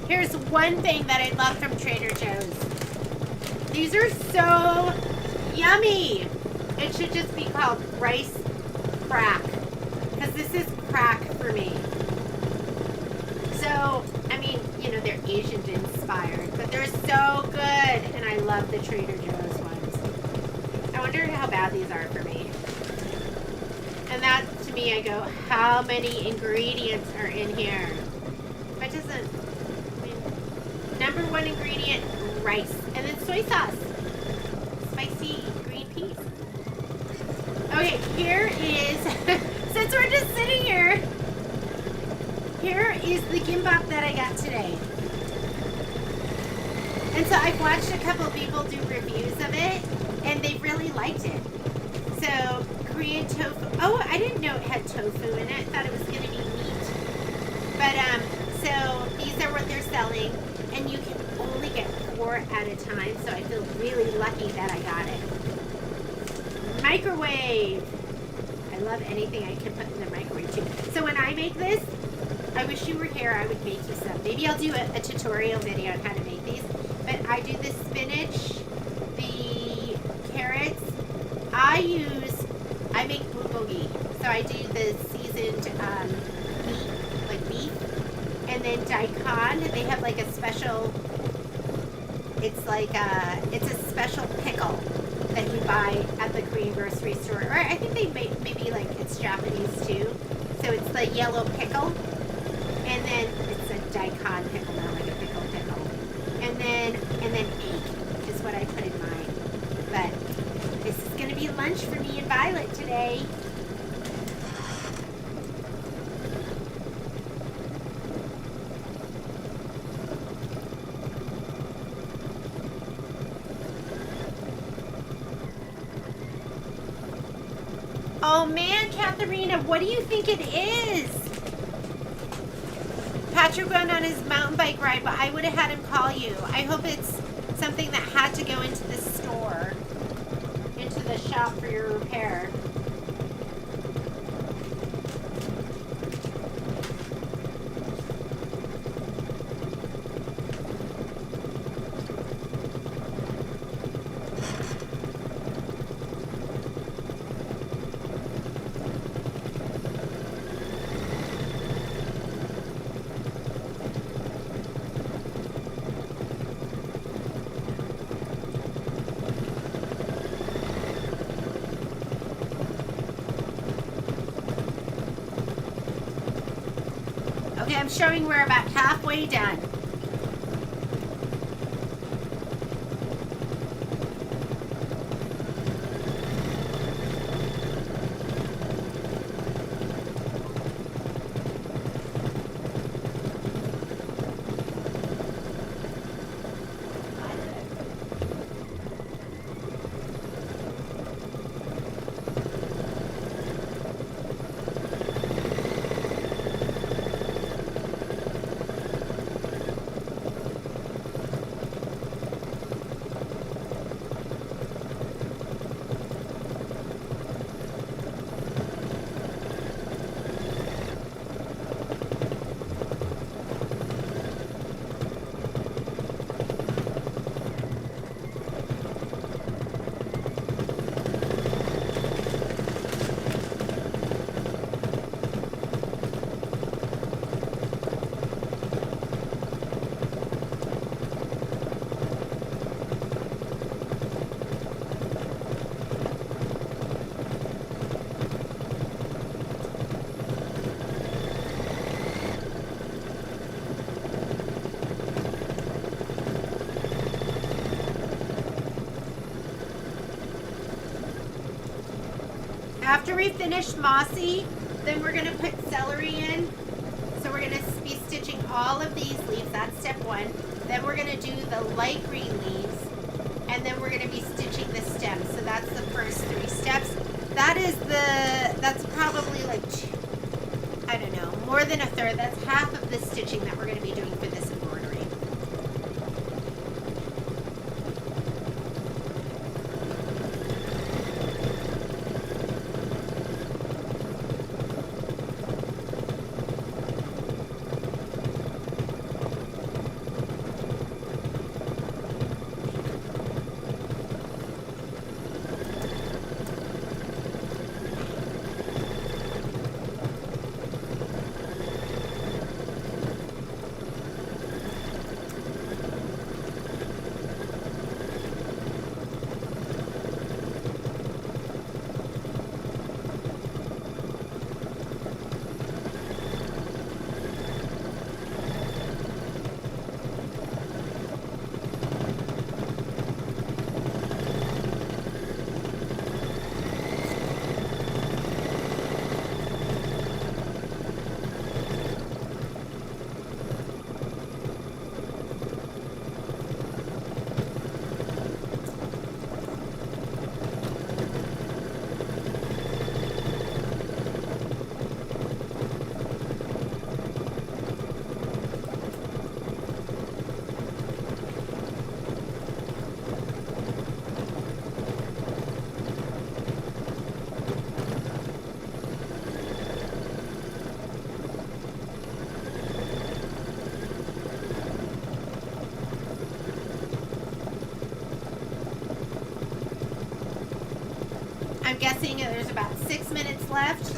here's one thing that I love from Trader Joe's. These are so yummy. It should just be called rice crack, because this is crack for me. So, I mean, you know, they're Asian inspired, but they're so good, and I love the Trader Joe's ones. I wonder how bad these are for me. And that, to me, I go, how many ingredients are in here? That doesn't, I mean, number one ingredient, rice. And then soy sauce. Spicy green peas. Okay, here is, since we're just sitting here, here is the gimbap that I got today. And so I've watched a couple of people do reviews of it, and they really liked it. So, Korean tofu. Oh, I didn't know it had tofu in it. I thought it was going to be meat. But, so these are what they're selling, and you can only get 4 at a time, so I feel really lucky that I got it. Microwave. I love anything I can put in the microwave too. So when I make this, I wish you were here, I would make you some. Maybe I'll do a tutorial video on how to make these. But I do the spinach, the carrots. I make bulgogi. So I do the seasoned meat, like beef. And then daikon, they have like a special, it's like it's a special pickle that you buy at the Korean grocery store. Or I think they make, maybe like it's Japanese too. So it's the yellow pickle. And then it's a daikon pickle, not like a pickle. And then egg is what I put in mine. But this is going to be lunch for me and Violet today. Oh man, Katharina, what do you think it is? Patrick went on his mountain bike ride, but I would have had him call you. I hope it's something that had to go into the store, into the shop for your repair. Okay, I'm showing we're about halfway done. After we finish mossy, then we're gonna put celery in. So we're gonna be stitching all of these leaves, that's step one. Then we're gonna do the light green leaves, and then we're gonna be stitching the stem. So that's the first 3 steps. That's probably like, I don't know, more than a third. That's half of the stitching that we're gonna be doing for this embroidery. I'm guessing there's about 6 minutes left.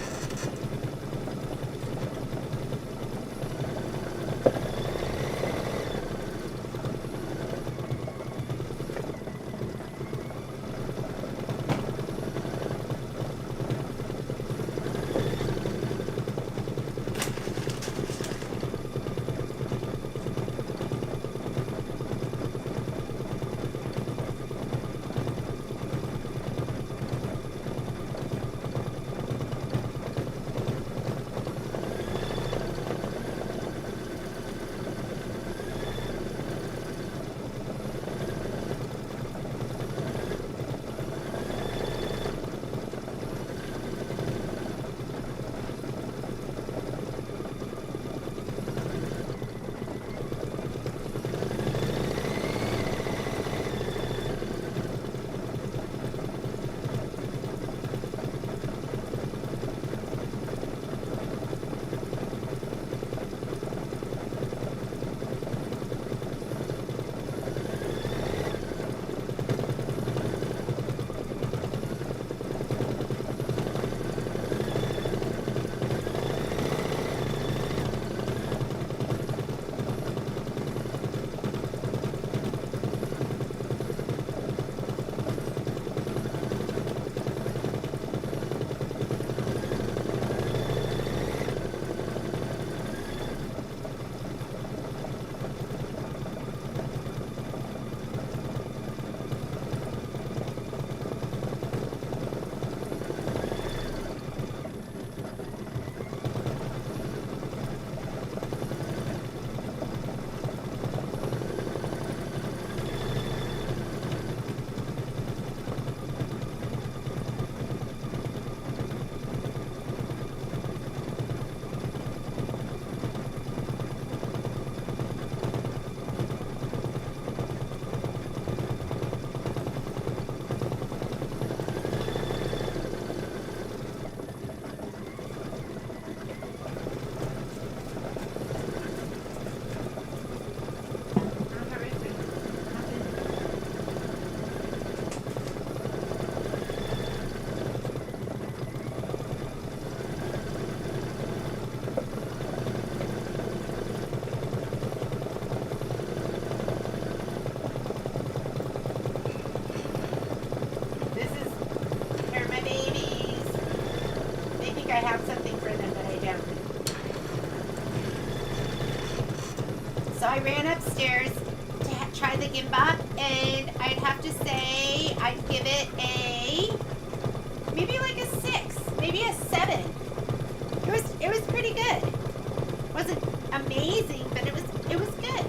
downstairs to try the gimba, and I'd have to say I'd give it a maybe like a 6, maybe a 7. It was pretty good. Wasn't amazing, but it was good.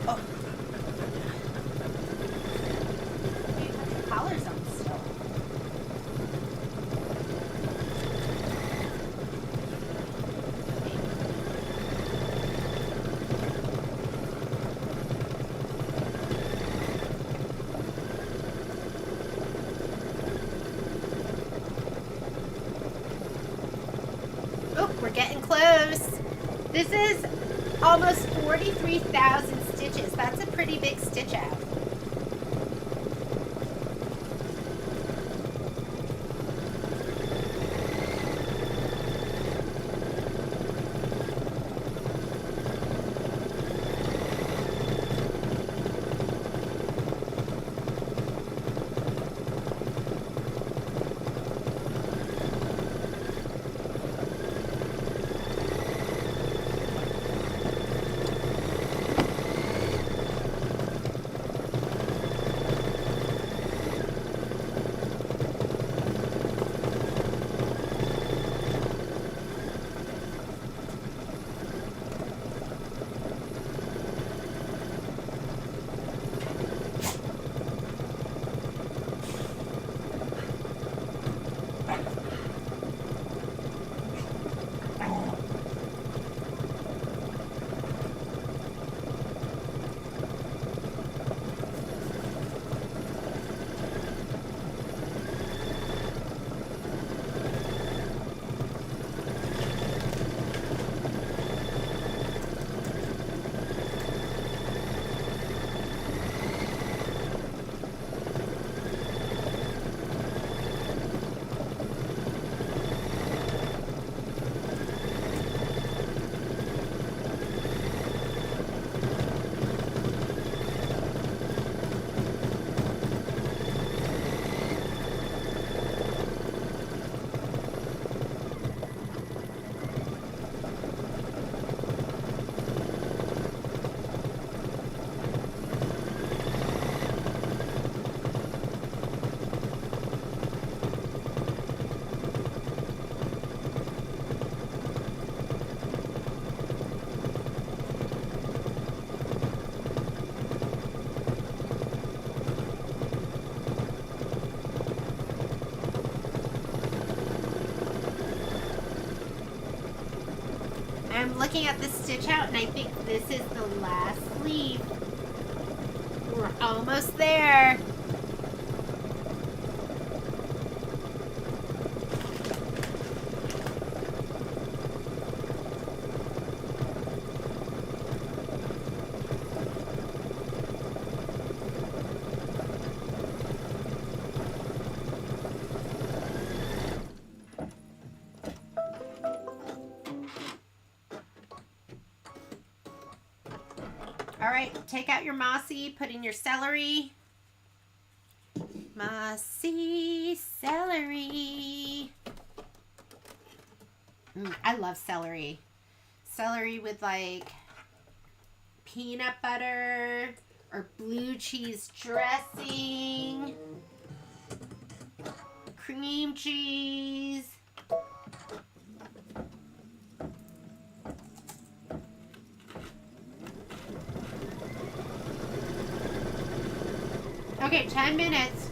Oh. You have your collars on still. Oh, we're getting close. This is almost 43,000 stitches. That's a pretty big stitch out. I'm looking at the stitch out, and I think this is the last sleeve. We're almost there. All right, take out your mossy, put in your celery. Mossy celery. I love celery. Celery with like peanut butter or blue cheese dressing, cream cheese. Okay, 10 minutes.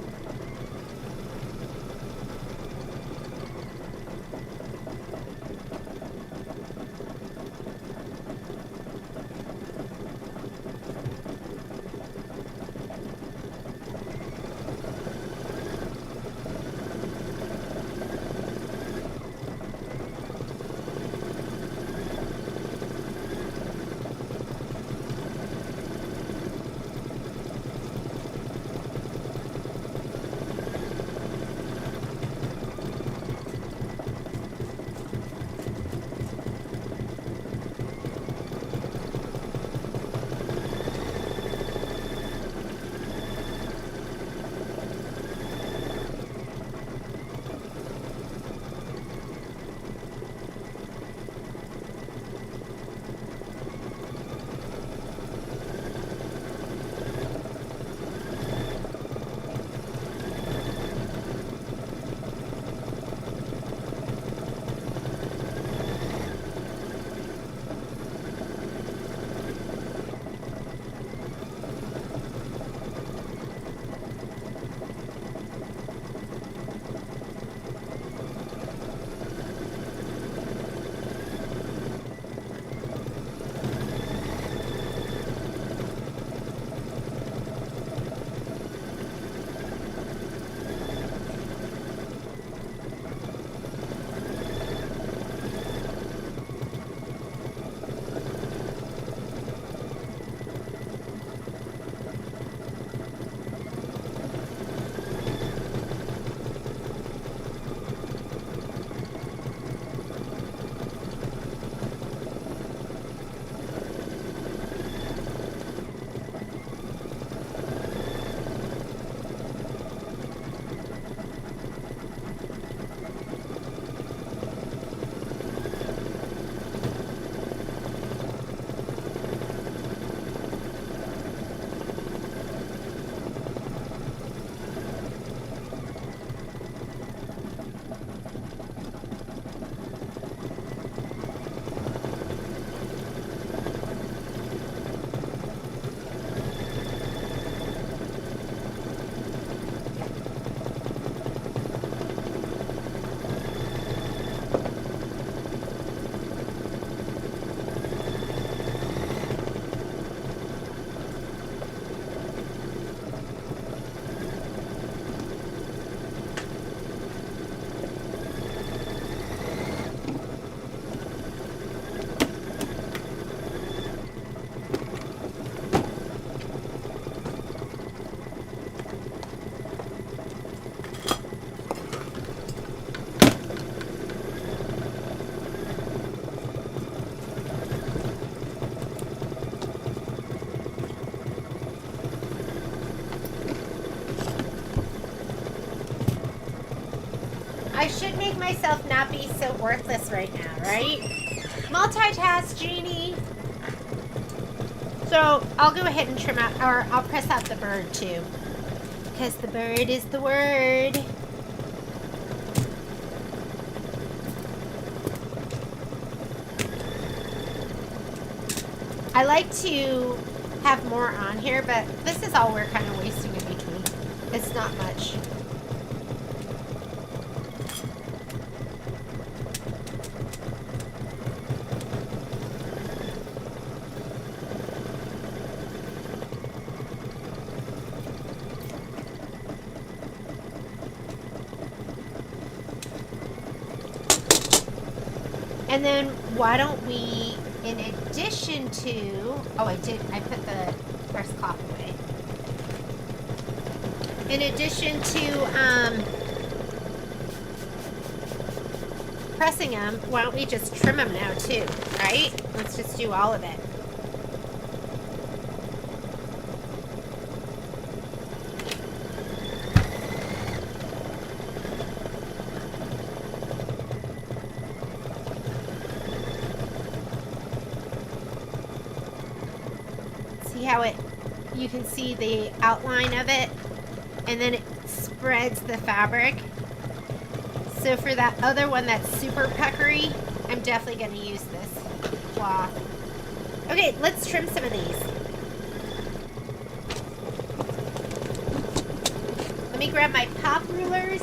I should make myself not be so worthless right now, right? Multitask, Jeannie. So I'll go ahead and trim out, or I'll press out the bird too. Because the bird is the word. I like to have more on here, but this is all we're kind of wasting in between. It's not much. And then why don't we, in addition to, oh, I put the first cloth away. In addition to pressing them, why don't we just trim them now too, right? Let's just do all of it. See how you can see the outline of it, and then it spreads the fabric. So for that other one that's super puckery, I'm definitely going to use this cloth. Okay, let's trim some of these. Let me grab my pop rulers.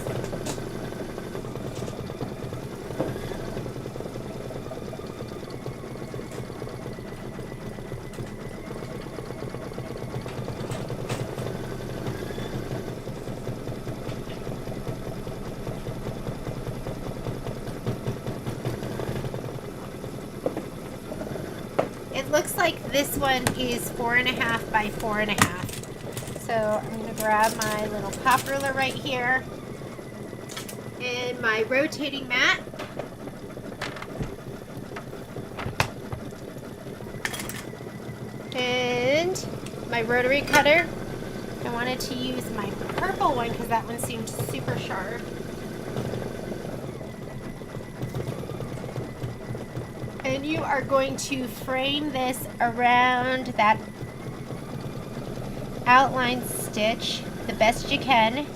Looks like this one is 4.5 by 4.5. So I'm going to grab my little pop ruler right here and my rotating mat. And my rotary cutter. I wanted to use my purple one because that one seemed super sharp. And you are going to frame this around that outline stitch the best you can.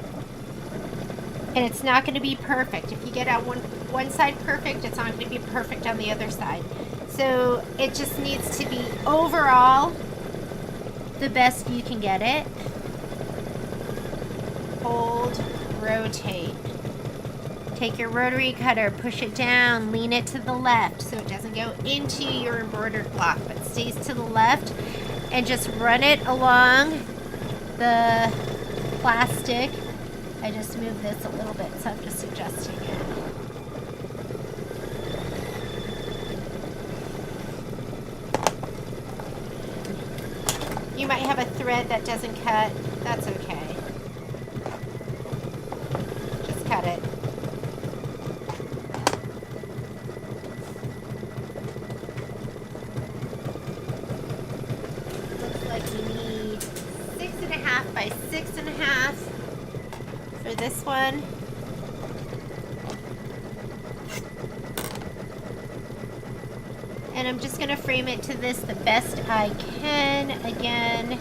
And it's not going to be perfect. If you get on one side perfect, it's not going to be perfect on the other side. So it just needs to be overall the best you can get it. Hold, rotate. Take your rotary cutter, push it down, lean it to the left so it doesn't go into your embroidered block, but stays to the left, and just run it along the plastic. I just moved this a little bit, so I'm just adjusting it. You might have a thread that doesn't cut. That's okay. Just cut it. By 6.5 for this one. And I'm just going to frame it to this the best I can. Again,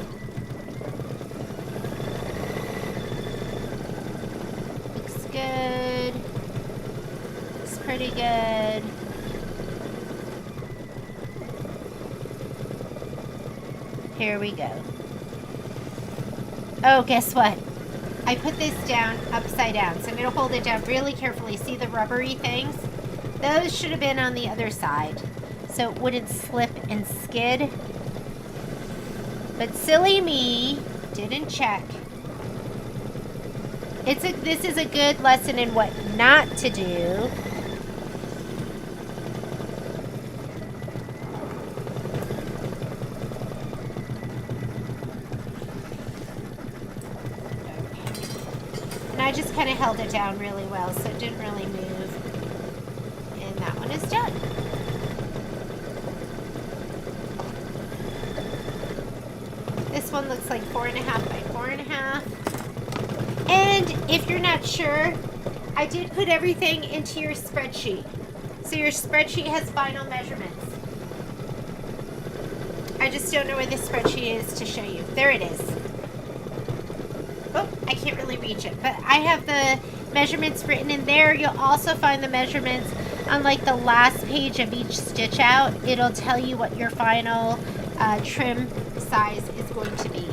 looks good. Looks pretty good. Here we go. Oh, guess what? I put this down upside down, so I'm going to hold it down really carefully. See the rubbery things? Those should have been on the other side, so it wouldn't slip and skid. But silly me didn't check. This is a good lesson in what not to do. I just kind of held it down really well, so it didn't really move. And that one is done. This one looks like 4.5 by 4.5. And if you're not sure, I did put everything into your spreadsheet. So your spreadsheet has final measurements. I just don't know where this spreadsheet is to show you. There it is. Oh, I can't really reach it, but I have the measurements written in there. You'll also find the measurements on like the last page of each stitch out. It'll tell you what your final trim size is going to be.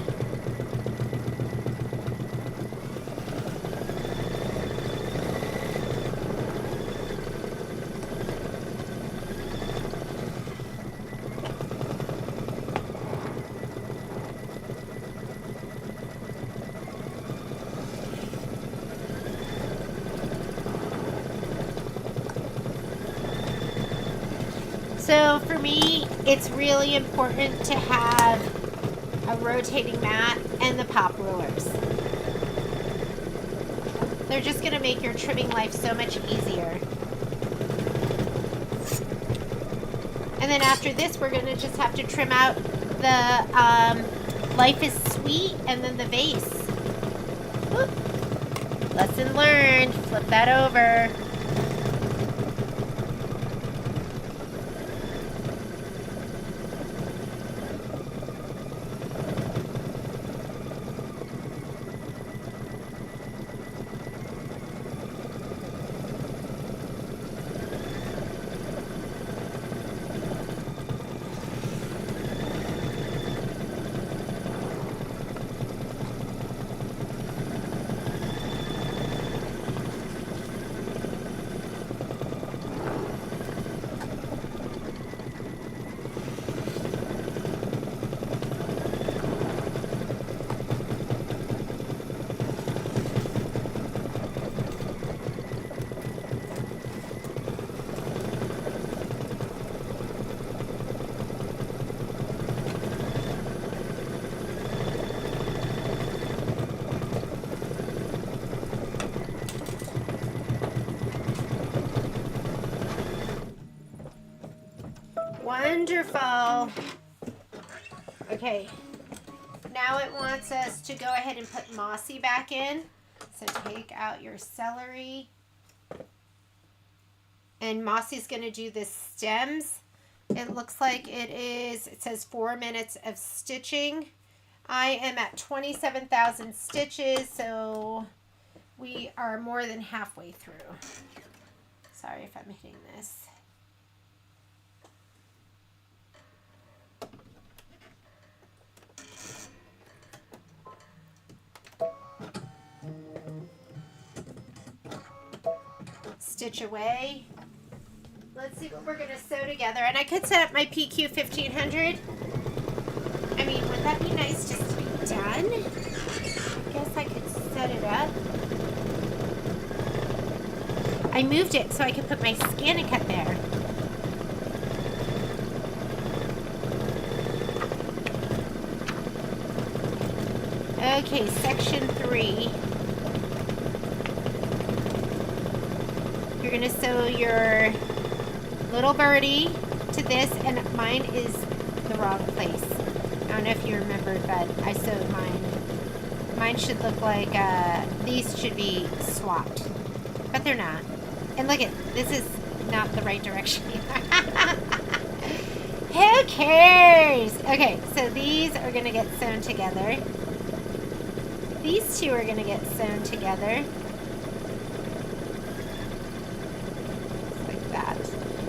So for me, it's really important to have a rotating mat and the pop rulers. They're just going to make your trimming life so much easier. And then after this, we're going to just have to trim out the Life is Sweet and then the vase. Whoop. Lesson learned. Flip that over. Wonderful. Okay, now it wants us to go ahead and put mossy back in. So take out your celery. And Mossy's going to do the stems. It looks like it says 4 minutes of stitching. I am at 27,000 stitches, so we are more than halfway through. Sorry if I'm hitting this. Stitch away. Let's see what we're going to sew together. And I could set up my PQ 1500. I mean, would that be nice just to be done? I guess I could set it up. I moved it so I could put my Scan-A-Cut there. Okay, section 3. You're going to sew your little birdie to this, and mine is the wrong place. I don't know if you remember, but I sewed mine. Mine should look like, these should be swapped, but they're not. And look at, this is not the right direction. Who cares? Okay, so these are going to get sewn together. These two are going to get sewn together.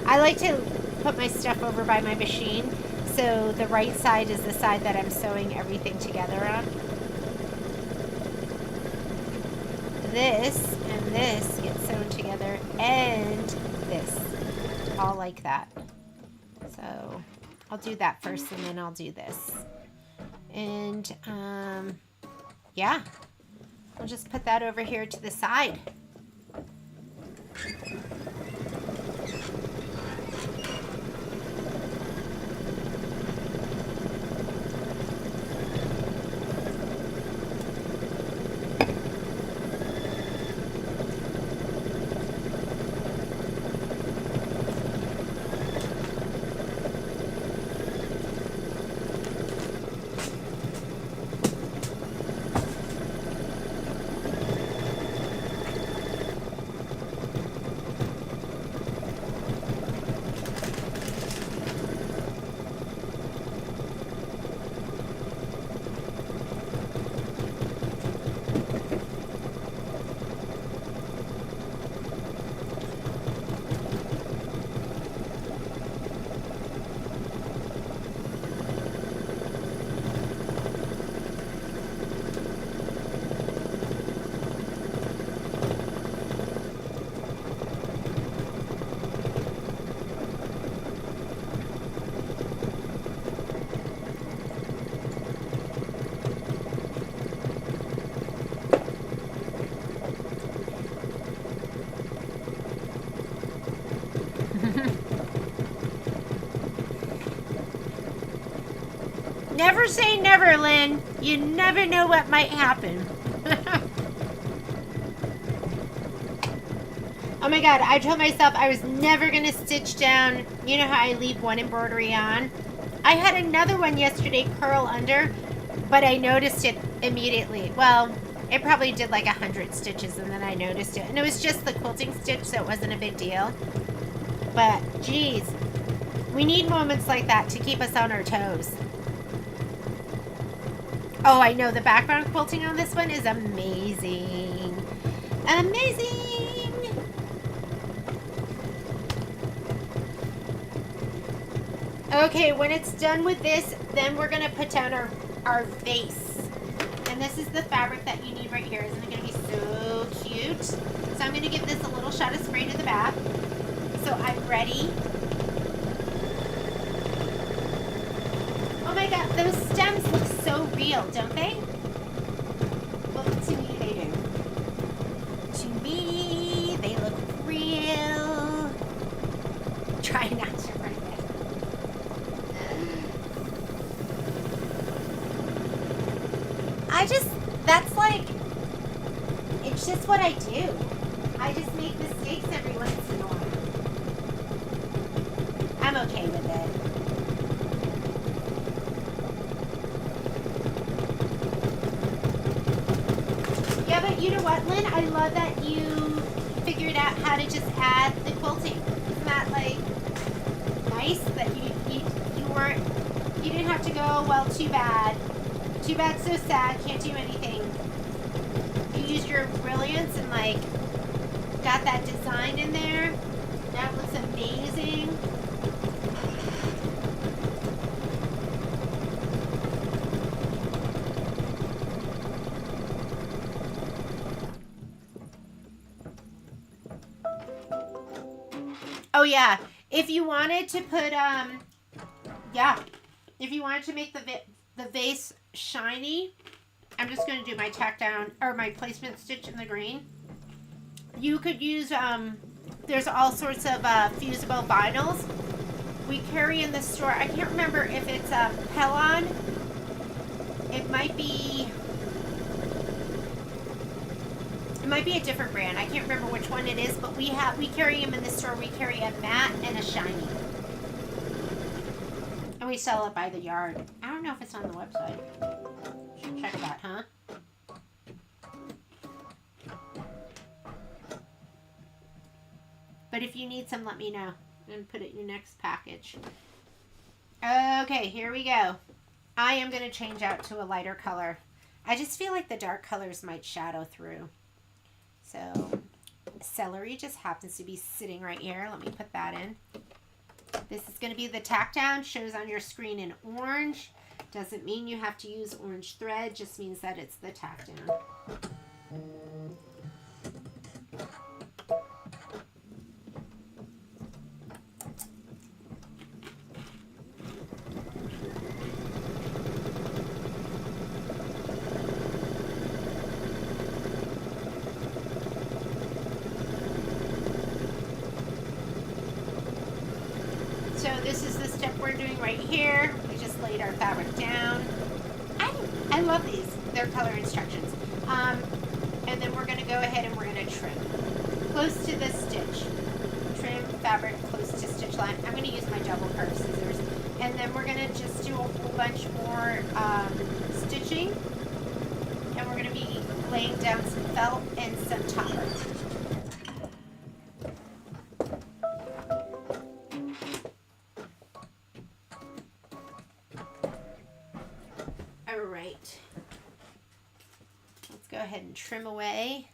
I like to put my stuff over by my machine, so the right side is the side that I'm sewing everything together on. This and this get sewn together, and this, all like that. So I'll do that first, and then I'll do this. And yeah, I'll just put that over here to the side. Never say never, Lynn. You never know what might happen. Oh my god, I told myself I was never going to stitch down. You know how I leave one embroidery on? I had another one yesterday curl under, but I noticed it immediately. Well, it probably did like 100 stitches and then I noticed it. And it was just the quilting stitch, so it wasn't a big deal. But, geez, we need moments like that to keep us on our toes. Oh, I know, the background quilting on this one is amazing. Amazing! Okay, when it's done with this, then we're going to put down our vase. And this is the fabric that you need right here. Isn't it going to be so cute? So I'm going to give this a little shot of spray to the back. So I'm ready. Oh my god, those stems look so real, don't they? Well, to me they do. To me, they look real. Try not to write it. That's like, it's just what I do. I just make mistakes every once in a while. I'm okay with it. Yeah, but you know what, Lynn? I love that you figured out how to just add the quilting. Isn't that like nice that you didn't have to go, well, too bad. Too bad, so sad, can't do anything. You used your brilliance and like got that design in there. That looks amazing. Oh yeah, if you wanted to put if you wanted to make the vase shiny, I'm just going to do my tack down or my placement stitch in the green. You could use there's all sorts of fusible vinyls we carry in the store. I can't remember if it's Pellon. It might be a different brand. I can't remember which one it is, but we carry them in the store. We carry a matte and a shiny. And we sell it by the yard. I don't know if it's on the website. Should check that, huh? But if you need some, let me know. And put it in your next package. Okay, here we go. I am going to change out to a lighter color. I just feel like the dark colors might shadow through. So, celery just happens to be sitting right here. Let me put that in. This is going to be the tack down. Shows on your screen in orange. Doesn't mean you have to use orange thread. Just means that it's the tack down. So this is the step we're doing right here. We just laid our fabric down. I love these. They're color instructions. And then we're going to go ahead and we're going to trim. Close to the stitch. Trim fabric close to stitch line. I'm going to use my double curve scissors. And then we're going to just do a whole bunch more stitching. And we're going to be laying down some felt and some topper. Alright, let's go ahead and trim away.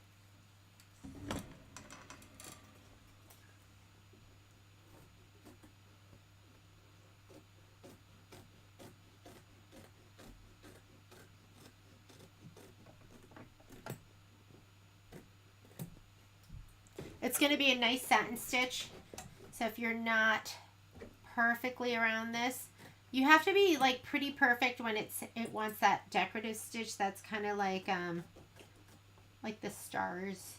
It's going to be a nice satin stitch, so if you're not perfectly around this, you have to be like pretty perfect when it wants that decorative stitch that's kind of like the stars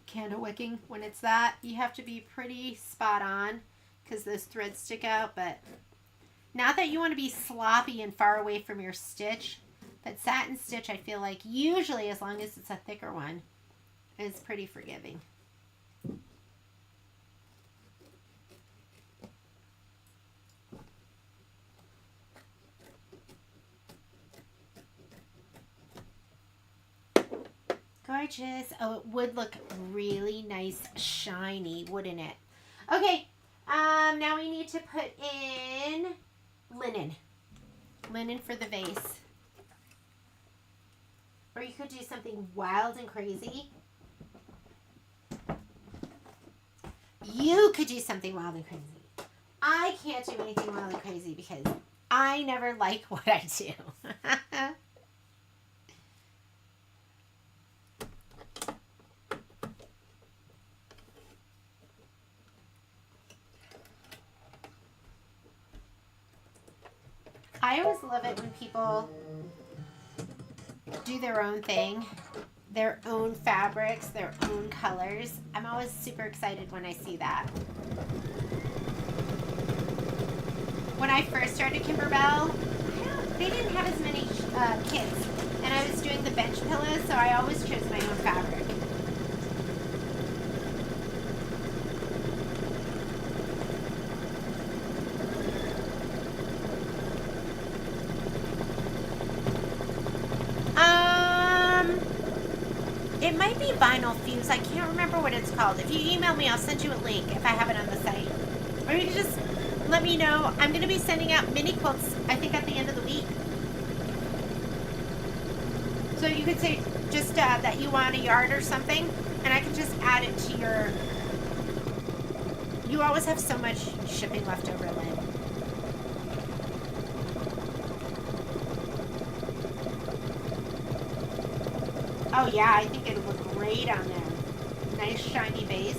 candle wicking. When it's that, you have to be pretty spot on because those threads stick out, but Not that you want to be sloppy and far away from your stitch, but satin stitch, I feel like usually, as long as it's a thicker one, is pretty forgiving. Gorgeous. Oh, it would look really nice, shiny, wouldn't it? Okay, now we need to put in linen. Linen for the vase. Or you could do something wild and crazy. You could do something wild and crazy. I can't do anything wild and crazy because I never like what I do. I always love it when people do their own thing, their own fabrics, their own colors. I'm always super excited when I see that. When I first started Kimberbell, they didn't have as many kits, and I was doing the bench pillows, so I always chose my own fabric. It might be vinyl fuse. I can't remember what it's called. If you email me, I'll send you a link if I have it on the site. Or you can just let me know. I'm going to be sending out mini quilts, I think, at the end of the week. So you could say just that you want a yard or something, and I can just add it to your... You always have so much shipping left over, Lynn. Oh yeah, I think it'll look great on there. Nice shiny base.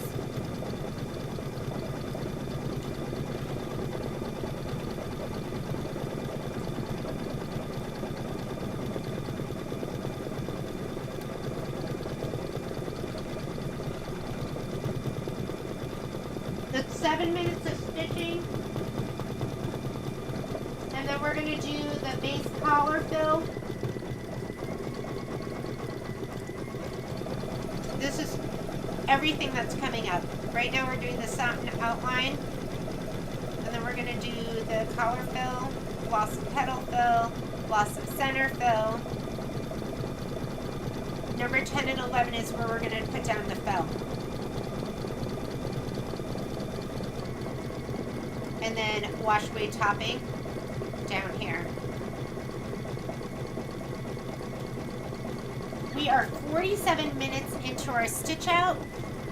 That's 7 minutes of stitching. And then we're going to do the base collar fill. This is everything that's coming up. Right now we're doing the satin outline, and then we're going to do the collar fill, blossom petal fill, blossom center fill. Number 10 and 11 is where we're going to put down the fill. And then wash away topping down here. We are 47 minutes into our stitch out.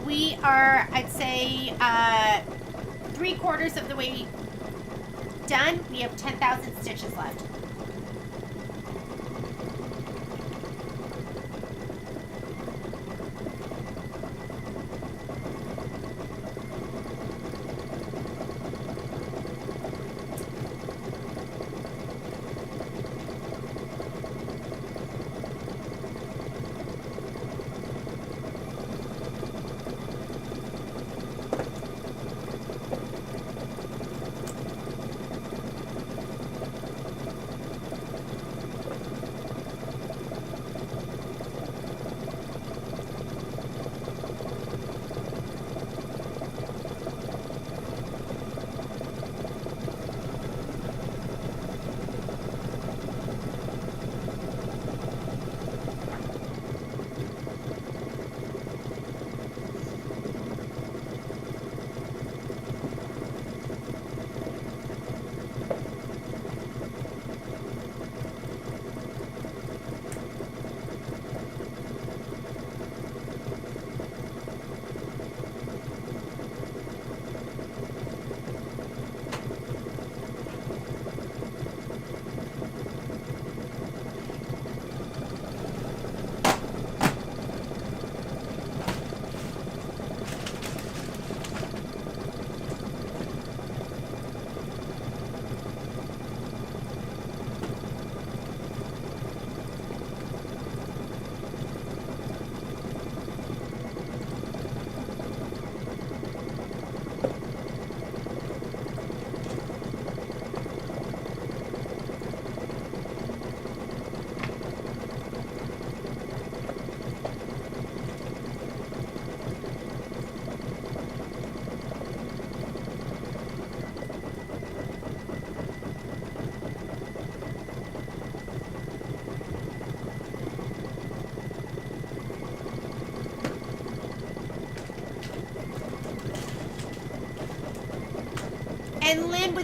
We are, I'd say, 3/4 of the way done. We have 10,000 stitches left.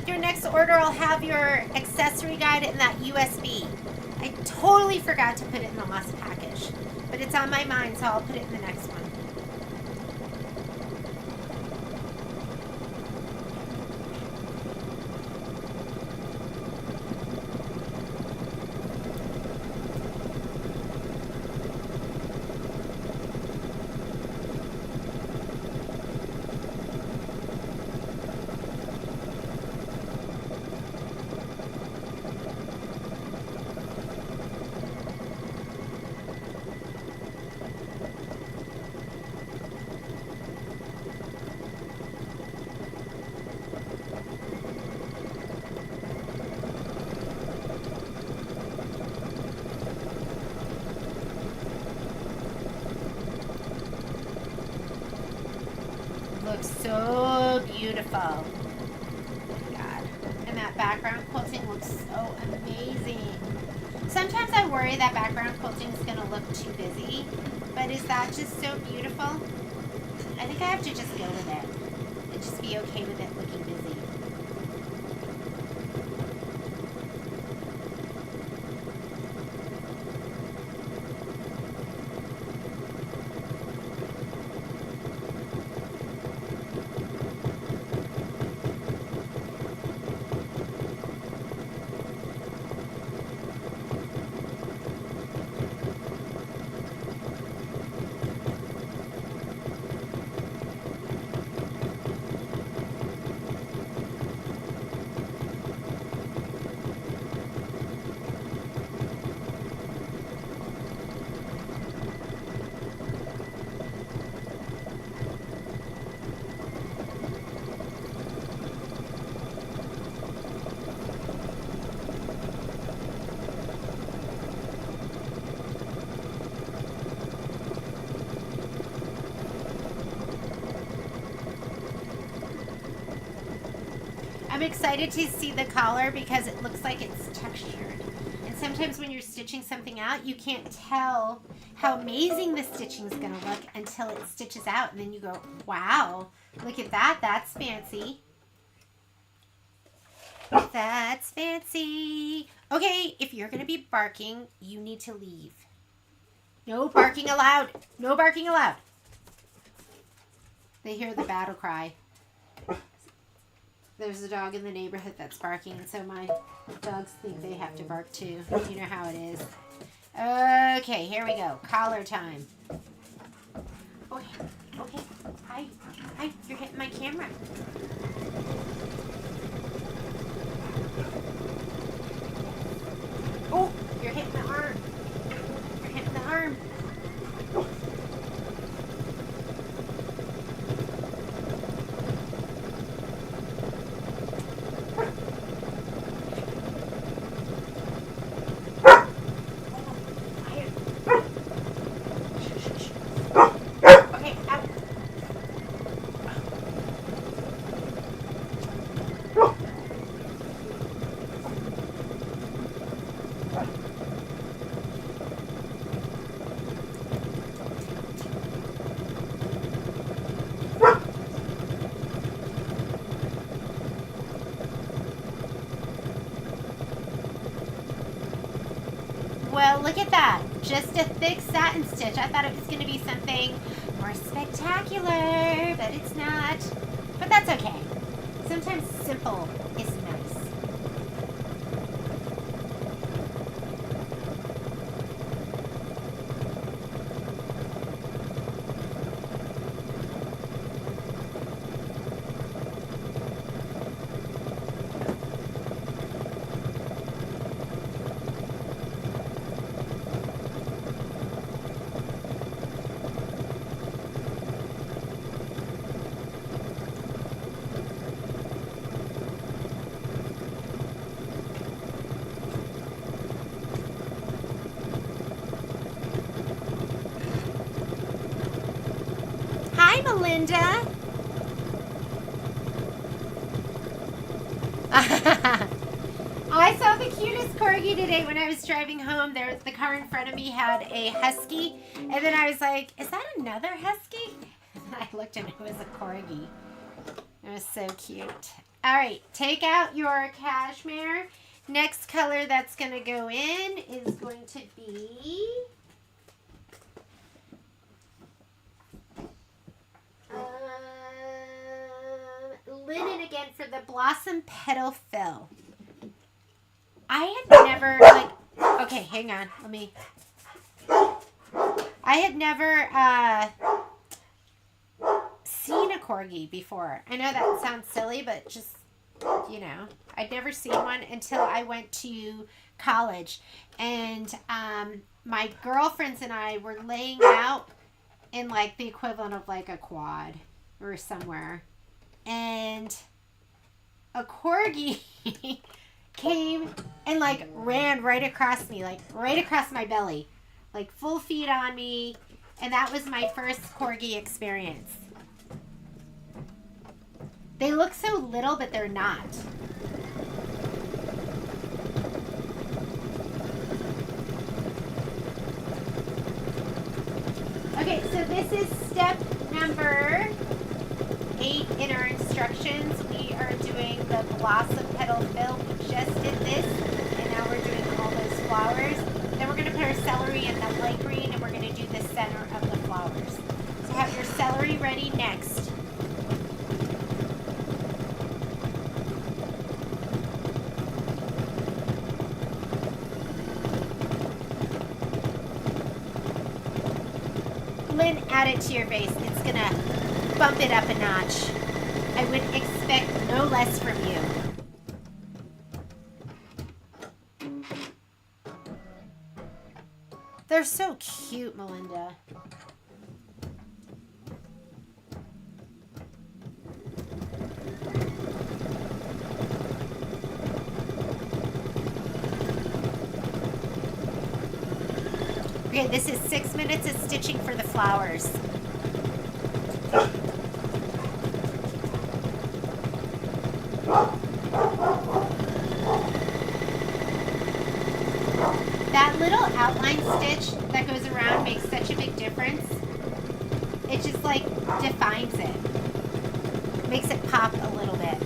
with your next order, I'll have your accessory guide and that USB. I totally forgot to put it in the last package, but it's on my mind, so I'll put it in the next one. Looks so beautiful. Oh my God. And that background quilting looks so amazing. Sometimes I worry that background quilting is going to look too busy, but is that just so beautiful? I think I have to just go with it and just be okay with it looking busy. I'm excited to see the collar because it looks like it's textured. And sometimes when you're stitching something out, you can't tell how amazing the stitching is going to look until it stitches out. And then you go, wow, look at that. That's fancy. That's fancy. Okay, if you're going to be barking, you need to leave. No barking allowed. No barking allowed. They hear the battle cry. There's a dog in the neighborhood that's barking, so my dogs think they have to bark too. You know how it is. Okay, here we go. Collar time. Okay, okay. Hi, you're hitting my camera. Oh, you're hitting the arm. You're hitting the arm. Well, look at that. Just a thick satin stitch. I thought it was going to be something more spectacular, but it's not. But that's okay. Sometimes simple is nice. Hi, Melinda. I saw the cutest corgi today when I was driving home. There, the car in front of me had a husky, and then I was like, "Is that another husky?" And I looked and it was a corgi. It was so cute. All right, take out your cashmere. Next color that's going to go in is going to be linen again for the blossom petal fill. I had never, like, okay, hang on. I had never seen a corgi before. I know that sounds silly, but just, you know, I'd never seen one until I went to college. And my girlfriends and I were laying out in like the equivalent of like a quad or somewhere. And a corgi came and like ran right across me, like right across my belly, like full feet on me. And that was my first corgi experience. They look so little, but they're not. Okay, so this is step number 8 in our instructions. We are doing the blossom petal fill. We just did this, and now we're doing all those flowers. Then we're going to put our celery in the light green, and we're going to do the center of the flowers. So have your celery ready next. Lynn, add it to your vase. It's going to bump it up a notch. I would expect no less from you. They're so cute, Melinda. Okay, this is 6 minutes of stitching for the flowers. That little outline stitch that goes around makes such a big difference. It just like defines it. Makes it pop a little bit.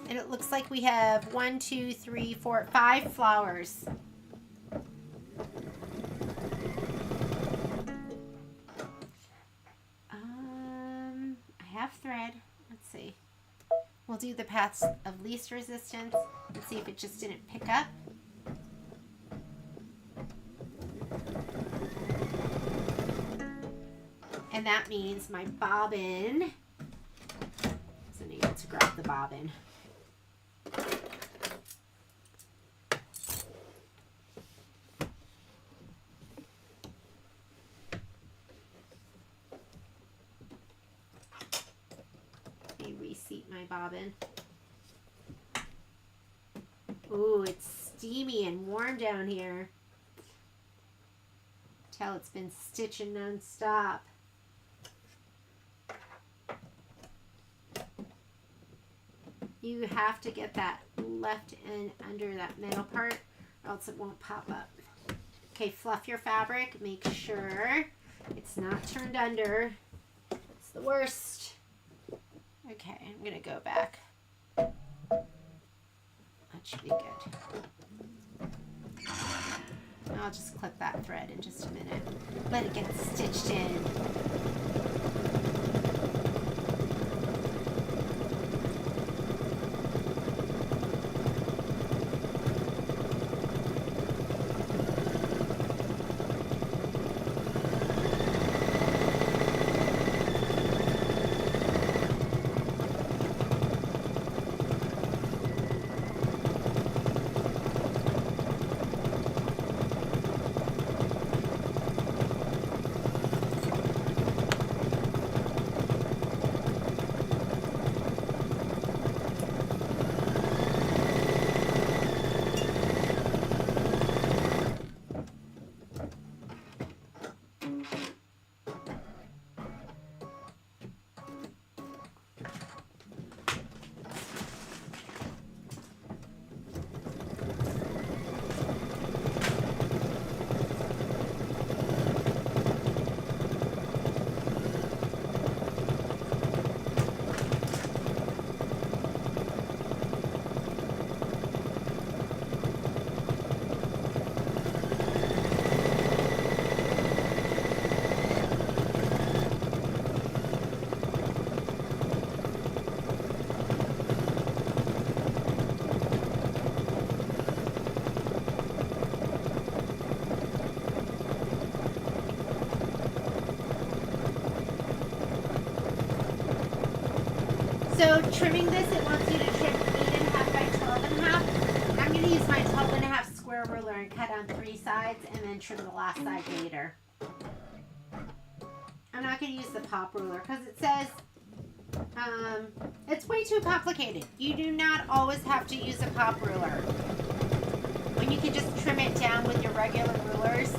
And it looks like we have 1, 2, 3, 4, 5 flowers. I have thread. Let's see. We'll do the paths of least resistance and see if it just didn't pick up. And that means my bobbin. So I need to grab the bobbin. Let me reseat my bobbin. Ooh, it's steamy and warm down here. Tell it's been stitching non-stop. You have to get that left end under that middle part or else it won't pop up. Okay, fluff your fabric. Make sure it's not turned under. It's the worst. Okay, I'm going to go back. That should be good. I'll just clip that thread in just a minute. Let it get stitched in. So trimming this, it wants you to trim 8.5 by 12.5. I'm going to use my 12.5 square ruler and cut on 3 sides and then trim the last side later. I'm not going to use the pop ruler because it says it's way too complicated. You do not always have to use a pop ruler. When you can just trim it down with your regular rulers.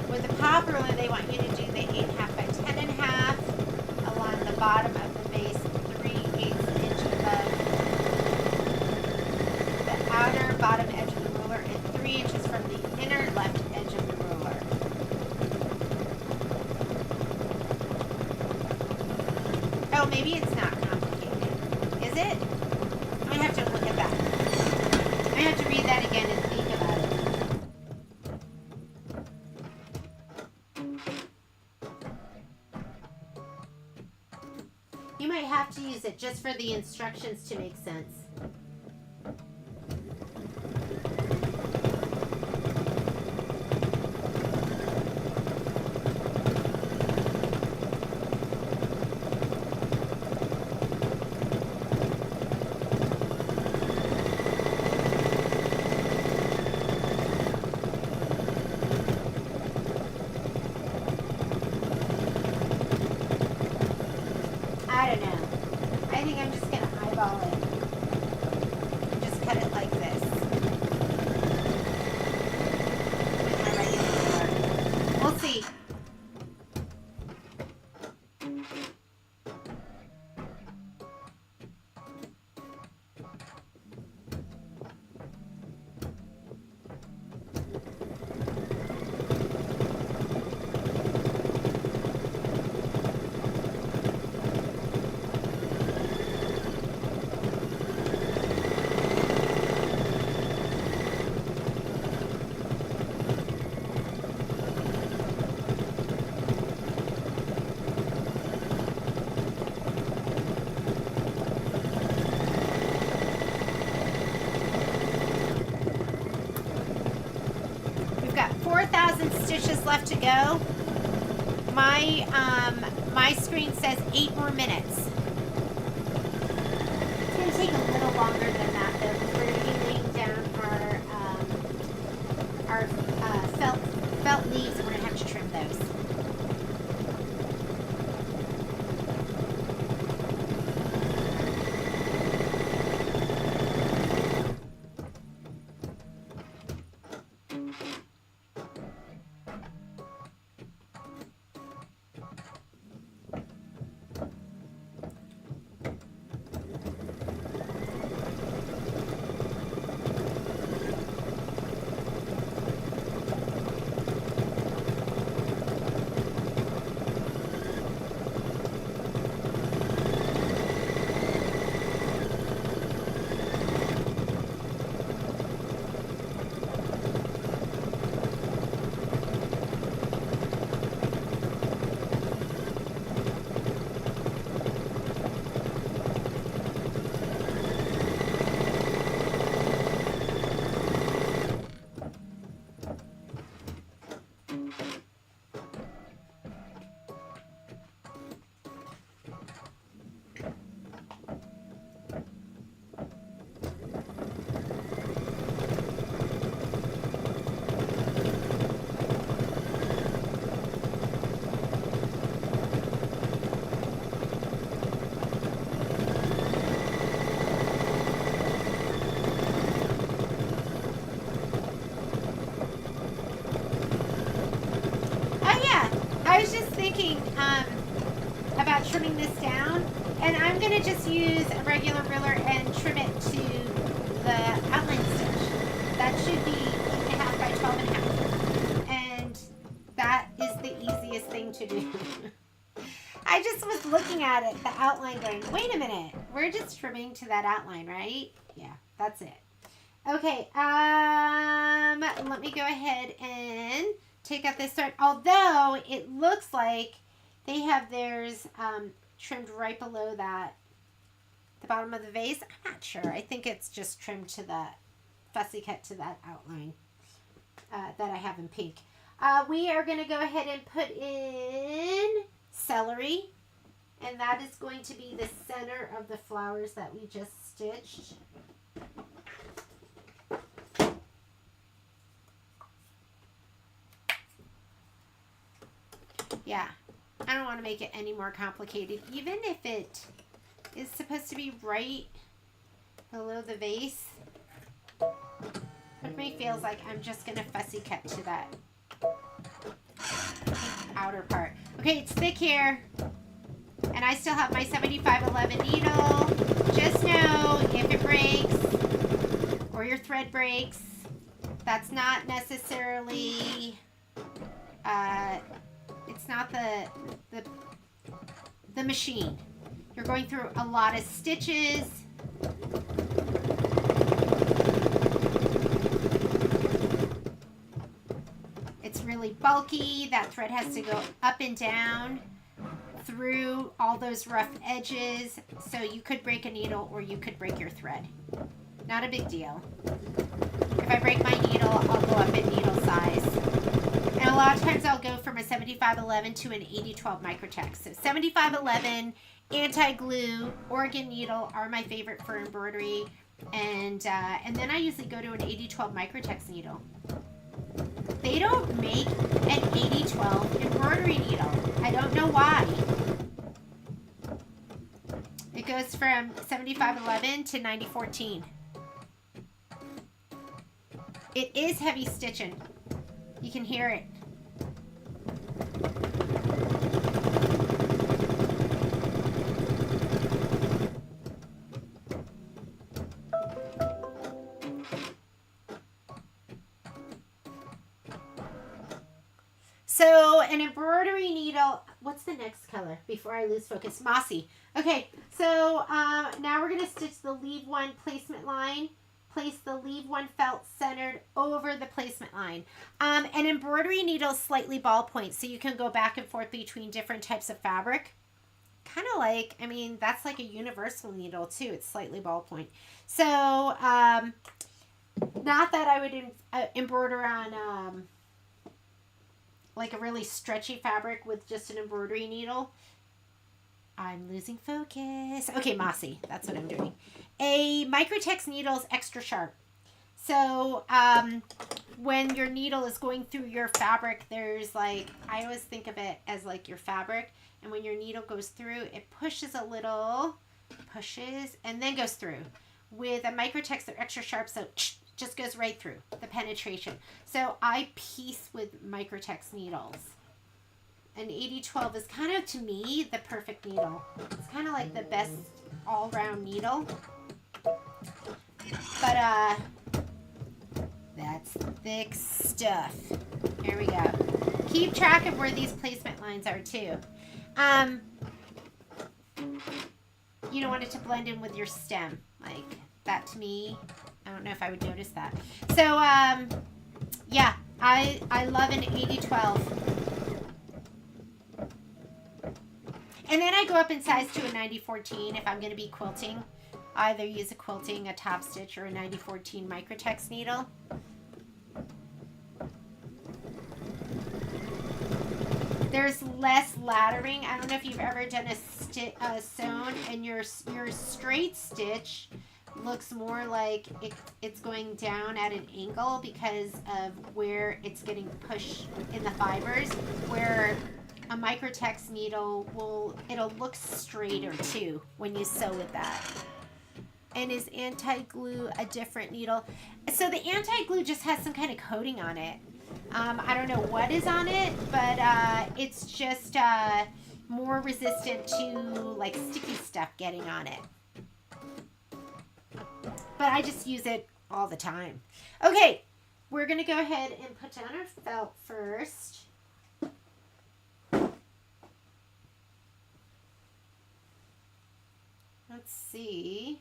With the pop ruler, they want you to do the 8.5 by 10.5 along the bottom of the vase, 3/8 inch above the outer bottom edge of the ruler and 3 inches from the inner left edge of the ruler. Oh, maybe it's not complicated. Is it? I have to look at that. I have to read that again and think about it. You might have to use it just for the instructions to make sense. I don't know. I think I'm just going to eyeball it. Just cut it like this. With my regular ruler. We'll see. We've got 4,000 stitches left to go. My screen says 8 more minutes. It's going to take a little longer than that though, because we're going to be laying down our felt leaves, and we're going to have to trim those. I was just thinking about trimming this down, and I'm going to just use a regular ruler and trim it to the outline stitch. That should be 8.5 by 12.5, and that is the easiest thing to do. I just was looking at it, the outline, going, wait a minute, we're just trimming to that outline, right? Yeah, that's it. Okay, let me go ahead and take out this thread. Although it looks like they have theirs trimmed right below that, the bottom of the vase. I'm not sure. I think it's just trimmed to that, fussy cut to that outline that I have in pink. We are going to go ahead and put in celery. And that is going to be the center of the flowers that we just stitched. Yeah, I don't want to make it any more complicated, even if it is supposed to be right below the vase. Part of me feels like I'm just going to fussy cut to that outer part. Okay, it's thick here. And I still have my 7511 needle. Just know if it breaks or your thread breaks, that's not necessarily, it's not the machine. You're going through a lot of stitches. It's really bulky. That thread has to go up and down through all those rough edges. So you could break a needle or you could break your thread. Not a big deal. If I break my needle, I'll go up in needle size. And a lot of times I'll go from a 7511 to an 8012 Microtex. So 7511, anti-glue, Oregon needle are my favorite for embroidery. And then I usually go to an 8012 Microtex needle. They don't make an 8012 embroidery needle. I don't know why. It goes from 7511 to 9014. It is heavy stitching. You can hear it. So an embroidery needle, what's the next color before I lose focus? Mossy. Okay, so now we're going to stitch the leave one placement line. Place the leave one felt centered over the placement line. An embroidery needle is slightly ballpoint, so you can go back and forth between different types of fabric. Kind of like, I mean, that's like a universal needle too. It's slightly ballpoint. So, not that I would embroider on like a really stretchy fabric with just an embroidery needle. I'm losing focus. Okay, mossy. That's what I'm doing. A Microtex needle is extra sharp. So when your needle is going through your fabric, there's like, I always think of it as like your fabric. And when your needle goes through, it pushes a little, pushes, and then goes through. With a Microtex, they're extra sharp, so just goes right through the penetration. So I piece with Microtex needles. An 8012 is kind of, to me, the perfect needle. It's kind of like the best all-round needle. But, that's thick stuff. Here we go. Keep track of where these placement lines are, too. You don't want it to blend in with your stem. Like, that to me, I don't know if I would notice that. So, yeah, I love an 8012. And then I go up in size to a 9014 if I'm going to be quilting. I either use a quilting, a top stitch, or a 9014 Microtex needle. There's less laddering. I don't know if you've ever done a sewn and your straight stitch looks more like it's going down at an angle because of where it's getting pushed in the fibers, where a Microtex needle it'll look straighter too when you sew with that. And is anti-glue a different needle? So the anti-glue just has some kind of coating on it. I don't know what is on it, but it's just more resistant to like sticky stuff getting on it. But I just use it all the time. Okay, we're going to go ahead and put down our felt first. Let's see.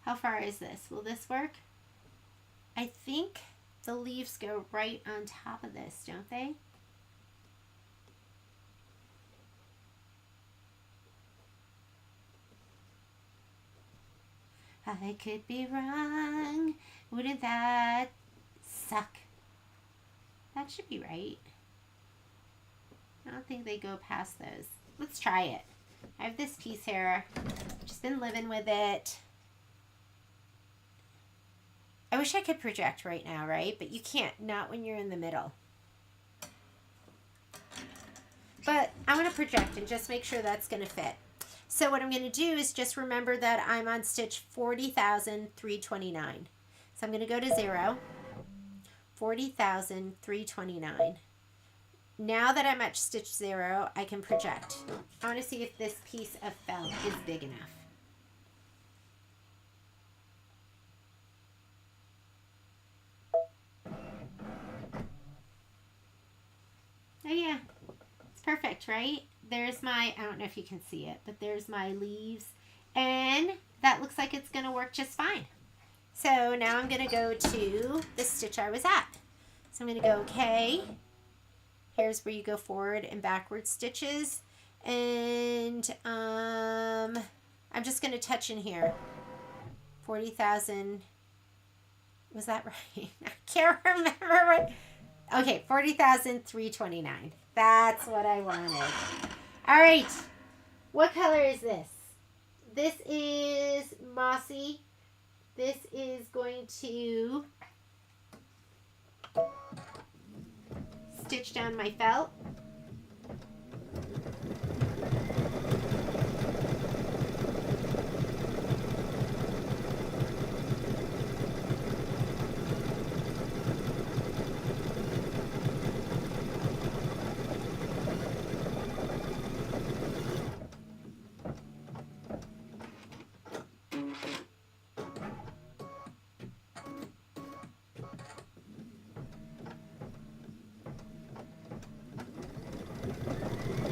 How far is this? Will this work? I think the leaves go right on top of this, don't they? I could be wrong. Wouldn't that suck? That should be right. I don't think they go past those. Let's try it. I have this piece here. Just been living with it. I wish I could project right now, right? But you can't, not when you're in the middle. But I'm going to project and just make sure that's going to fit. So what I'm going to do is just remember that I'm on stitch 40,329. So I'm going to go to 0, 40,329. Now that I'm at stitch 0, I can project. I want to see if this piece of felt is big enough. Oh yeah, it's perfect, right? There's my, I don't know if you can see it, but there's my leaves. And that looks like it's going to work just fine. So now I'm going to go to the stitch I was at. So I'm going to go, okay. Here's where you go forward and backward stitches. And I'm just going to touch in here. 40,000. Was that right? I can't remember what. Okay, 40,329. That's what I wanted. All right. What color is this? This is mossy. This is going to stitch down my felt.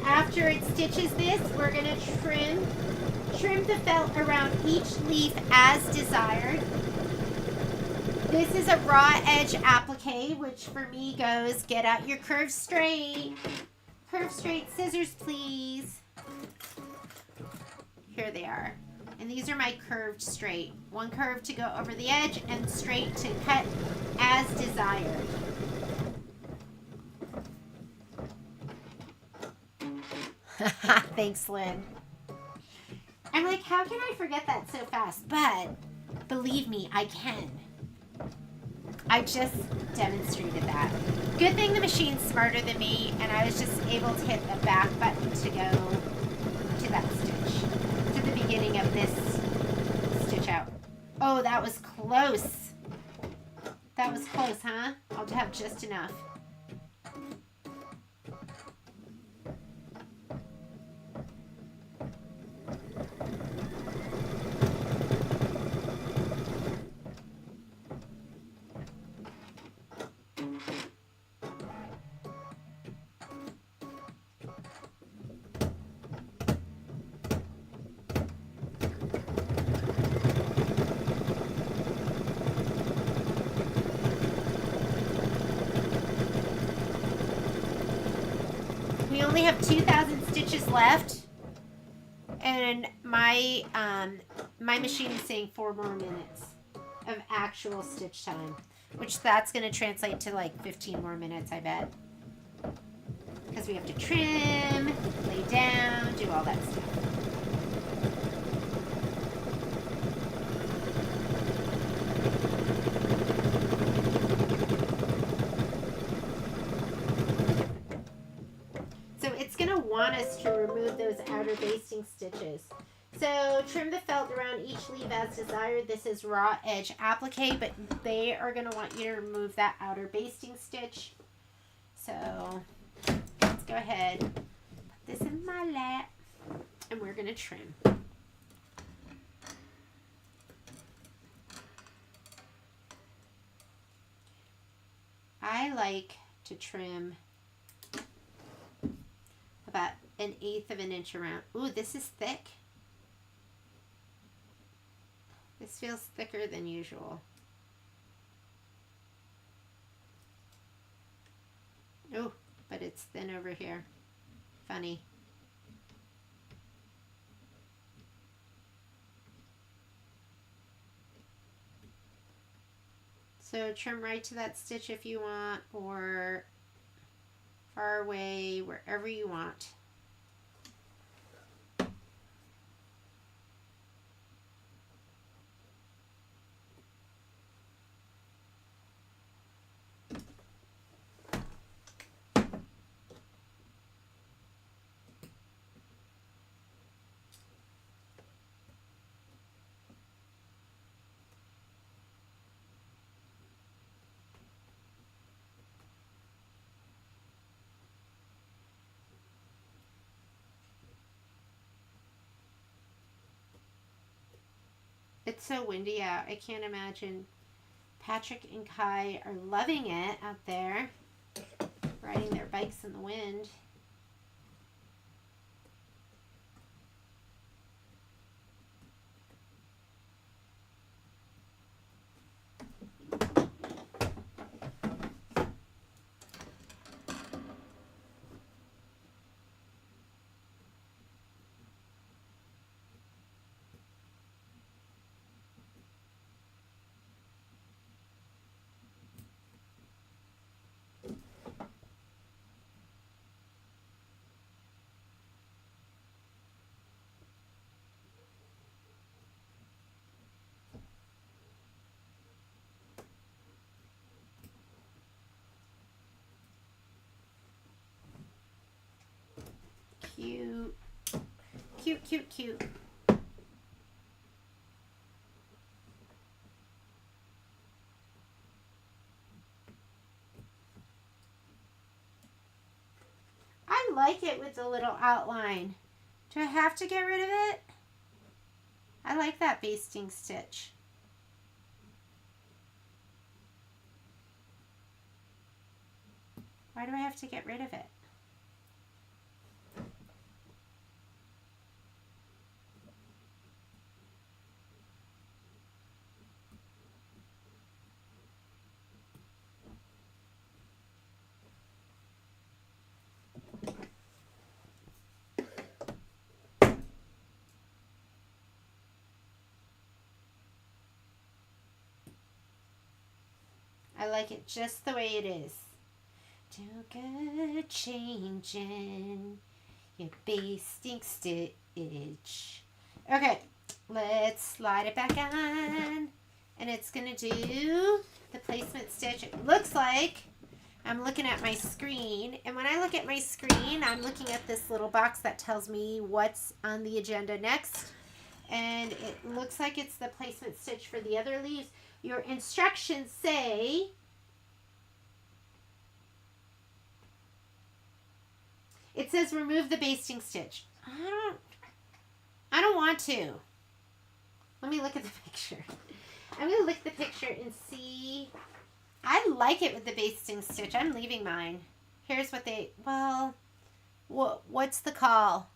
After it stitches this, we're going to trim the felt around each leaf as desired. This is a raw edge applique, which for me goes, get out your curved straight scissors, please. Here they are. And these are my curved straight. One curve to go over the edge and straight to cut as desired. Thanks, Lynn. I'm like, how can I forget that so fast? But believe me, I can. I just demonstrated that. Good thing the machine's smarter than me, and I was just able to hit the back button to go to that stitch, to the beginning of this stitch out. Oh, that was close. That was close, huh? I'll have just enough. We only have 2,000 stitches left, and my my machine is saying 4 more minutes of actual stitch time, which that's going to translate to like 15 more minutes, I bet, because we have to trim, lay down, do all that stuff. Want us to remove those outer basting stitches. So trim the felt around each leaf as desired. This is raw edge applique, but they are going to want you to remove that outer basting stitch. So let's go ahead, put this in my lap, and we're going to trim. I like to trim about 1/8 of an inch around. Ooh, this is thick. This feels thicker than usual. Oh, but it's thin over here. Funny. So trim right to that stitch if you want, or far away, wherever you want. It's so windy out. I can't imagine. Patrick and Kai are loving it out there, riding their bikes in the wind. Cute. Cute, cute, cute. I like it with the little outline. Do I have to get rid of it? I like that basting stitch. Why do I have to get rid of it? I like it just the way it is. Don't go changing your basting stitch. Okay, let's slide it back on. And it's going to do the placement stitch. It looks like I'm looking at my screen. And when I look at my screen, I'm looking at this little box that tells me what's on the agenda next. And it looks like it's the placement stitch for the other leaves. Your instructions say it says remove the basting stitch. I don't want to. Let me look at the picture. I'm going to look at the picture and see. I like it with the basting stitch. I'm leaving mine. Here's what they, well, what's the call?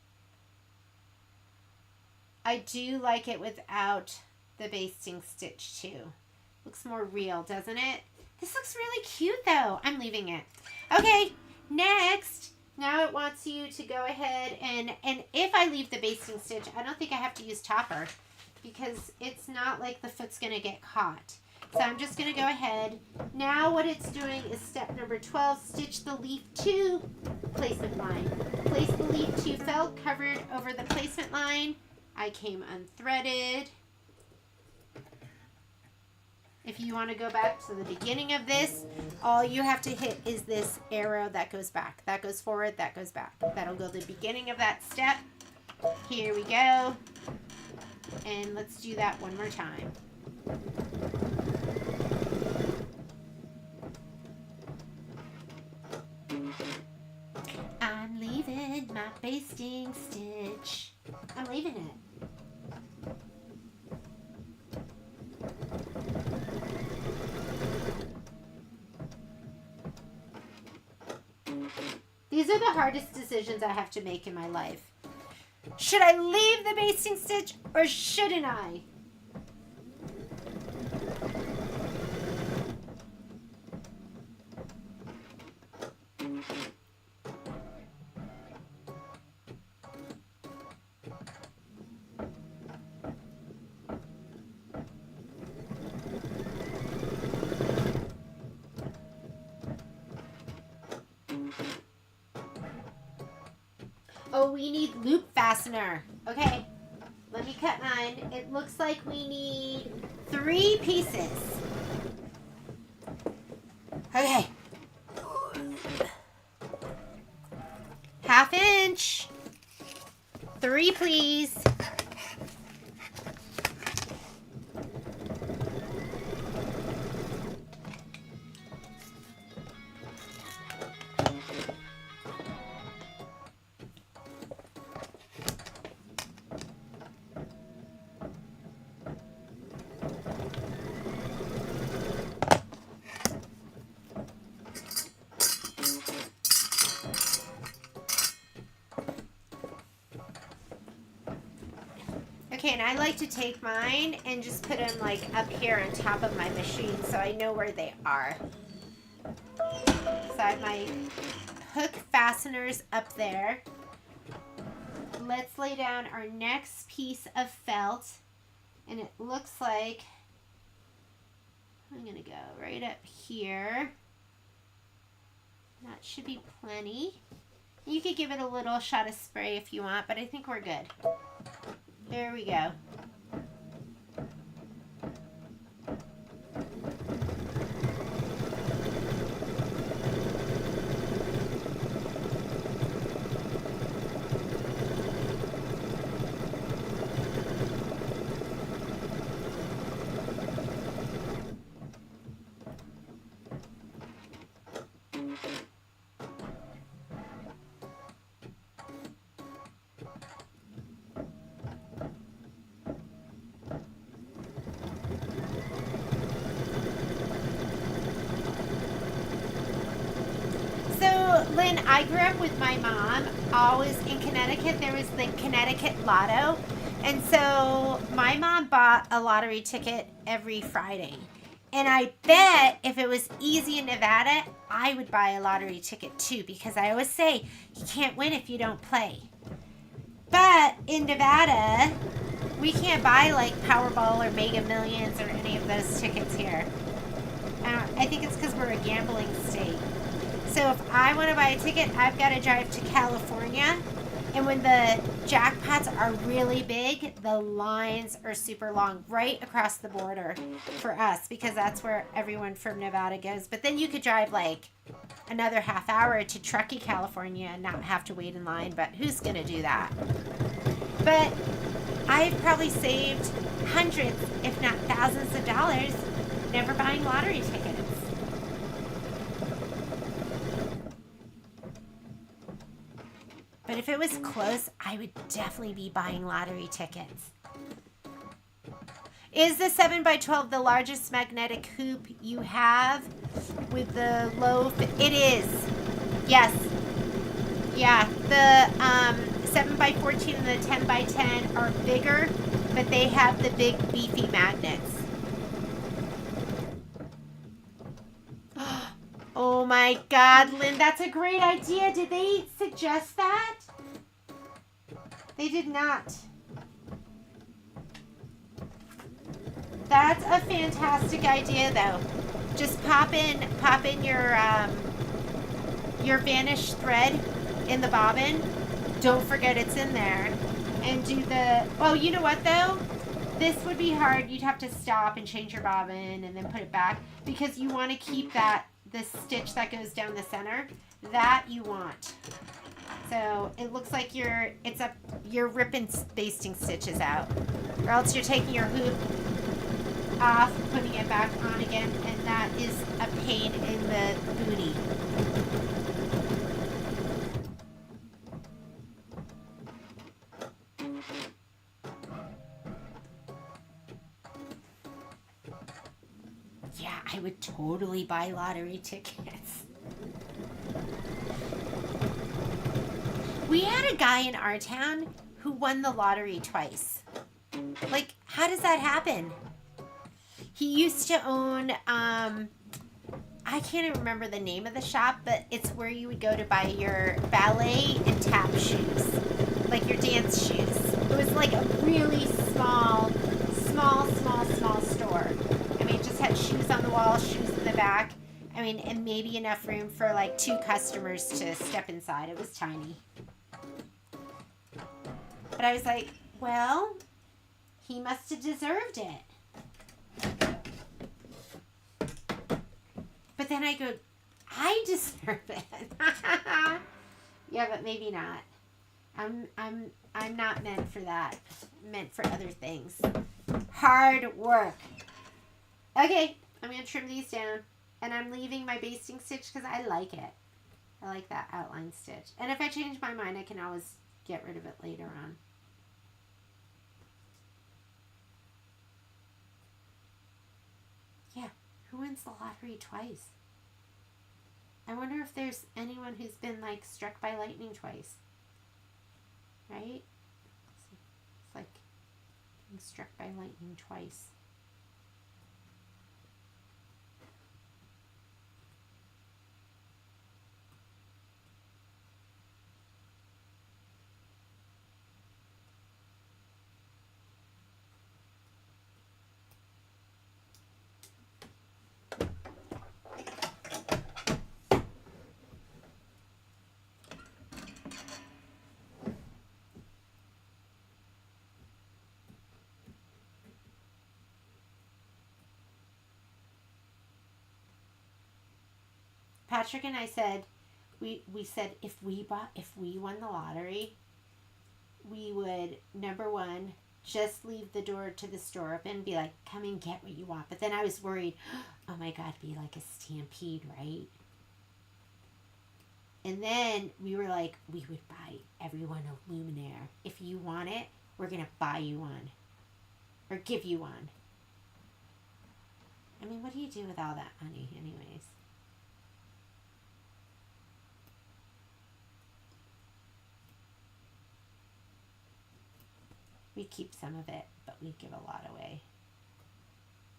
I do like it without the basting stitch too. Looks more real, doesn't it? This looks really cute though. I'm leaving it. Okay, next. Now it wants you to go ahead and if I leave the basting stitch, I don't think I have to use topper because it's not like the foot's going to get caught. So I'm just going to go ahead. Now what it's doing is step number 12, stitch the leaf 2 placement line. Place the leaf 2 felt covered over the placement line. I came unthreaded. If you want to go back to the beginning of this, all you have to hit is this arrow that goes back. That goes forward, that goes back. That'll go to the beginning of that step. Here we go. And let's do that one more time. I'm leaving my basting stitch. I'm leaving it. These are the hardest decisions I have to make in my life. Should I leave the basting stitch or shouldn't I? Oh, we need loop fastener. Okay, let me cut mine. It looks like we need 3 pieces. Okay. 1/2 inch. 3, please. Okay, and I like to take mine and just put them like up here on top of my machine so I know where they are. So I have my hook fasteners up there. Let's lay down our next piece of felt, and it looks like I'm gonna go right up here. That should be plenty. You could give it a little shot of spray if you want, but I think we're good. There we go. Lynn, I grew up with my mom, always in Connecticut. There was the Connecticut Lotto. And so my mom bought a lottery ticket every Friday. And I bet if it was easy in Nevada, I would buy a lottery ticket too, because I always say, you can't win if you don't play. But in Nevada, we can't buy like Powerball or Mega Millions or any of those tickets here. I think it's because we're a gambling state. So if I want to buy a ticket, I've got to drive to California. And when the jackpots are really big, the lines are super long right across the border for us, because that's where everyone from Nevada goes. But then you could drive like another half hour to Truckee, California and not have to wait in line. But who's going to do that? But I've probably saved hundreds, if not thousands of dollars never buying lottery tickets. But if it was close, I would definitely be buying lottery tickets. Is the 7x12 the largest magnetic hoop you have with the low fit? It is. Yes. Yeah. The 7x14 and the 10x10 are bigger, but they have the big beefy magnets. Oh my God, Lynn, that's a great idea. Did they suggest that? They did not. That's a fantastic idea, though. Just pop in your vanished thread in the bobbin. Don't forget it's in there. And do the, oh, you know what though? This would be hard. You'd have to stop and change your bobbin and then put it back, because you want to keep that, the stitch that goes down the center, that you want. So it looks like you're ripping basting stitches out, or else you're taking your hoop off, putting it back on again, and that is a pain in the booty. Yeah, I would totally buy lottery tickets. We had a guy in our town who won the lottery twice. Like, how does that happen? He used to own, I can't even remember the name of the shop, but it's where you would go to buy your ballet and tap shoes, like your dance shoes. It was like a really small store. I mean, it just had shoes on the wall, shoes in the back. I mean, and maybe enough room for like 2 customers to step inside. It was tiny. But I was like, well, he must have deserved it. But then I go, I deserve it. Yeah, but maybe not. I'm not meant for that. I'm meant for other things. Hard work. Okay, I'm gonna trim these down, and I'm leaving my basting stitch because I like it. I like that outline stitch. And if I change my mind, I can always get rid of it later on. Yeah, who wins the lottery twice? I wonder if there's anyone who's been like struck by lightning twice. Right? It's like being struck by lightning twice. Patrick and I said, we said if we won the lottery, we would, number one, just leave the door to the store open and be like, come and get what you want. But then I was worried, oh my God, be like a stampede, right? And then we were like, we would buy everyone a luminaire. If you want it, we're going to buy you one. Or give you one. I mean, what do you do with all that money anyways? We keep some of it, but we give a lot away.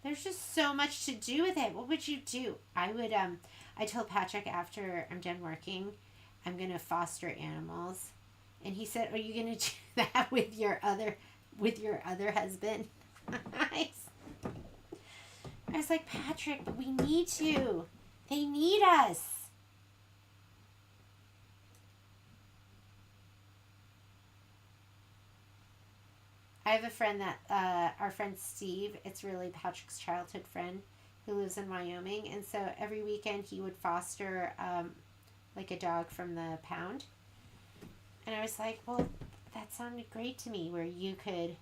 There's just so much to do with it. What would you do? I told Patrick after I'm done working, I'm going to foster animals. And he said, are you going to do that with your other husband? I was like, Patrick, but we need to. They need us. I have a friend that, our friend Steve, it's really Patrick's childhood friend who lives in Wyoming. And so every weekend he would foster like a dog from the pound. And I was like, well, that sounded great to me, where you could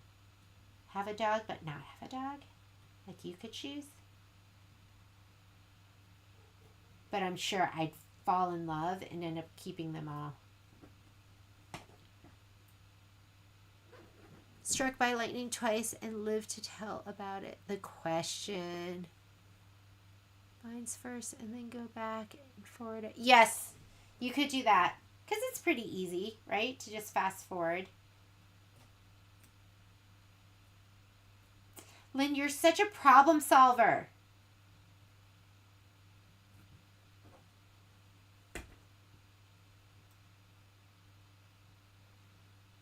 have a dog but not have a dog. Like you could choose. But I'm sure I'd fall in love and end up keeping them all. Struck by lightning twice and live to tell about it. The question. Lines first and then go back and forward it. Yes, you could do that. Because it's pretty easy, right? To just fast forward. Lynn, you're such a problem solver.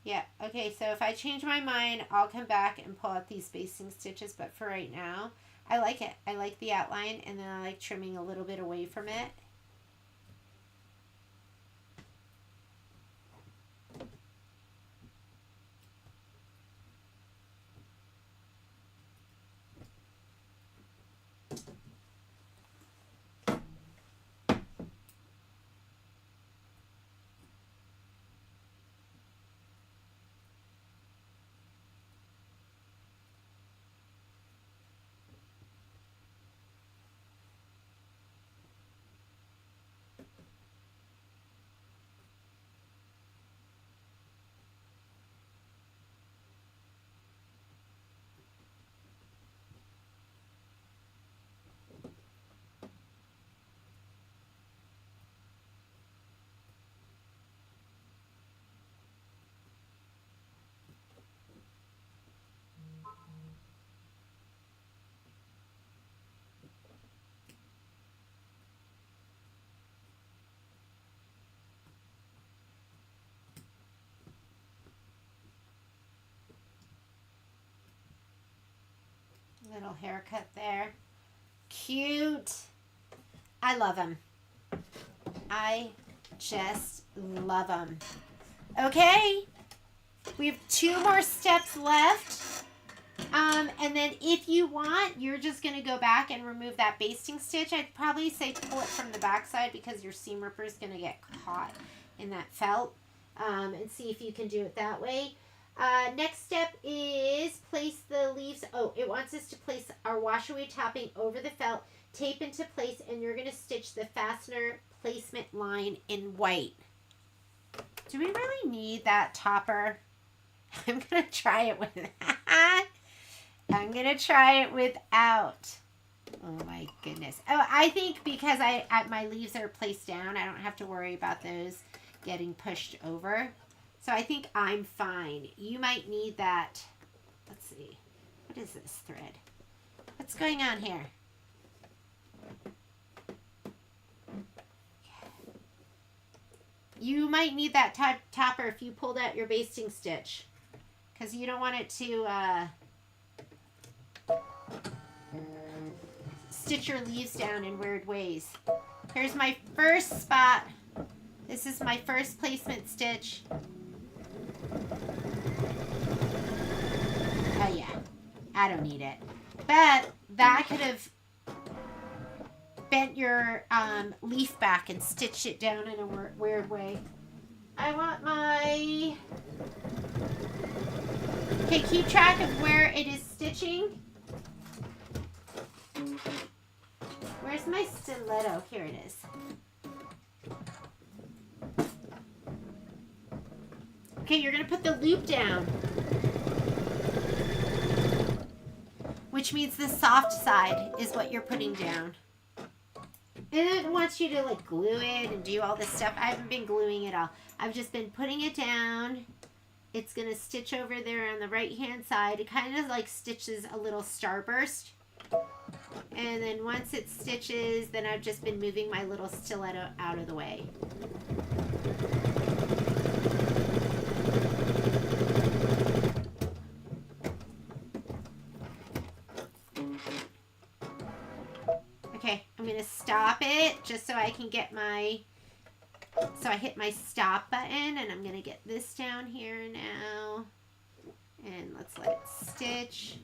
Yeah, okay, so if I change my mind, I'll come back and pull out these basting stitches, but for right now, I like it. I like the outline, and then I like trimming a little bit away from it. Little haircut there. Cute. I love them. I just love them. Okay. We have 2 more steps left. And then if you want, you're just going to go back and remove that basting stitch. I'd probably say pull it from the back side because your seam ripper is going to get caught in that felt. And see if you can do it that way. Next step is place the leaves. Oh, it wants us to place our wash away topping over the felt, tape into place, and you're going to stitch the fastener placement line in white. Do we really need that topper? I'm going to try it with that. I'm going to try it without. Oh my goodness. Oh, I think because my leaves are placed down, I don't have to worry about those getting pushed over. So I think I'm fine. You might need that. Let's see. What is this thread? What's going on here? You might need that topper if you pulled out your basting stitch, because you don't want it to stitch your leaves down in weird ways. Here's my first spot. This is my first placement stitch. Oh yeah, I don't need it. But that could have bent your leaf back and stitched it down in a weird way. I want my... Okay, keep track of where it is stitching. Where's my stiletto? Here it is. Okay, you're going to put the loop down, which means the soft side is what you're putting down. And it wants you to like glue it and do all this stuff. I haven't been gluing it all. I've just been putting it down. It's going to stitch over there on the right hand side. It kind of like stitches a little starburst. And then once it stitches, then I've just been moving my little stiletto out of the way. Okay, I'm going to stop it just so I can get my, so I hit my stop button, and I'm going to get this down here now. And let's let it stitch.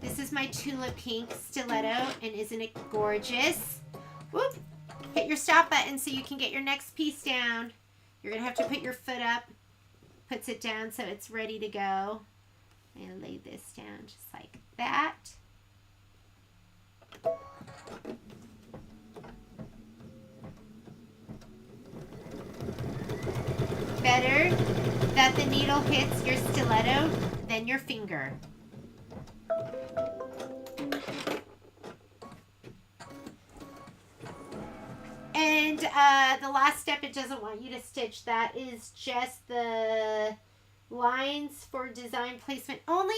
This is my tulip pink stiletto, and isn't it gorgeous? Whoop! Hit your stop button so you can get your next piece down. You're going to have to put your foot up. Puts it down so it's ready to go. And lay this down just like that. Better that the needle hits your stiletto than your finger. And the last step, it doesn't want you to stitch. That is just the lines for design placement only.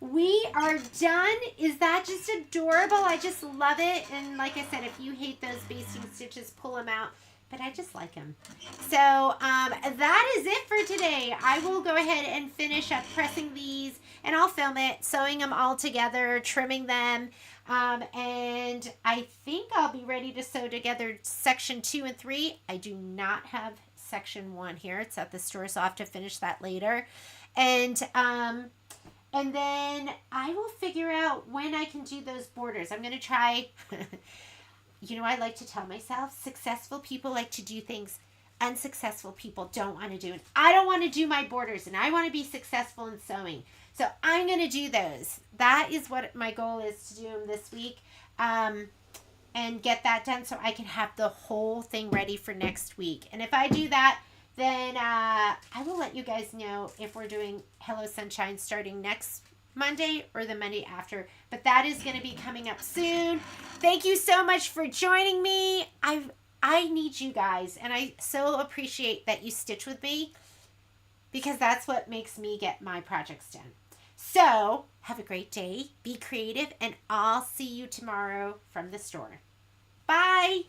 We are done. Is that just adorable? I just love it. And like I said, if you hate those basting stitches, pull them out. But I just like them. So that is it for today. I will go ahead and finish up pressing these, and I'll film it, sewing them all together, trimming them. And I think I'll be ready to sew together section 2 and 3. I do not have section 1 here. It's at the store, so I'll have to finish that later. And then I will figure out when I can do those borders. I'm going to try... You know, I like to tell myself, successful people like to do things unsuccessful people don't want to do. And I don't want to do my borders, and I want to be successful in sewing. So I'm going to do those. That is what my goal is, to do them this week, and get that done so I can have the whole thing ready for next week. And if I do that, then I will let you guys know if we're doing Hello Sunshine starting next Monday or the Monday after. But that is going to be coming up soon. Thank you so much for joining me. I need you guys, and I so appreciate that you stitch with me, because that's what makes me get my projects done. So have a great day, be creative, and I'll see you tomorrow from the store. Bye.